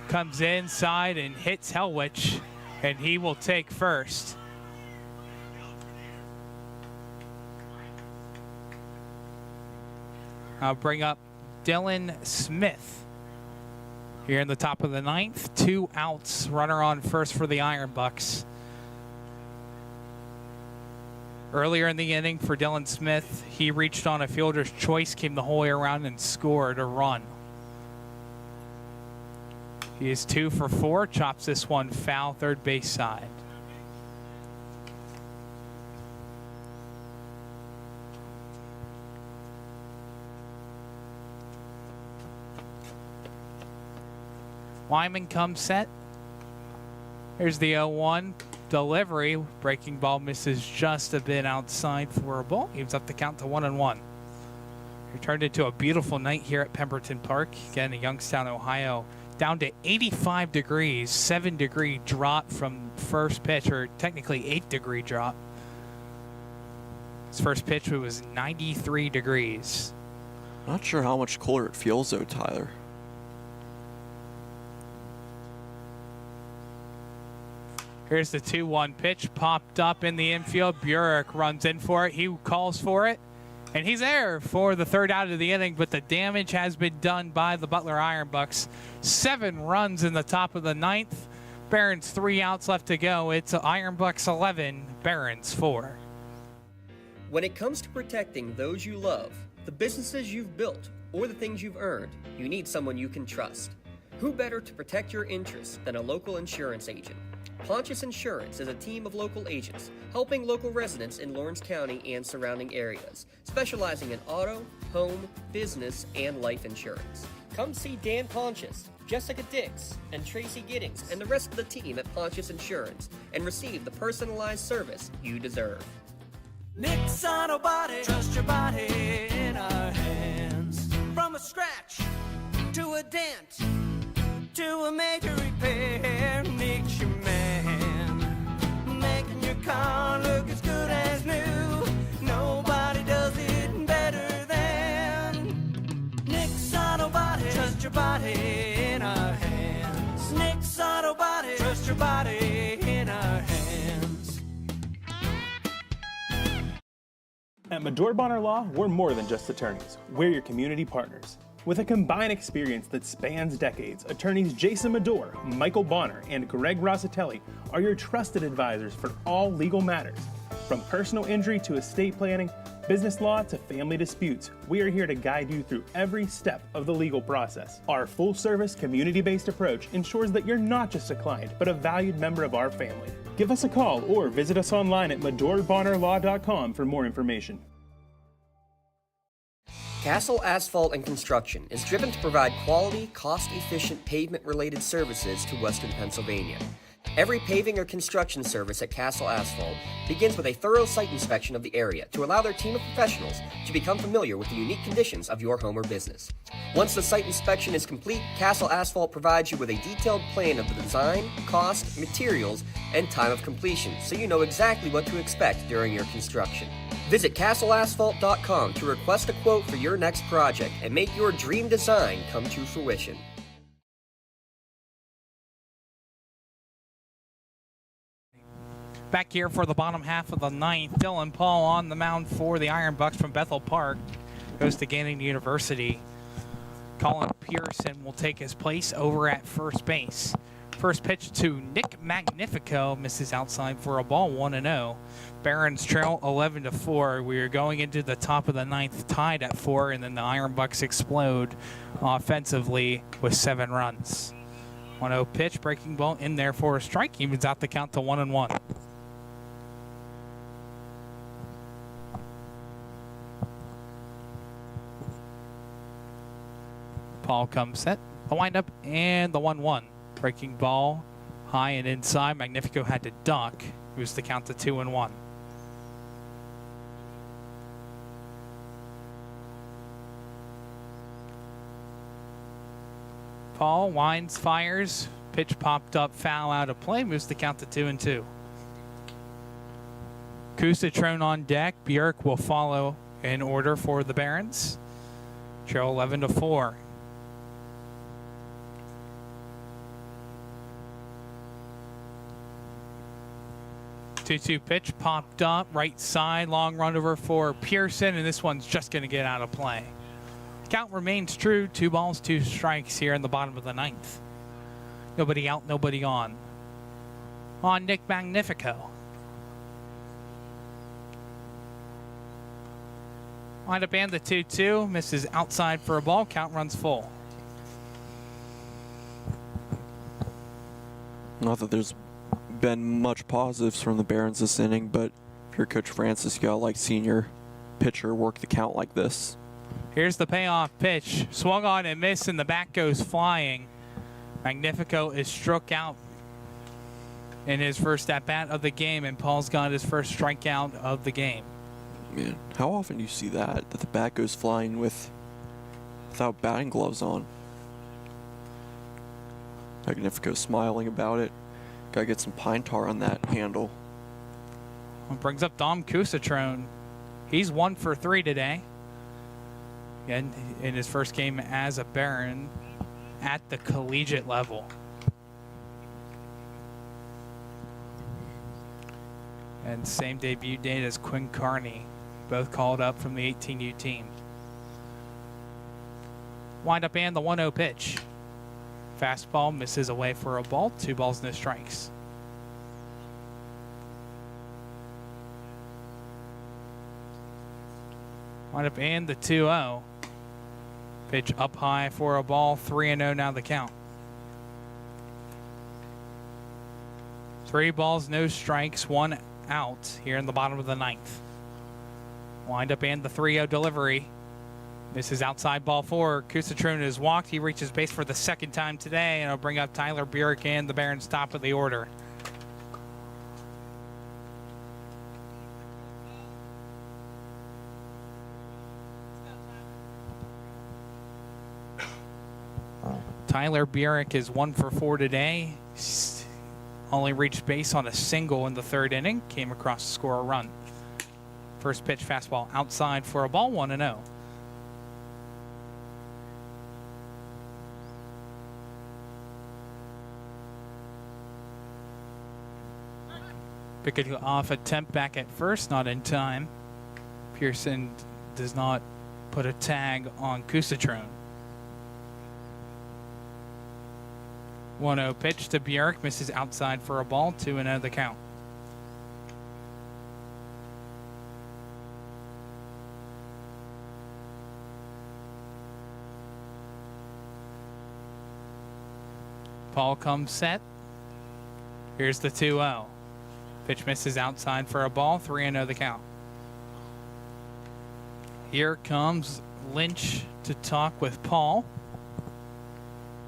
Comes inside and hits Helwich, and he will take first. I'll bring up Dylan Smith here in the top of the 9th. 2 outs, runner on first for the Iron Bucks. Earlier in the inning for Dylan Smith, he reached on a fielder's choice, came the whole way around and scored a run. He is 2 for 4, chops this one foul, third base side. Wyman comes set. Here's the 0-1 delivery. Breaking ball misses just a bit outside for a ball. Gives up the count to 1-1. It turned into a beautiful night here at Pemberton Park. Again, in Youngstown, Ohio. Down to 85 degrees, 7-degree drop from first pitch, or technically 8-degree drop. His first pitch was 93 degrees. Not sure how much colder it feels though, Tyler. Here's the 2-1 pitch, popped up in the infield. Burek runs in for it. He calls for it, and he's there for the third out of the inning, but the damage has been done by the Butler Iron Bucks. 7 runs in the top of the 9th. Barons 3 outs left to go. It's Iron Bucks 11, Barons 4. When it comes to protecting those you love, the businesses you've built, or the things you've earned, you need someone you can trust. Who better to protect your interests than a local insurance agent? Pontius Insurance is a team of local agents helping local residents in Lawrence County and surrounding areas, specializing in auto, home, business, and life insurance. Come see Dan Pontius, Jessica Dix, and Tracy Giddings, and the rest of the team at Pontius Insurance, and receive the personalized service you deserve. Nick's Auto Body, trust your body in our hands. From a scratch to a dent to a major repair, Nick's your man. Making your car look as good as new. Nobody does it better than Nick's Auto Body. Trust your body in our hands. Nick's Auto Body. Trust your body in our hands. At Medore Bonner Law, we're more than just attorneys. We're your community partners. With a combined experience that spans decades, attorneys Jason Medore, Michael Bonner, and Greg Rossitelli are your trusted advisors for all legal matters. From personal injury to estate planning, business law to family disputes, we are here to guide you through every step of the legal process. Our full-service, community-based approach ensures that you're not just a client, but a valued member of our family. Give us a call or visit us online at MedoreBonnerLaw.com for more information. Castle Asphalt and Construction is driven to provide quality, cost-efficient pavement-related services to Western Pennsylvania. Every paving or construction service at Castle Asphalt begins with a thorough site inspection of the area to allow their team of professionals to become familiar with the unique conditions of your home or business. Once the site inspection is complete, Castle Asphalt provides you with a detailed plan of the design, cost, materials, and time of completion, so you know exactly what to expect during your construction. Visit castleasphalt.com to request a quote for your next project and make your dream design come to fruition. Back here for the bottom half of the ninth, Dylan Paul on the mound for the Iron Bucks from Bethel Park. Goes to Gannon University. Colin Pearson will take his place over at first base. First pitch to Nick Magnifico, misses outside for a ball, 1-0. Barons trail 11-4. We are going into the top of the ninth, tied at 4, and then the Iron Bucks explode offensively with 7 runs. 1-0 pitch, breaking ball in there for a strike. Evens out the count to 1-1. Paul comes set, the windup, and the 1-1. Breaking ball high and inside. Magnifico had to duck. Moves the count to 2-1. Paul winds, fires. Pitch popped up, foul out of play. Moves the count to 2-2. Kusatron on deck. Bjork will follow in order for the Barons. Trail 11-4. 2-2 pitch popped up, right side, long run over for Pearson, and this one's just going to get out of play. Count remains true, 2 balls, 2 strikes here in the bottom of the ninth. Nobody out, nobody on. On Nick Magnifico. Wind up and the 2-2, misses outside for a ball, count runs full. Not that there's been much positives from the Barons this inning, but if you're Coach Francis, you gotta like senior pitcher work the count like this. Here's the payoff pitch. Swung on and missed, and the bat goes flying. Magnifico is struck out in his first at-bat of the game, and Paul's got his first strikeout of the game. Man, how often do you see that the bat goes flying without batting gloves on? Magnifico smiling about it. Gotta get some pine tar on that handle. Well, brings up Dom Kusatron. He's 1 for 3 today. Again, in his first game as a Baron at the collegiate level. And same debut date as Quinn Carney. Both called up from the 18U team. Wind up and the 1-0 pitch. Fastball misses away for a ball. 2 balls, no strikes. Wind up and the 2-0. Pitch up high for a ball. 3-0 now the count. 3 balls, no strikes, 1 out here in the bottom of the ninth. Wind up and the 3-0 delivery. Misses outside ball 4. Kusatron is walked. He reaches base for the second time today, and it'll bring up Tyler Bjork and the Barons top of the order. Tyler Bjork is 1 for 4 today. He's only reached base on a single in the 3rd inning. Came across to score a run. First pitch fastball outside for a ball, 1-0. Picking off attempt back at first, not in time. Pearson does not put a tag on Kusatron. 1-0 pitch to Bjork, misses outside for a ball, 2-0 the count. Paul comes set. Here's the 2-0. Pitch misses outside for a ball, 3-0 the count. Here comes Lynch to talk with Paul.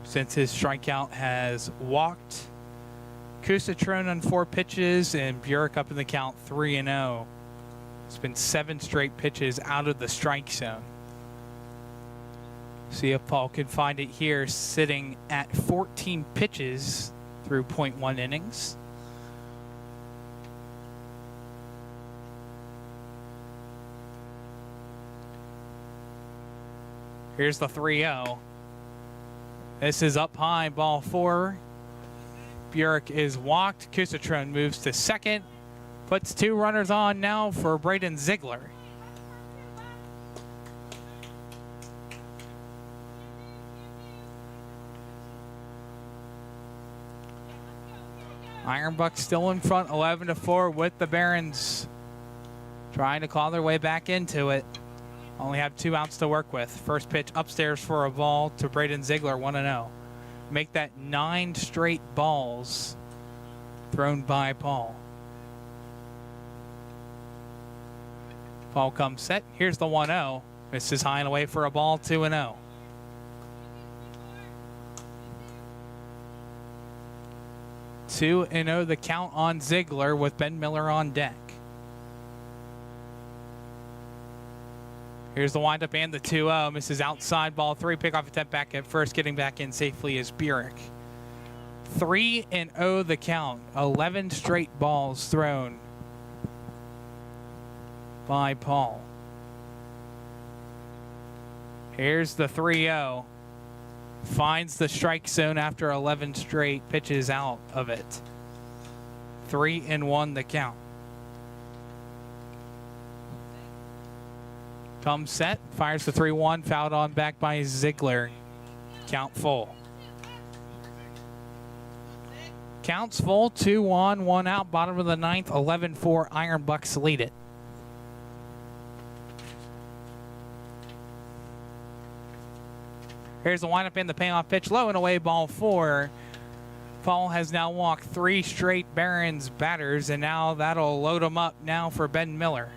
Since his strikeout has walked Kusatrone on 4 pitches, and Burek up in the count 3-0. It's been 7 straight pitches out of the strike zone. See if Paul can find it here, sitting at 14 pitches through 0.1 innings. Here's the 3-0. This is up high, ball 4. Burek is walked. Kusatrone moves to second. Puts 2 runners on now for Braden Ziegler. Ironbucks still in front, 11-4 with the Barons trying to claw their way back into it. Only have 2 outs to work with. First pitch upstairs for a ball to Braden Ziegler, 1-0. Make that 9 straight balls thrown by Paul. Paul comes set. Here's the 1-0. This is high and away for a ball, 2-0. Two and 0 the count on Ziegler with Ben Miller on deck. Here's the windup and the 2-0. Misses outside, ball 3. Pickoff attempt back at first. Getting back in safely is Burek. 3-0 the count. 11 straight balls thrown by Paul. Here's the 3-0. Finds the strike zone after 11 straight pitches out of it. 3-1 the count. Comes set, fires the 3-1, fouled on back by Ziegler. Count full. Counts full, 2 on, 1 out, bottom of the 9th, 11-4, Ironbucks lead it. Here's the windup and the payoff pitch, low and away, ball 4. Paul has now walked 3 straight Barons batters, and now that'll load him up now for Ben Miller.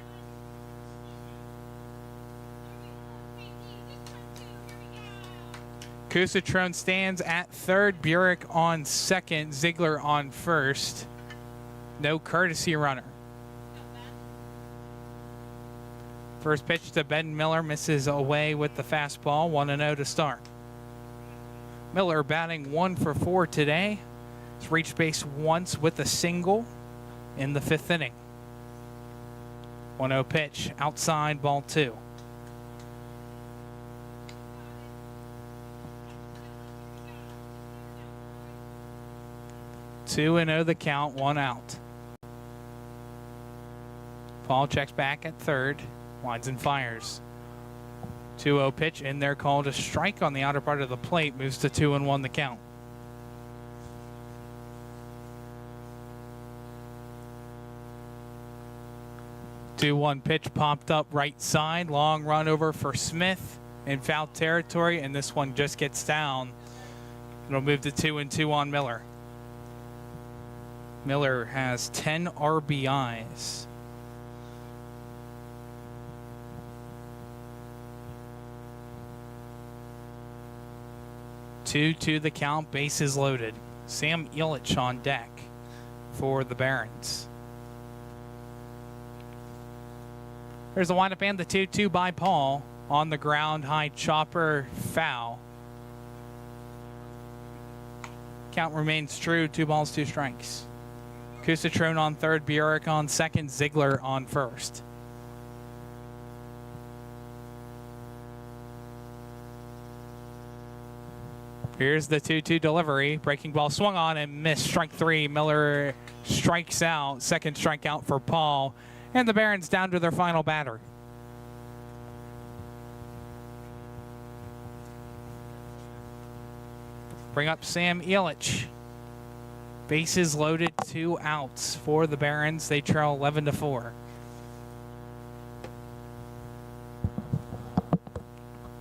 Kusatrone stands at third, Burek on second, Ziegler on first. No courtesy runner. First pitch to Ben Miller, misses away with the fastball, 1-0 to start. Miller batting 1 for 4 today. He's reached base once with a single in the 5th inning. 1-0 pitch, outside, ball 2. Two and 0 the count, 1 out. Paul checks back at third, winds and fires. 2-0 pitch in there, called a strike on the outer part of the plate, moves to 2-1 the count. Two 1 pitch popped up right side, long run over for Smith in foul territory, and this one just gets down. It'll move to 2-2 on Miller. Miller has 10 RBIs. Two the count, bases loaded. Sam Illich on deck for the Barons. There's the windup and the 2-2 by Paul. On the ground, high chopper, foul. Count remains true, 2 balls, 2 strikes. Kusatrone on third, Burek on second, Ziegler on first. Here's the 2-2 delivery. Breaking ball swung on and missed. Strike 3. Miller strikes out. Second strikeout for Paul. And the Barons down to their final batter. Bring up Sam Illich. Bases loaded, 2 outs for the Barons. They trail 11-4.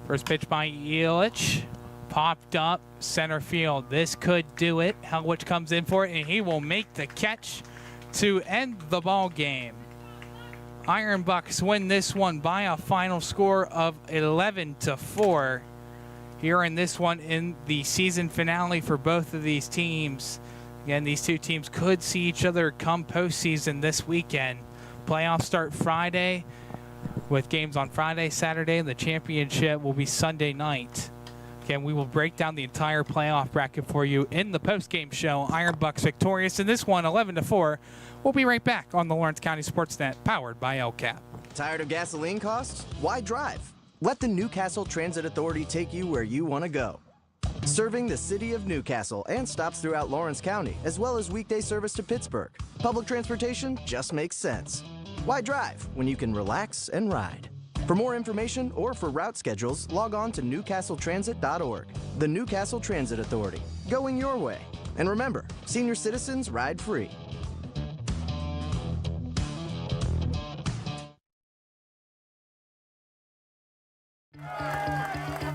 First pitch by Illich. Popped up center field. This could do it. Helwich comes in for it, and he will make the catch to end the ball game. Ironbucks win this one by a final score of 11-4. Here in this one in the season finale for both of these teams. Again, these two teams could see each other come postseason this weekend. Playoffs start Friday with games on Friday, Saturday, and the championship will be Sunday night. Again, we will break down the entire playoff bracket for you in the post-game show. Iron Bucks victorious in this one, 11-4. We'll be right back on the Lawrence County Sportsnet, powered by LCAP. Tired of gasoline costs? Why drive? Let the Newcastle Transit Authority take you where you want to go. Serving the city of Newcastle and stops throughout Lawrence County, as well as weekday service to Pittsburgh. Public transportation just makes sense. Why drive when you can relax and ride? For more information or for route schedules, log on to newcastletransit.org. The Newcastle Transit Authority, going your way. And remember, senior citizens ride free.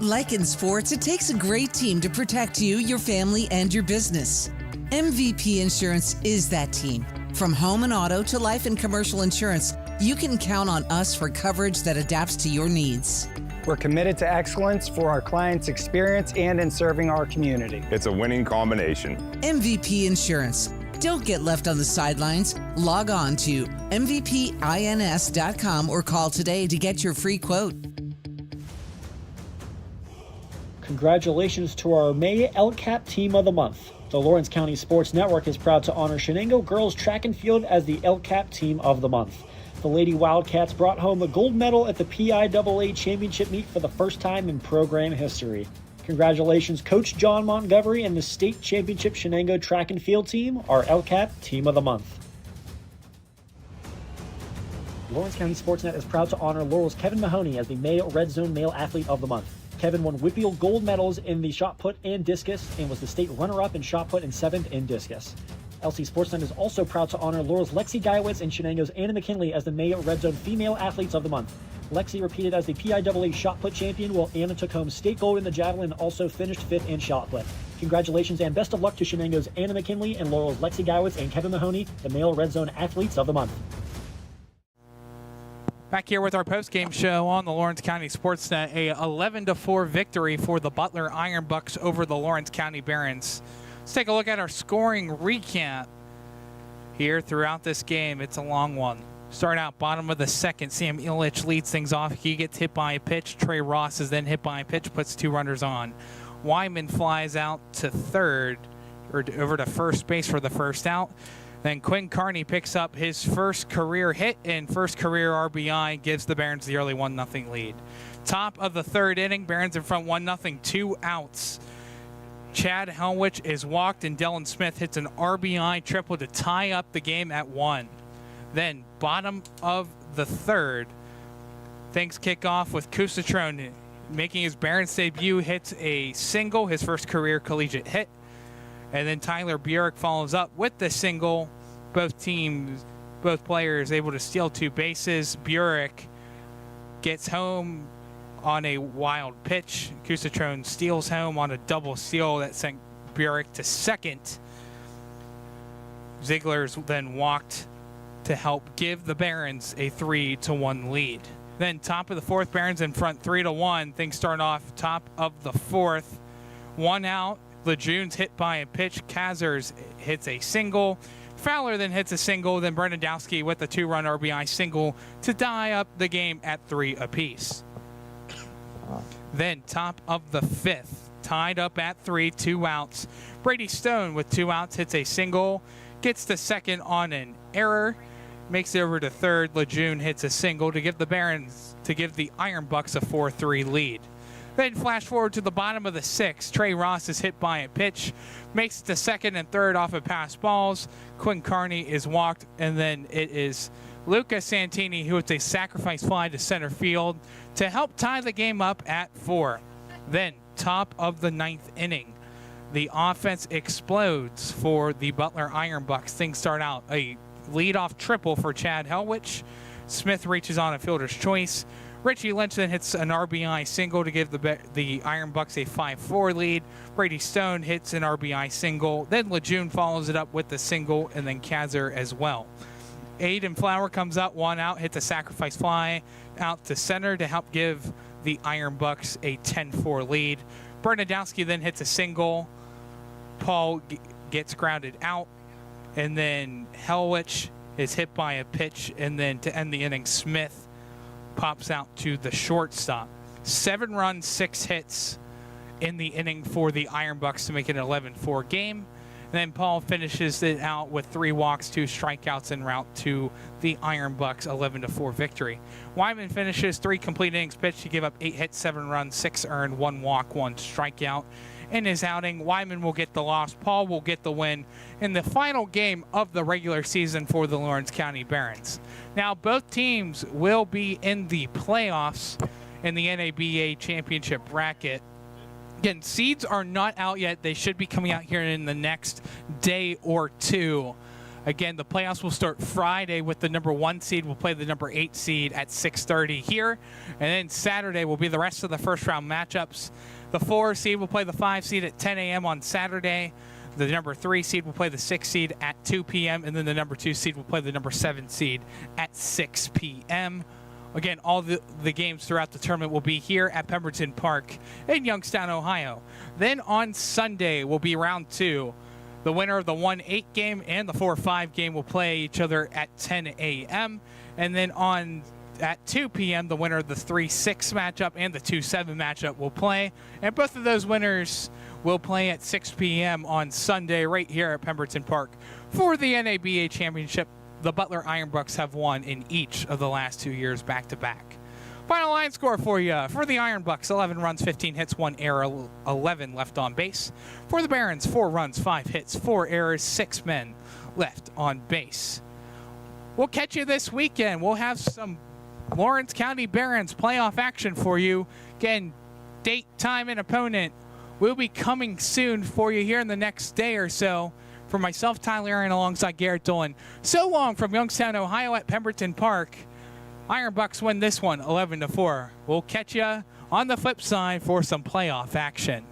Like in sports, it takes a great team to protect you, your family, and your business. MVP Insurance is that team. From home and auto to life and commercial insurance, you can count on us for coverage that adapts to your needs. We're committed to excellence for our clients' experience and in serving our community. It's a winning combination. MVP Insurance. Don't get left on the sidelines. Log on to mvpins.com or call today to get your free quote. Congratulations to our May LCAP Team of the Month. The Lawrence County Sports Network is proud to honor Shenango Girls Track and Field as the LCAP Team of the Month. The Lady Wildcats brought home a gold medal at the PIAA Championship meet for the first time in program history. Congratulations, Coach John Montgomery and the State Championship Shenango Track and Field Team, our LCAP Team of the Month. Lawrence County Sportsnet is proud to honor Laurel's Kevin Mahoney as the May Red Zone Male Athlete of the Month. Kevin won Whitfield gold medals in the shot put and discus and was the state runner-up in shot put and 7th in discus. LC Sportsnet is also proud to honor Laurel's Lexi Guyewitz and Shenango's Anna McKinley as the May Red Zone Female Athletes of the Month. Lexi repeated as the PIAA shot put champion, while Anna took home state gold in the javelin and also finished 5th in shot put. Congratulations and best of luck to Shenango's Anna McKinley and Laurel's Lexi Guyewitz and Kevin Mahoney, the Male Red Zone Athletes of the Month. Back here with our post-game show on the Lawrence County Sportsnet, a 11-4 victory for the Butler Iron Bucks over the Lawrence County Barons. Let's take a look at our scoring recap here throughout this game. It's a long one. Start out bottom of the second. Sam Illich leads things off. He gets hit by a pitch. Trey Ross is then hit by a pitch, puts 2 runners on. Wyman flies out to third, or over to first base for the first out. Then Quinn Carney picks up his first career hit and first career RBI, gives the Barons the early 1-0 lead. Top of the third inning, Barons in front 1-0, 2 outs. Chad Helwich is walked and Dylan Smith hits an RBI triple to tie up the game at 1. Then bottom of the third, things kick off with Kusatron making his Barons debut, hits a single, his first career collegiate hit. And then Tyler Burek follows up with the single. Both players able to steal 2 bases. Burek gets home on a wild pitch. Kusatron steals home on a double steal that sent Burek to second. Ziegler's then walked to help give the Barons a 3-1 lead. Then top of the fourth, Barons in front 3-1. Things start off top of the fourth. 1 out. Lejeune's hit by a pitch. Kazers hits a single. Fowler then hits a single. Then Bernadowski with a 2-run RBI single to tie up the game at 3 apiece. Then top of the fifth, tied up at 3, 2 outs. Brady Stone with 2 outs hits a single. Gets to second on an error. Makes it over to third. Lejeune hits a single to give the Iron Bucks a 4-3 lead. Then flash forward to the bottom of the 6th. Trey Ross is hit by a pitch. Makes it to second and third off of pass balls. Quinn Carney is walked. And then it is Lucas Santini who hits a sacrifice fly to center field to help tie the game up at 4. Then top of the 9th inning. The offense explodes for the Butler Iron Bucks. Things start out a leadoff triple for Chad Helwich. Smith reaches on a fielder's choice. Richie Lynch then hits an RBI single to give the Iron Bucks a 5-4 lead. Brady Stone hits an RBI single. Then Lejeune follows it up with the single, and then Kazer as well. Aiden Flower comes out, 1 out, hits a sacrifice fly out to center to help give the Iron Bucks a 10-4 lead. Bernadowski then hits a single. Paul gets grounded out, and then Helwich is hit by a pitch, and then to end the inning, Smith pops out to the shortstop. 7 runs, 6 hits in the inning for the Iron Bucks to make it an 11-4 game. And then Paul finishes it out with 3 walks, 2 strikeouts en route to the Iron Bucks 11-4 victory. Wyman finishes 3 complete innings pitched. He gave up 8 hits, 7 runs, 6 earned, 1 walk, 1 strikeout. In his outing, Wyman will get the loss. Paul will get the win in the final game of the regular season for the Lawrence County Barons. Now, both teams will be in the playoffs in the NABA championship bracket. Again, seeds are not out yet. They should be coming out here in the next day or two. Again, the playoffs will start Friday with the number 1 seed. We'll play the number 8 seed at 6:30 here. And then Saturday will be the rest of the first round matchups. The 4 seed will play the 5 seed at 10 a.m. on Saturday. The number 3 seed will play the 6 seed at 2 p.m. And then the number 2 seed will play the number 7 seed at 6 p.m. Again, all the games throughout the tournament will be here at Pemberton Park in Youngstown, Ohio. Then on Sunday will be round 2. The winner of the 1-8 game and the 4-5 game will play each other at 10 a.m. And then at 2 p.m., the winner of the 3-6 matchup and the 2-7 matchup will play. And both of those winners will play at 6 p.m. on Sunday right here at Pemberton Park for the NABA championship. The Butler Iron Bucks have won in each of the last 2 years back-to-back. Final line score for you. For the Iron Bucks, 11 runs, 15 hits, 1 error, 11 left on base. For the Barons, 4 runs, 5 hits, 4 errors, 6 men left on base. We'll catch you this weekend. We'll have some Lawrence County Barons playoff action for you. Again, date, time, and opponent will be coming soon for you here in the next day or so. For myself, Tyler Aaron, alongside Garrett Dolan. So long from Youngstown, Ohio at Pemberton Park. Iron Bucks win this one 11-4. We'll catch you on the flip side for some playoff action.